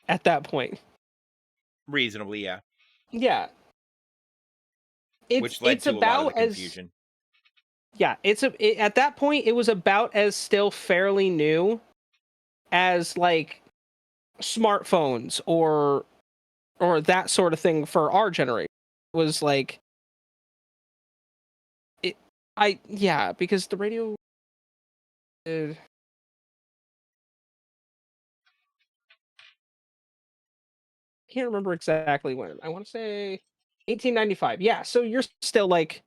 at that point. Reasonably, yeah. Yeah. Which led to a lot of the confusion. Yeah, at that point, it was about as still fairly new as, like, smartphones or that sort of thing for our generation. It was like, because the radio can't remember exactly when. I want to say 1895. Yeah, so you're still like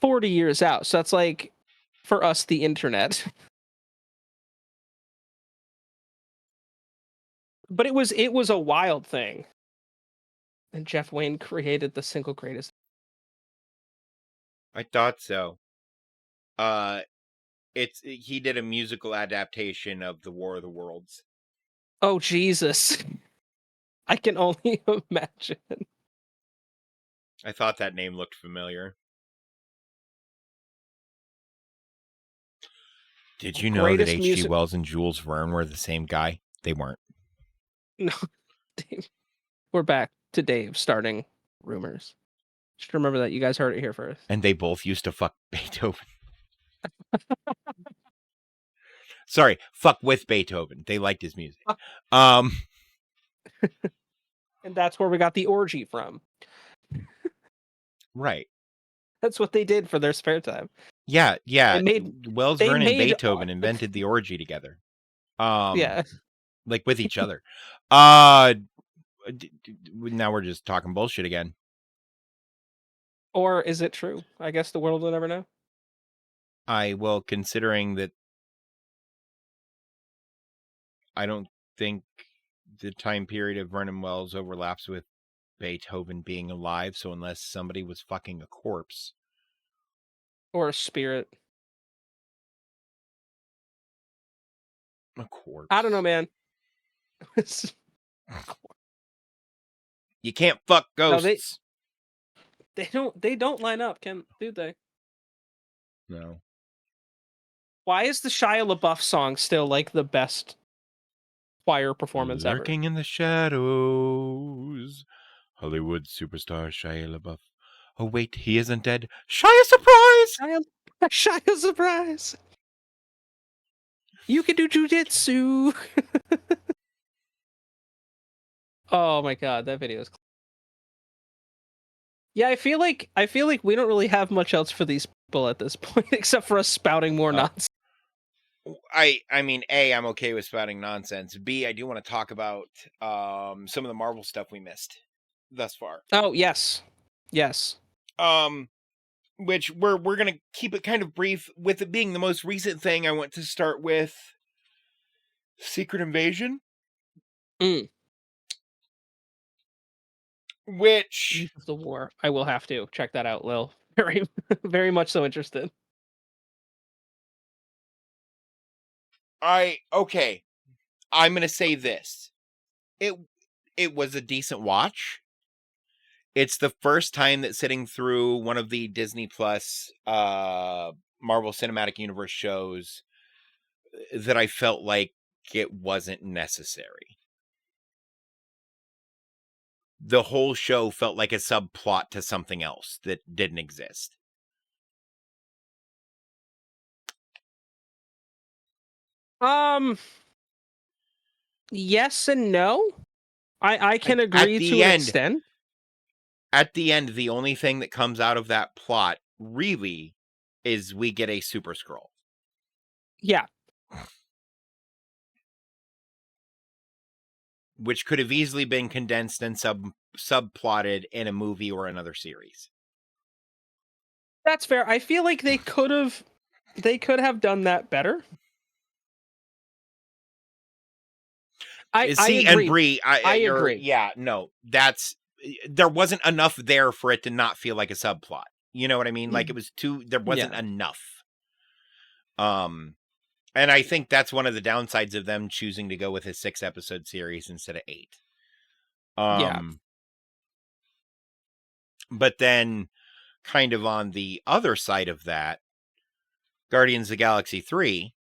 40 years out. So that's like, for us, the internet. But it was a wild thing. And Jeff Wayne created the single greatest. I thought so. He did a musical adaptation of The War of the Worlds. Oh, Jesus. I can only imagine. I thought that name looked familiar. Did you know that H.G. Wells and Jules Verne were the same guy? They weren't. No, Dave. We're back to Dave starting rumors. Just remember that. You guys heard it here first. And they both used to fuck Beethoven. Sorry, fuck with Beethoven. They liked his music. And that's where we got the orgy from. Right. That's what they did for their spare time. Yeah, yeah. Wells, they Verne, and made Beethoven invented the orgy together. Yeah. Like with each other. Now we're just talking bullshit again. Or is it true? I guess the world will never know. Considering that I don't think the time period of Vernon Wells overlaps with Beethoven being alive, so unless somebody was fucking a corpse. Or a spirit. A corpse. I don't know, man. You can't fuck No, ghosts. they don't line up, do they? No. Why is the Shia LaBeouf song still like the best choir performance ever? Lurking in the shadows. Hollywood superstar Shia LaBeouf. Oh wait, he isn't dead. Shia surprise! Shia surprise! You can do jujitsu! Oh my god, that video is. Yeah, I feel like we don't really have much else for these people at this point, except for us spouting more nonsense. I mean, A, I'm okay with spouting nonsense. B, I do want to talk about some of the Marvel stuff we missed thus far. Oh yes, yes. Which we're gonna keep it kind of brief. With it being the most recent thing, I want to start with Secret Invasion. Which of the War. I will have to check that out, Lil. Very, very much so interested. Okay. I'm gonna say this. It was a decent watch. It's the first time that sitting through one of the Disney Plus Marvel Cinematic Universe shows that I felt like it wasn't necessary. The whole show felt like a subplot to something else that didn't exist. Yes and no. I can agree to an extent. At the end, the only thing that comes out of that plot really is we get a Super Skrull. Yeah. Which could have easily been condensed and subplotted in a movie or another series. That's fair. I feel like they could have done that better. I agree. And Bree, I agree. Yeah, no, there wasn't enough there for it to not feel like a subplot. You know what I mean? Like it was there wasn't enough. And I think that's one of the downsides of them choosing to go with a 6-episode series instead of 8. But then kind of on the other side of that, Guardians of the Galaxy 3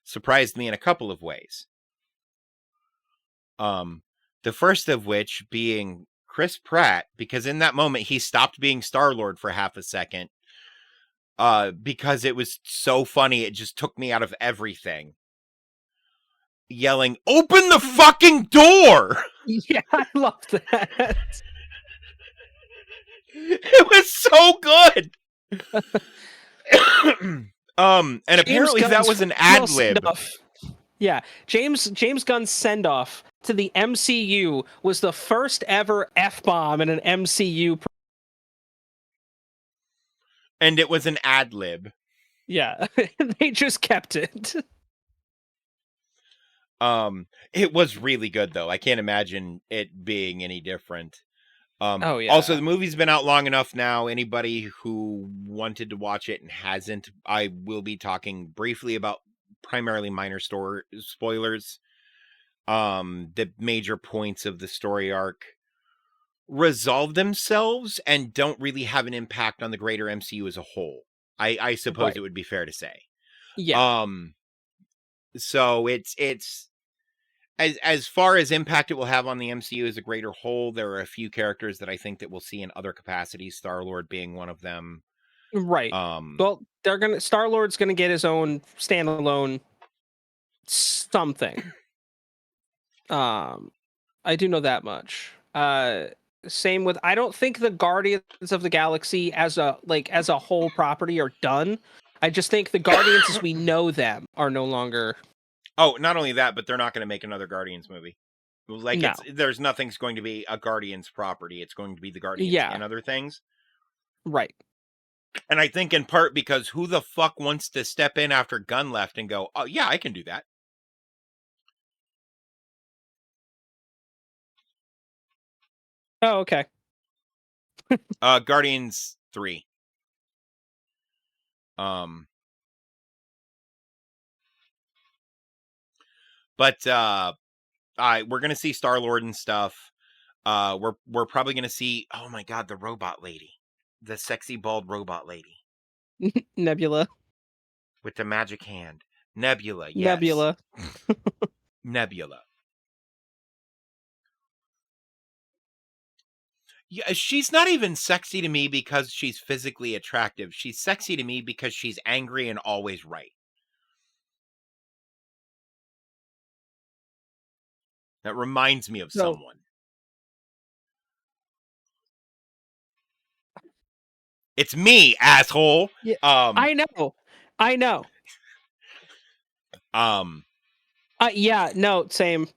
surprised me in a couple of ways. The first of which being Chris Pratt, because in that moment he stopped being Star-Lord for half a second. Because it was so funny, it just took me out of everything. Yelling, "Open the fucking door!" Yeah, I love that. It was so good. And apparently that was an ad lib. Yeah, James Gunn's send off to the MCU was the first ever F-bomb in an MCU. And it was an ad lib. Yeah, they just kept it. It was really good though. I can't imagine it being any different. Oh yeah. Also, the movie's been out long enough now. Anybody who wanted to watch it and hasn't, I will be talking briefly about primarily minor spoilers. The major points of the story arc resolve themselves and don't really have an impact on the greater MCU as a whole. I suppose It would be fair to say. Yeah. So it's as far as impact it will have on the MCU as a greater whole, there are a few characters that I think that we'll see in other capacities, Star-Lord being one of them. Right. Well, Star-Lord's gonna get his own standalone something. I do know that much. Same with, I don't think the Guardians of the Galaxy as a whole property are done. I just think the Guardians as we know them are no longer. Oh, not only that, but they're not going to make another Guardians movie. Like No. there's nothing's going to be a Guardians property. It's going to be the Guardians Yeah. and other things. Right. And I think in part because who the fuck wants to step in after Gunn left and go, oh yeah, I can do that. Oh, okay. Guardians 3. But we're gonna see Star-Lord and stuff. We're probably gonna see, oh my god, the robot lady. The sexy bald robot lady. Nebula. With the magic hand. Nebula, yes. Nebula. Nebula. Yeah, she's not even sexy to me because she's physically attractive. She's sexy to me because she's angry and always right. That reminds me of someone. It's me, asshole. Yeah, I know. Yeah, no, same.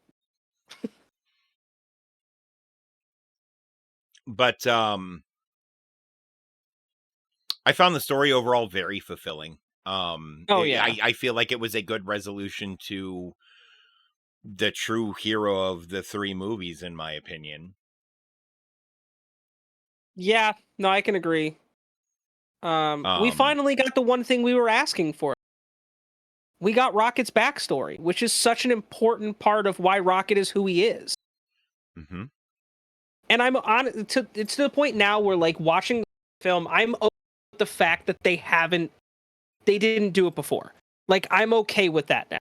But I found the story overall very fulfilling. Yeah. I feel like it was a good resolution to the true hero of the 3 movies, in my opinion. Yeah, no, I can agree. We finally got the one thing we were asking for. We got Rocket's backstory, which is such an important part of why Rocket is who he is. Mm-hmm. And I'm on it's to the point now where, like, watching the film, I'm okay with the fact that they didn't do it before. Like, I'm okay with that now.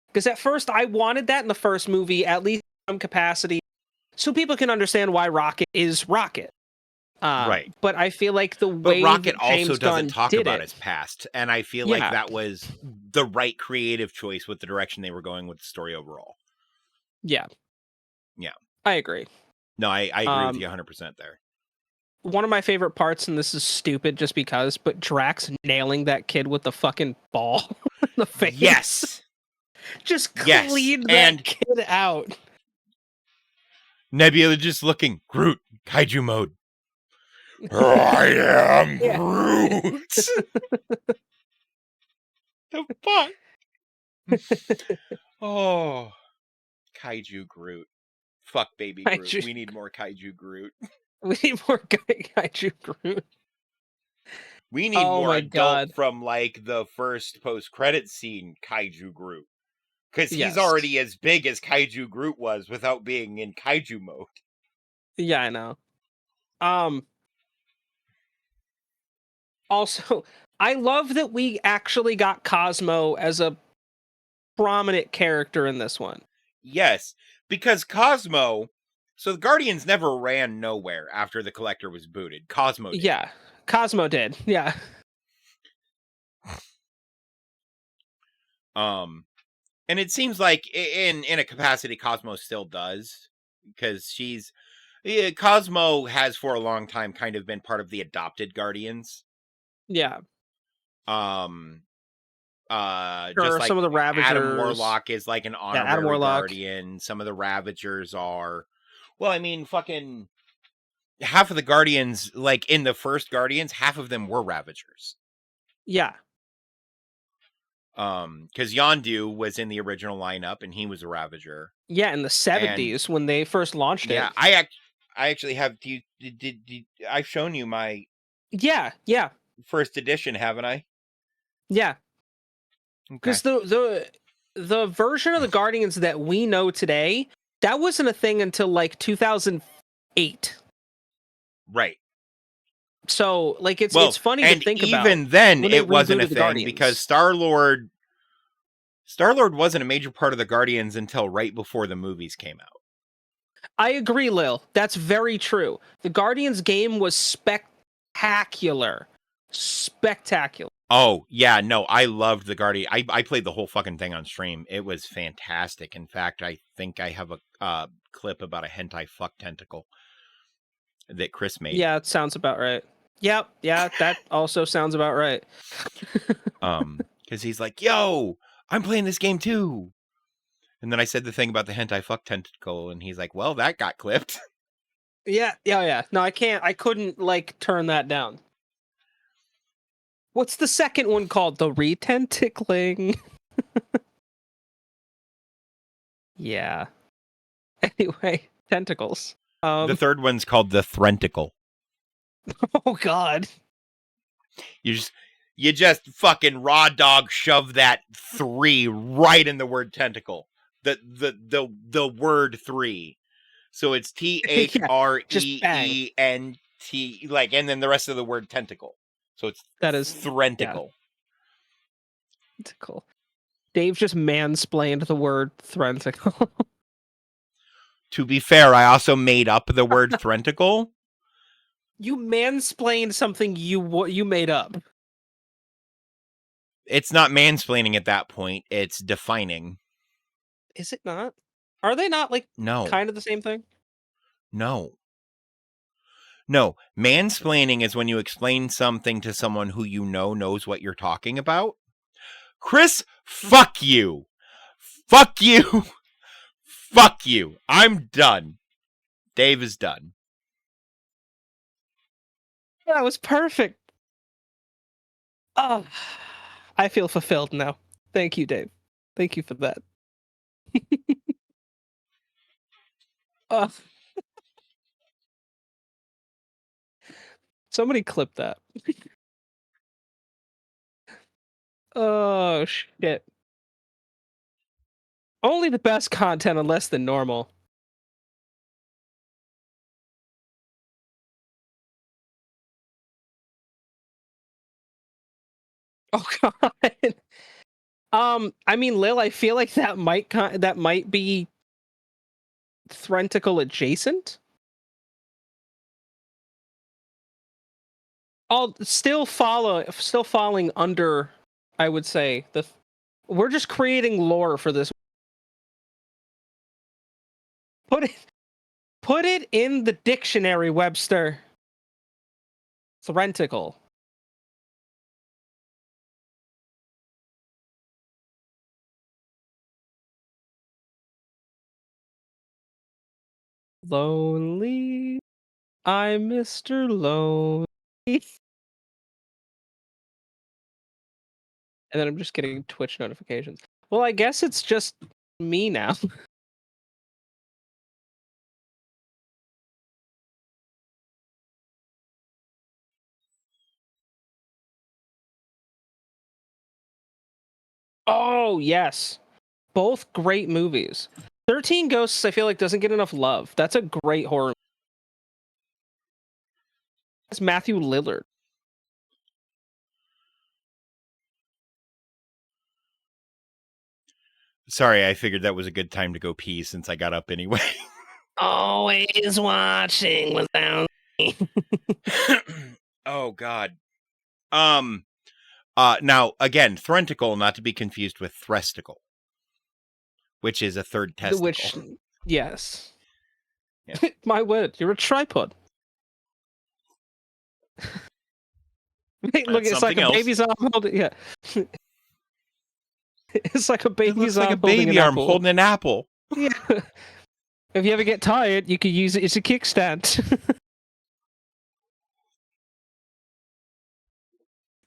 Because at first I wanted that in the first movie, at least in some capacity, so people can understand why Rocket is Rocket. Right. But I feel like the way Rocket that James also doesn't Gunn talk did about it, his past, and I feel like that was the right creative choice with the direction they were going with the story overall. Yeah. Yeah. I agree. No, I agree with you 100% there. One of my favorite parts, and this is stupid just because, but Drax nailing that kid with the fucking ball in the face. Yes. Just cleaned that kid out. Nebula just looking, Groot, kaiju mode. I am Groot. The fuck? Oh, kaiju Groot. Fuck baby Groot. We need more kaiju Groot. We need more kaiju Groot. We need more adult from, like, the first post-credit scene kaiju Groot. Because he's already as big as kaiju Groot was without being in kaiju mode. Yeah, I know. Also, I love that we actually got Cosmo as a prominent character in this one. Yes, because Cosmo... So the Guardians never ran nowhere after the Collector was booted. Cosmo did. Yeah, Cosmo did. Yeah. And it seems like in a capacity Cosmo still does, because Cosmo has for a long time kind of been part of the adopted Guardians. Yeah. Just like some of the Ravagers. Adam Warlock is like an honorary Guardian. Some of the Ravagers are. Well, I mean, fucking half of the Guardians, like in the first Guardians, half of them were Ravagers. Yeah. Because Yondu was in the original lineup and he was a Ravager. Yeah, in the 70s when they first launched it. Yeah, I actually have. Did I've shown you my? Yeah. First edition, haven't I? Yeah. Because the version of the Guardians that we know today, that wasn't a thing until like 2008. Right. So, like, it's funny to think about. Even then, it wasn't a thing because Star-Lord wasn't a major part of the Guardians until right before the movies came out. I agree, Lil. That's very true. The Guardians game was spectacular. Oh, yeah, no, I loved the Guardian. I played the whole fucking thing on stream. It was fantastic. In fact, I think I have a clip about a hentai fuck tentacle that Chris made. Yeah, it sounds about right. Yep, yeah, that also sounds about right. Because he's like, yo, I'm playing this game too. And then I said the thing about the hentai fuck tentacle, and he's like, well, that got clipped. Yeah. No, I couldn't, like, turn that down. What's the second one called? The retentickling. Yeah. Anyway, tentacles. The third one's called the threnticle. Oh god. You just fucking raw dog shove that 3 right in the word tentacle. The word 3. So it's THREENT, like, and then the rest of the word tentacle. So it's threnticle. Yeah. Tentacle. Dave just mansplained the word threnticle. To be fair, I also made up the word threnticle. You mansplained something you made up. It's not mansplaining at that point. It's defining. Is it not? Are they not, like, No. kind of the same thing? No. Mansplaining is when you explain something to someone who you know knows what you're talking about. Chris, fuck you. Fuck you. Fuck you. I'm done. Dave is done. That was perfect. Oh, I feel fulfilled now. Thank you, Dave. Thank you for that. Somebody clip that. Oh, shit. Only the best content on less than normal. Oh god. I mean, Lil, I feel like that might be threnticle adjacent. Still falling under, I would say, we're just creating lore for this. Put it in the dictionary, Webster. Threnticle. Lonely. I'm Mr. Lonely. And then I'm just getting Twitch notifications. Well, I guess it's just me now. Oh, yes. Both great movies. 13 Ghosts, I feel like, doesn't get enough love. That's a great horror movie. It's Matthew Lillard. Sorry, I figured that was a good time to go pee since I got up anyway. Always watching without me. Oh god. Now again, threnticle, not to be confused with thrusticle, which is a third testicle. Which, yes. Yeah. My word, you're a tripod. Look, it's like a baby's arm holding. Yeah. It's like a baby's arm. Like a baby arm holding an apple. Yeah. If you ever get tired, you could use it as a kickstand.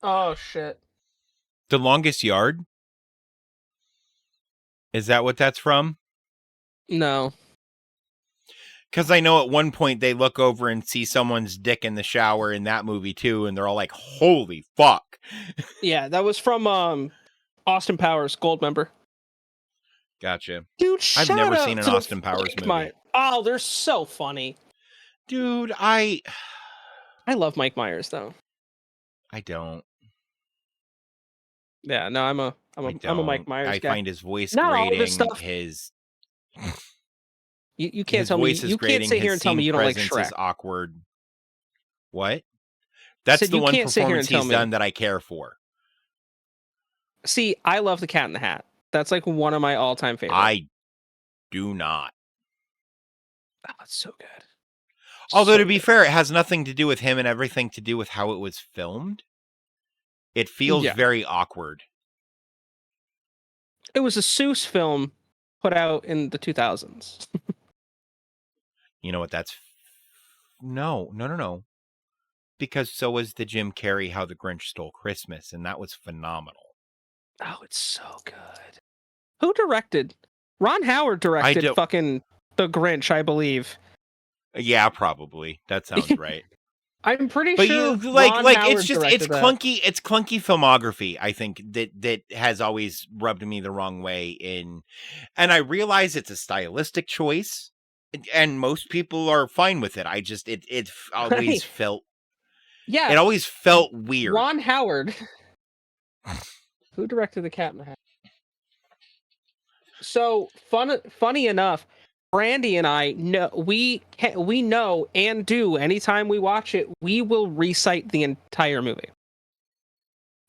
Oh shit. The Longest Yard? Is that what that's from? No. Because I know at one point they look over and see someone's dick in the shower in that movie too, and they're all like, holy fuck. Yeah, that was from Austin Powers, Goldmember. Gotcha. Dude, I've never seen an Austin Powers movie. Oh, they're so funny. Dude, I love Mike Myers though. I don't. Yeah, no, I'm a Mike Myers guy. I find his voice Not grating. all this stuff. His you can't tell me you can't sit here and tell me you don't like Shrek. Is awkward. What? That's the one performance he's done that I care for. See, I love The Cat in the Hat. That's like one of my all-time favorites. I do not. Oh, it's so good. Although, So to be good. fair, it has nothing to do with him and everything to do with how it was filmed. It feels Yeah. very awkward. It was a Seuss film put out in the 2000s. You know what? No. Because so was the Jim Carrey How the Grinch Stole Christmas, and that was phenomenal. Oh, it's so good. Who directed? Ron Howard directed don't- fucking The Grinch, I believe. Yeah, probably. That sounds right. I'm pretty But sure you like Ron it's Howard just directed that. clunky. It's clunky filmography. I think that has always rubbed me the wrong way and I realize it's a stylistic choice, and most people are fine with it. I just it always felt Yeah, it always felt weird. Ron Howard. Who directed The Cat in the Hat? So funny enough, Brandy and I know we know and do anytime we watch it, we will recite the entire movie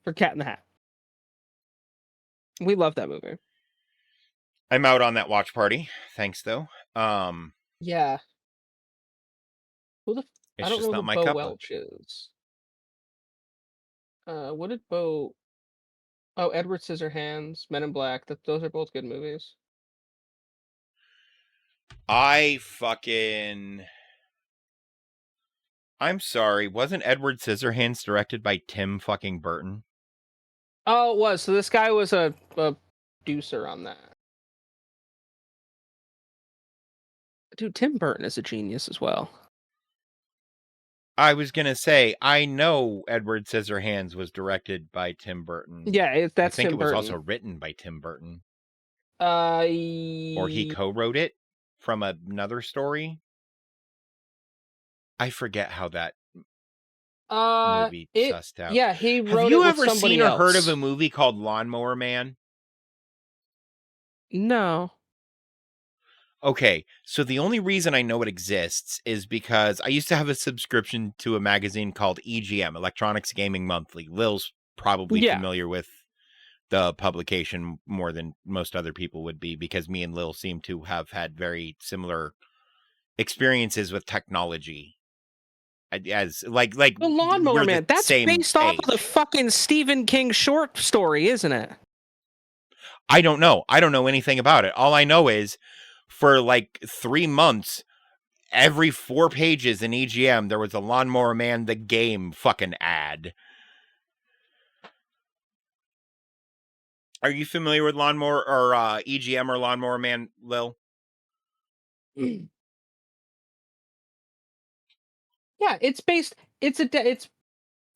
for Cat in the Hat. We love that movie. I'm out on that watch party. Thanks though. Yeah. Who the? It's I don't just know not who my Bo cup. Welch is. What did Bo? Oh, Edward Scissorhands, Men in Black. Those are both good movies. I'm sorry. Wasn't Edward Scissorhands directed by Tim fucking Burton? Oh, it was. So this guy was a producer on that. Dude, Tim Burton is a genius as well. I was gonna say, I know Edward Scissorhands was directed by Tim Burton. Yeah, that's I think Tim it was Burton. also written by Tim Burton. Or he co-wrote it from another story. I forget how that movie sussed out. Yeah, he wrote Have you it ever with somebody seen or heard of else. a movie called Lawnmower Man? No. Okay, so the only reason I know it exists is because I used to have a subscription to a magazine called EGM, Electronics Gaming Monthly. Lil's probably familiar with the publication more than most other people would be, because me and Lil seem to have had very similar experiences with technology. As like The Lawnmower Man, that's based off of the fucking Stephen King short story, isn't it? I don't know anything about it. All I know is for like 3 months, every 4 pages in EGM, there was a Lawnmower Man the game fucking ad. Are you familiar with Lawnmower or EGM or Lawnmower Man, Lil? Yeah, it's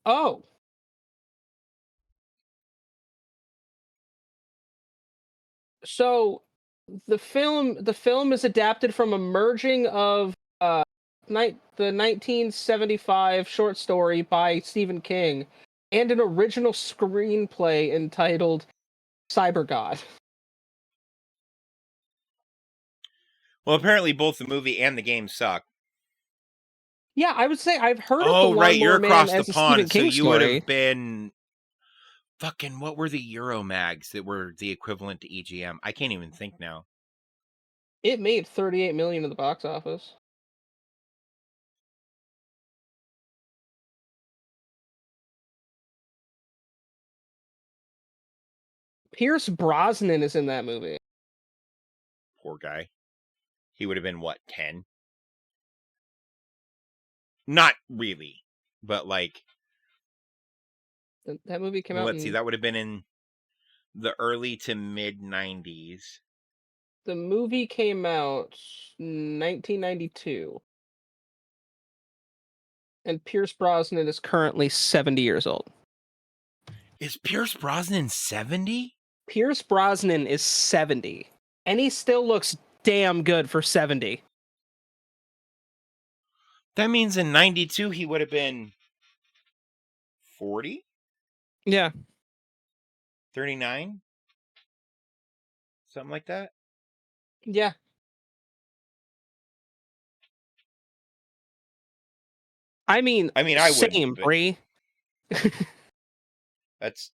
oh. So the film is adapted from a merging of the 1975 short story by Stephen King and an original screenplay entitled Cyber God. Well, apparently both the movie and the game suck. Yeah, I would say I've heard of the Oh, right, you're Lawnmower Man across the as a Stephen pond, so King you would story. have been fucking, what were the Euromags that were the equivalent to EGM? I can't even think now. It made $38 million in the box office. Pierce Brosnan is in that movie. Poor guy. He would have been, what, 10? Not really, but like... That movie came out Let's see, that would have been in the early to mid-90s. The movie came out 1992. And Pierce Brosnan is currently 70 years old. Is Pierce Brosnan 70? Pierce Brosnan is 70. And he still looks damn good for 70. That means in 92 he would have been 40? Yeah. 39? Something like that? Yeah. I mean, I same, wouldn't, Bree. That's...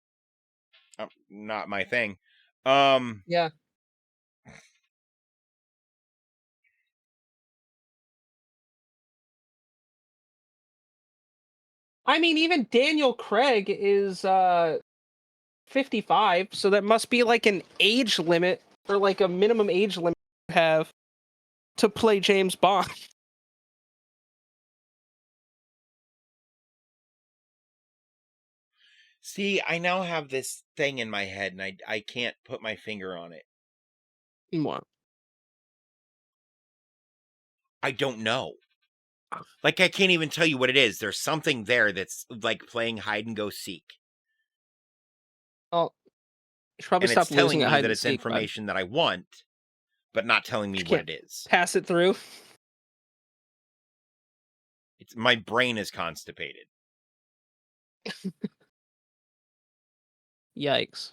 not my thing. Yeah. I mean, even Daniel Craig is 55, so that must be like an age limit or like a minimum age limit you have to play James Bond. See, I now have this thing in my head, and I can't put my finger on it. What? I don't know. Like, I can't even tell you what it is. There's something there that's like playing hide and go seek. Oh, you should probably And it's stop losing telling at me hide that and it's seek, bud. information that I want, but not telling me You what can't it is. pass it through. It's my brain is constipated. Yikes.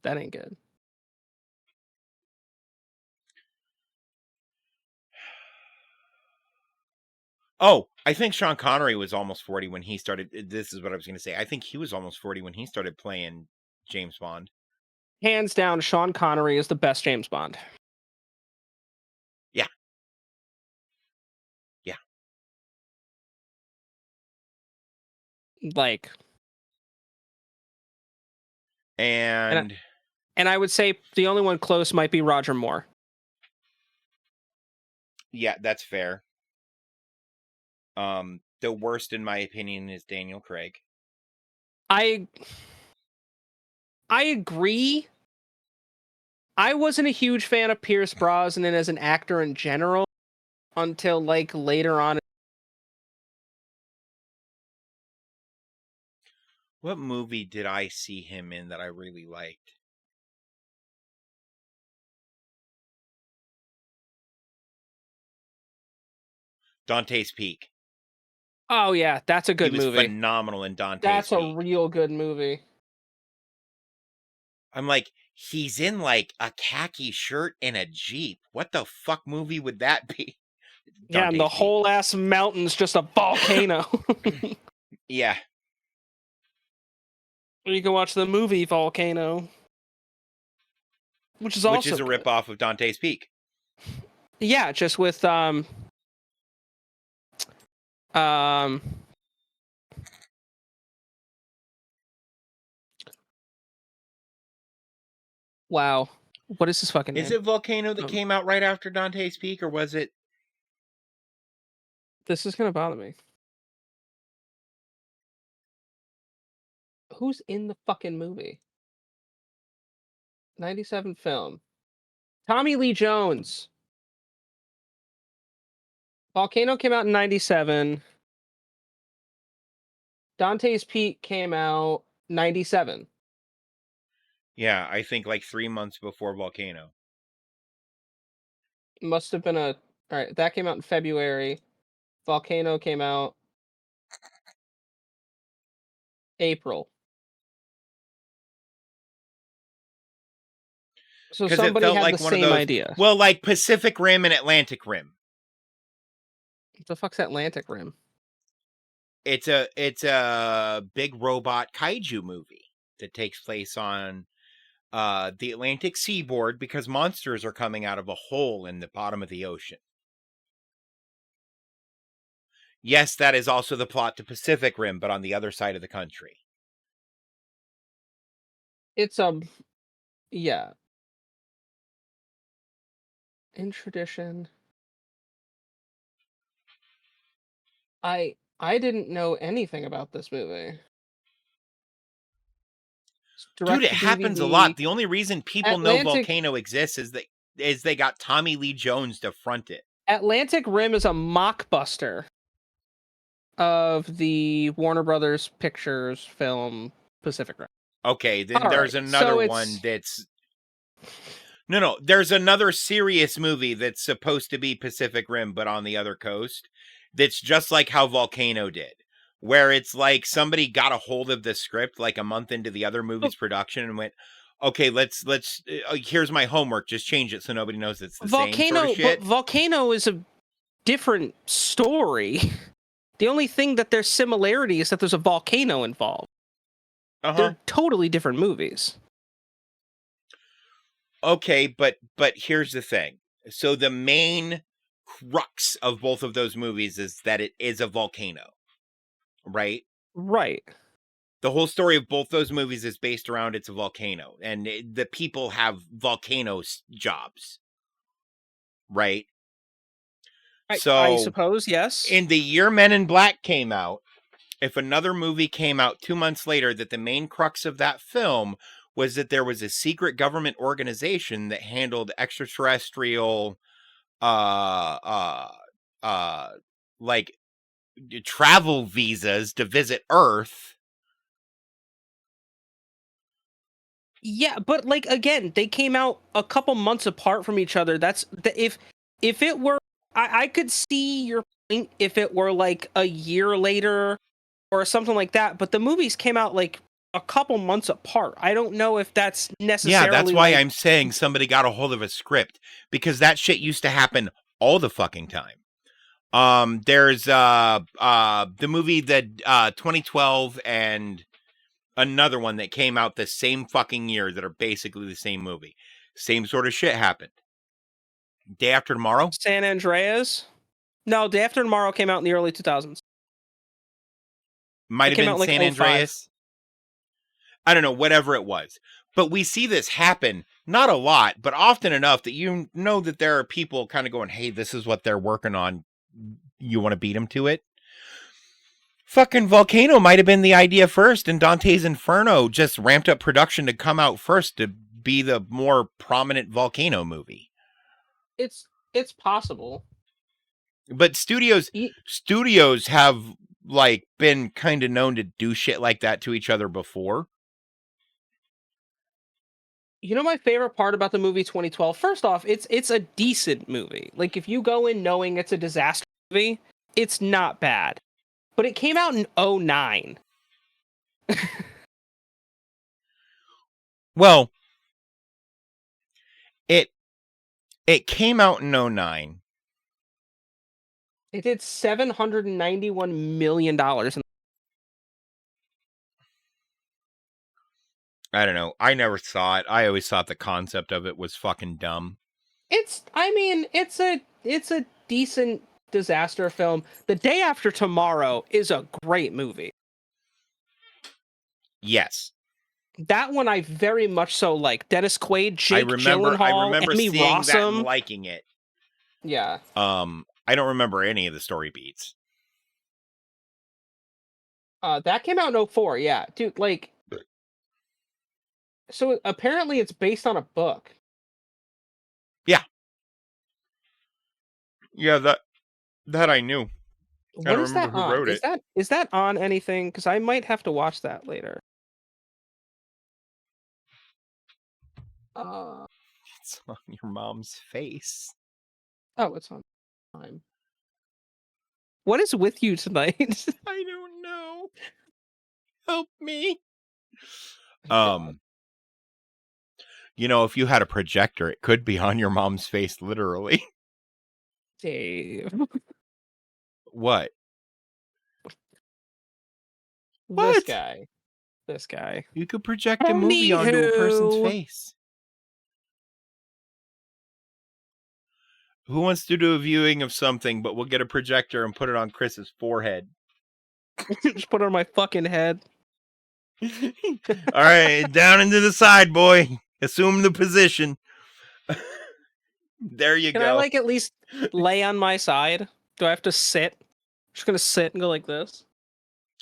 That ain't good. Oh, I think Sean Connery was almost 40 when he started. This is what I was going to say. I think he was almost 40 when he started playing James Bond. Hands down, Sean Connery is the best James Bond. Yeah. Yeah. Like, And I would say the only one close might be Roger Moore. yeah, that's fair. The worst, in my opinion, is Daniel Craig. I agree. I wasn't a huge fan of Pierce Brosnan as an actor in general until like later on. What movie did I see him in that I really liked? Dante's Peak. Oh yeah, that's a He good was movie. phenomenal in Dante's That's a Peak. real good movie. I'm like, he's in like a khaki shirt and a Jeep. What the fuck movie would that be? Yeah, and the Dante's Peak. whole ass mountain's just a volcano. Yeah. Or you can watch the movie Volcano, which is also a good. ripoff of Dante's Peak. Yeah, just with wow. What is his fucking name? Is it Volcano that came out right after Dante's Peak, or was it? This is gonna bother me. Who's in the fucking movie? 97 film. Tommy Lee Jones. Volcano came out in 97. Dante's Peak came out 97. Yeah, I think like 3 months before Volcano. Must have been a... Alright, that came out in February. Volcano came out April. So Because it somebody felt had like the one of same those. idea. Well, like Pacific Rim and Atlantic Rim. What the fuck's Atlantic Rim? It's a big robot kaiju movie that takes place on the Atlantic seaboard because monsters are coming out of a hole in the bottom of the ocean. Yes, that is also the plot to Pacific Rim, but on the other side of the country. It's yeah. In tradition. I didn't know anything about this movie. Dude, it happens a lot. The only reason people know Atlantic- Volcano exists is they got Tommy Lee Jones to front it. Atlantic Rim is a mockbuster of the Warner Brothers Pictures film Pacific Rim. Okay, then All there's right, another so one that's... No, there's another serious movie that's supposed to be Pacific Rim, but on the other coast. That's just like how Volcano did. Where it's like somebody got a hold of the script like a month into the other movie's production and went, okay, let's here's my homework, just change it so nobody knows it's the same sort of shit. But Volcano is a different story. The only thing that there's similarity is that there's a volcano involved. Uh-huh. They're totally different movies. Okay, but here's the thing. So the main crux of both of those movies is that it is a volcano, right? Right. The whole story of both those movies is based around it's a volcano, and the people have jobs, right? I So suppose, yes. in the year Men in Black came out, if another movie came out 2 months later, that the main crux of that film was that there was a secret government organization that handled extraterrestrial, uh, uh, uh, like travel visas to visit Earth. Yeah, but like again, they came out a couple months apart from each other. If it were, I could see your point if it were like a year later or something like that. But the movies came out like a couple months apart. I don't know if that's Yeah, that's necessarily why like I'm saying somebody got a hold of a script, because that shit used to happen all the fucking time. There's the movie that 2012 and another one that came out the same fucking year that are basically the same movie. Same sort of shit happened. Day After Tomorrow? San Andreas. No, Day After Tomorrow came out in the early 2000s. Might It have came been out in like San 05. Andreas. I don't know, whatever it was. But we see this happen, not a lot, but often enough that you know that there are people kind of going, hey, this is what they're working on. You want to beat them to it? Fucking Volcano might have been the idea first, and Dante's Inferno just ramped up production to come out first to be the more prominent Volcano movie. It's possible. But studios have like been kind of known to do shit like that to each other before. You know my favorite part about the movie 2012? First off, it's a decent movie. Like if you go in knowing it's a disaster movie, it's not bad. But it came out in 2009. Well, it came out in 2009. It did $791 million. I don't know. I never saw it. I always thought the concept of it was fucking dumb. It's a decent disaster film. The Day After Tomorrow is a great movie. Yes. That one I very much so like. Dennis Quaid, Jake I Gyllenhaal, remember Emmy seeing that and Rossum. liking it. Yeah. I don't remember any of the story beats. That came out in 2004, yeah. Dude, like so apparently it's based on a book. Yeah. Yeah, that I knew. What is that remember who on? wrote it. Is that on anything? Because I might have to watch that later. It's on your mom's face. Oh, it's on time. What is with you tonight? I don't know. Help me. God. You know, if you had a projector, it could be on your mom's face, literally. Dave. What? This guy. This guy. You could project a movie onto a person's Anywho. face. Who wants to do a viewing of something, but we'll get a projector and put it on Chris's forehead? Just put it on my fucking head. All right, down into the side, boy. Assume the position. There you Can go. I like at least lay on my side? Do I have to sit? I'm just gonna sit and go like this.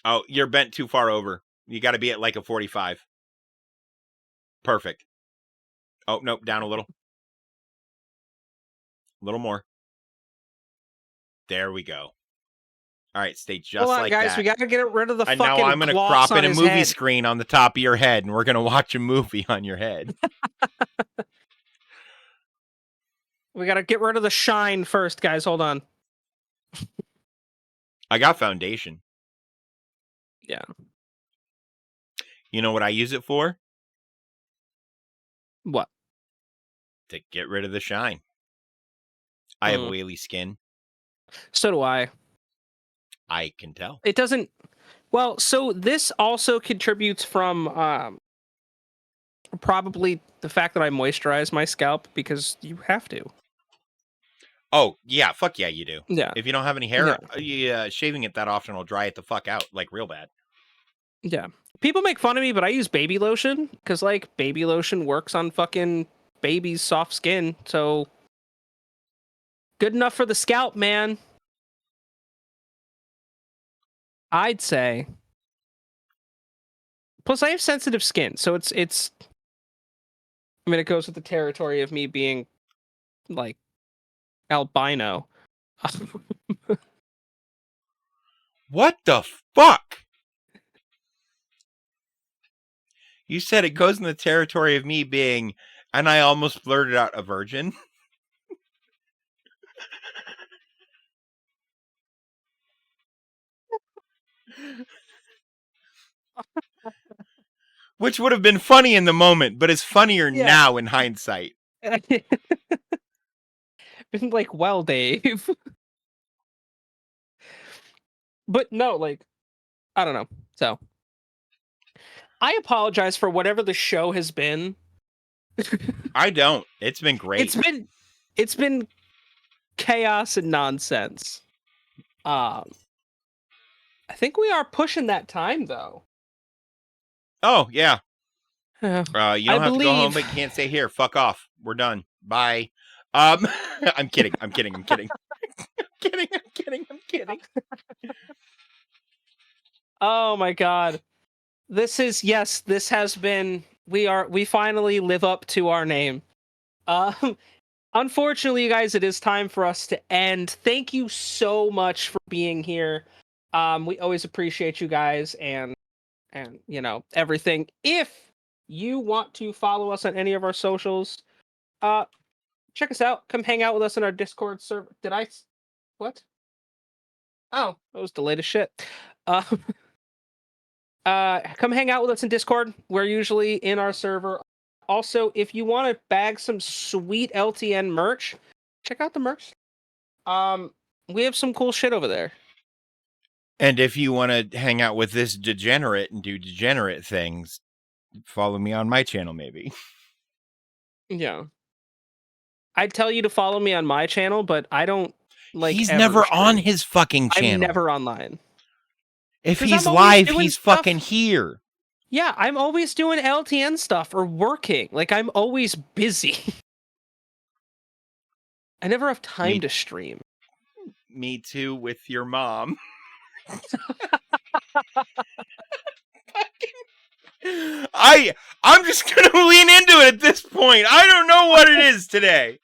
Oh, you're bent too far over. You got to be at like a 45. Perfect. Oh, nope, down a little. A little more. There we go. All right, stay just Hold on, like guys, that. we gotta get rid of the And fucking now I'm going to gloss crop on in a his movie head. screen on the top of your head, and we're going to watch a movie on your head. We gotta get rid of the shine first, guys. Hold on. I got foundation. Yeah. You know what I use it for? What? To get rid of the shine. I have oily skin. So do I. I can tell. It doesn't. Well, so this also contributes from Probably the fact that I moisturize my scalp because you have to. Oh, yeah. Fuck yeah, you do. Yeah. If you don't have any hair, shaving it that often will dry it the fuck out, like real bad. Yeah. People make fun of me, but I use baby lotion because, like, baby lotion works on fucking baby's soft skin. So, good enough for the scalp, man. I'd say. Plus, I have sensitive skin, so it's. I mean, it goes with the territory of me being, like, albino. What the fuck? You said it goes in the territory of me being, and I almost blurted out a virgin. Which would have been funny in the moment, but is funnier Yeah. now in hindsight. Been like, well, Dave. But no, like, I don't know. So, I apologize for whatever the show has been. I don't. It's been great. It's been chaos and nonsense. I think we are pushing that time though. Oh, yeah. Uh, You don't I have to go home, believe- but you can't stay here. Fuck off. We're done. Bye. I'm kidding. I'm kidding. I'm kidding. I'm kidding. Oh my god. This has been we finally live up to our name. Unfortunately, you guys, it is time for us to end. Thank you so much for being here. We always appreciate you guys and you know, everything. If you want to follow us on any of our socials, check us out. Come hang out with us in our Discord server. What? Oh, that was delayed as shit. Uh, come hang out with us in Discord. We're usually in our server. Also, if you want to bag some sweet LTN merch, check out the merch. We have some cool shit over there. And if you want to hang out with this degenerate and do degenerate things, follow me on my channel, maybe. Yeah. I'd tell you to follow me on my channel, but I don't like. He's ever never stream. on his fucking channel. I'm never online. If 'Cause he's I'm always live, doing he's stuff. fucking here. Yeah, I'm always doing LTN stuff or working. Like, I'm always busy. I never have time to stream. Me too, with your mom. I'm just gonna lean into it at this point. I don't know what it is today.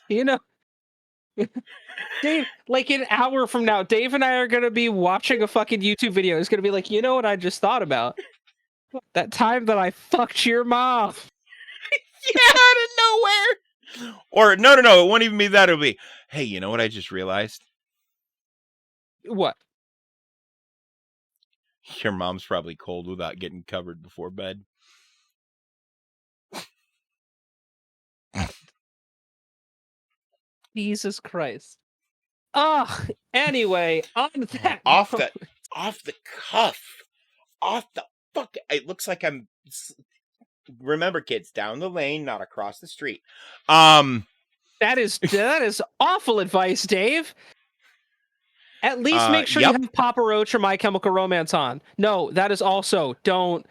You know, Dave, like an hour from now, Dave and I are gonna be watching a fucking YouTube video. It's gonna be like, you know what I just thought about? That time that I fucked your mom. Yeah, out of nowhere. Or no, it won't even be that. It'll be, hey, you know what I just realized? What? Your mom's probably cold without getting covered before bed. Jesus Christ. Anyway, on that Off note- the cuff. Off the fuck. It looks like I'm. Remember, kids, down the lane, not across the street. that is awful advice, Dave. At least make sure you have Papa Roach or My Chemical Romance on. No, that is also don't.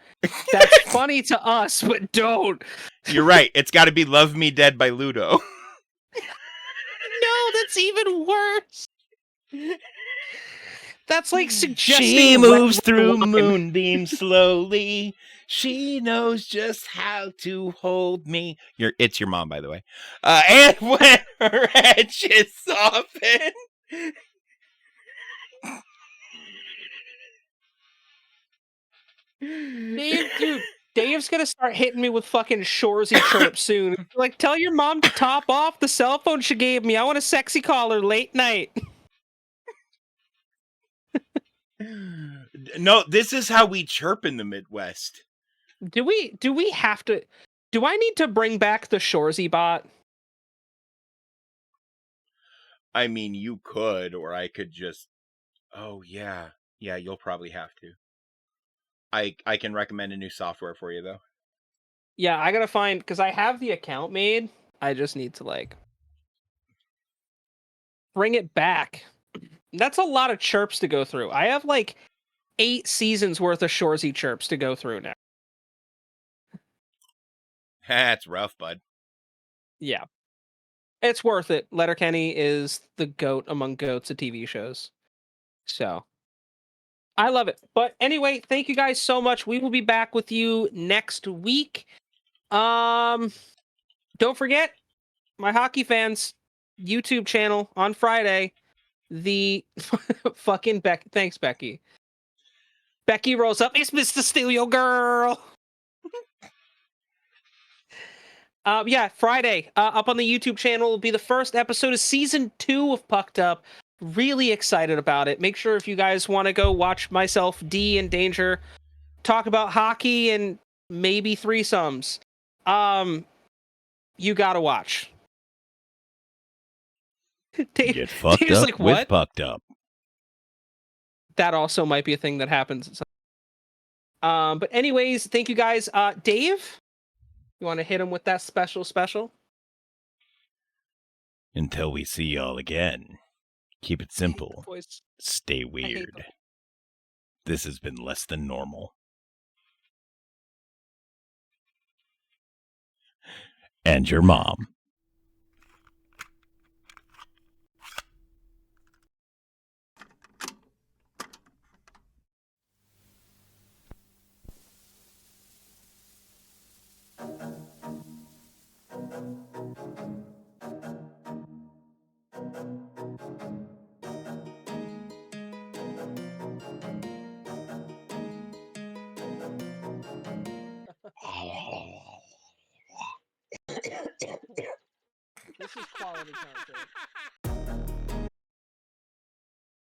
That's funny to us, but don't. You're right. It's got to be Love Me Dead by Ludo. No, that's even worse. That's like suggesting She moves red through wine. moonbeams slowly. She knows just how to hold me. It's your mom, by the way. And when her edges soften. Dave's gonna start hitting me with fucking Shoresy chirp soon. Like, tell your mom to top off the cell phone she gave me. I want a sexy caller late night. No, this is how we chirp in the Midwest. Do we have to? Do I need to bring back the Shoresy bot? I mean, you could, or I could just. Oh yeah, you'll probably have to. I can recommend a new software for you though. Yeah, I gotta find because I have the account made. I just need to like bring it back. That's a lot of chirps to go through. I have like 8 seasons worth of Shorzy chirps to go through now. That's rough, bud. Yeah. It's worth it. Letterkenny is the goat among goats of TV shows. So I love it. But anyway, thank you guys so much. We will be back with you next week. Don't forget my hockey fans YouTube channel on Friday. The fucking thanks, Becky. Becky rolls up. It's Mr. Steal Your Girl. Yeah, Friday up on the YouTube channel will be the first episode of season 2 of Pucked Up. Really excited about it. Make sure if you guys want to go watch myself, D, and Danger talk about hockey and maybe threesomes, you gotta watch. Get fucked Dave's up like, with what? Pucked Up. That also might be a thing that happens. But anyways, thank you guys. Dave, you want to hit him with that special? Until we see y'all again, keep it simple. Voice. Stay hate weird. the- This has been less than normal. And your mom. This is quality content.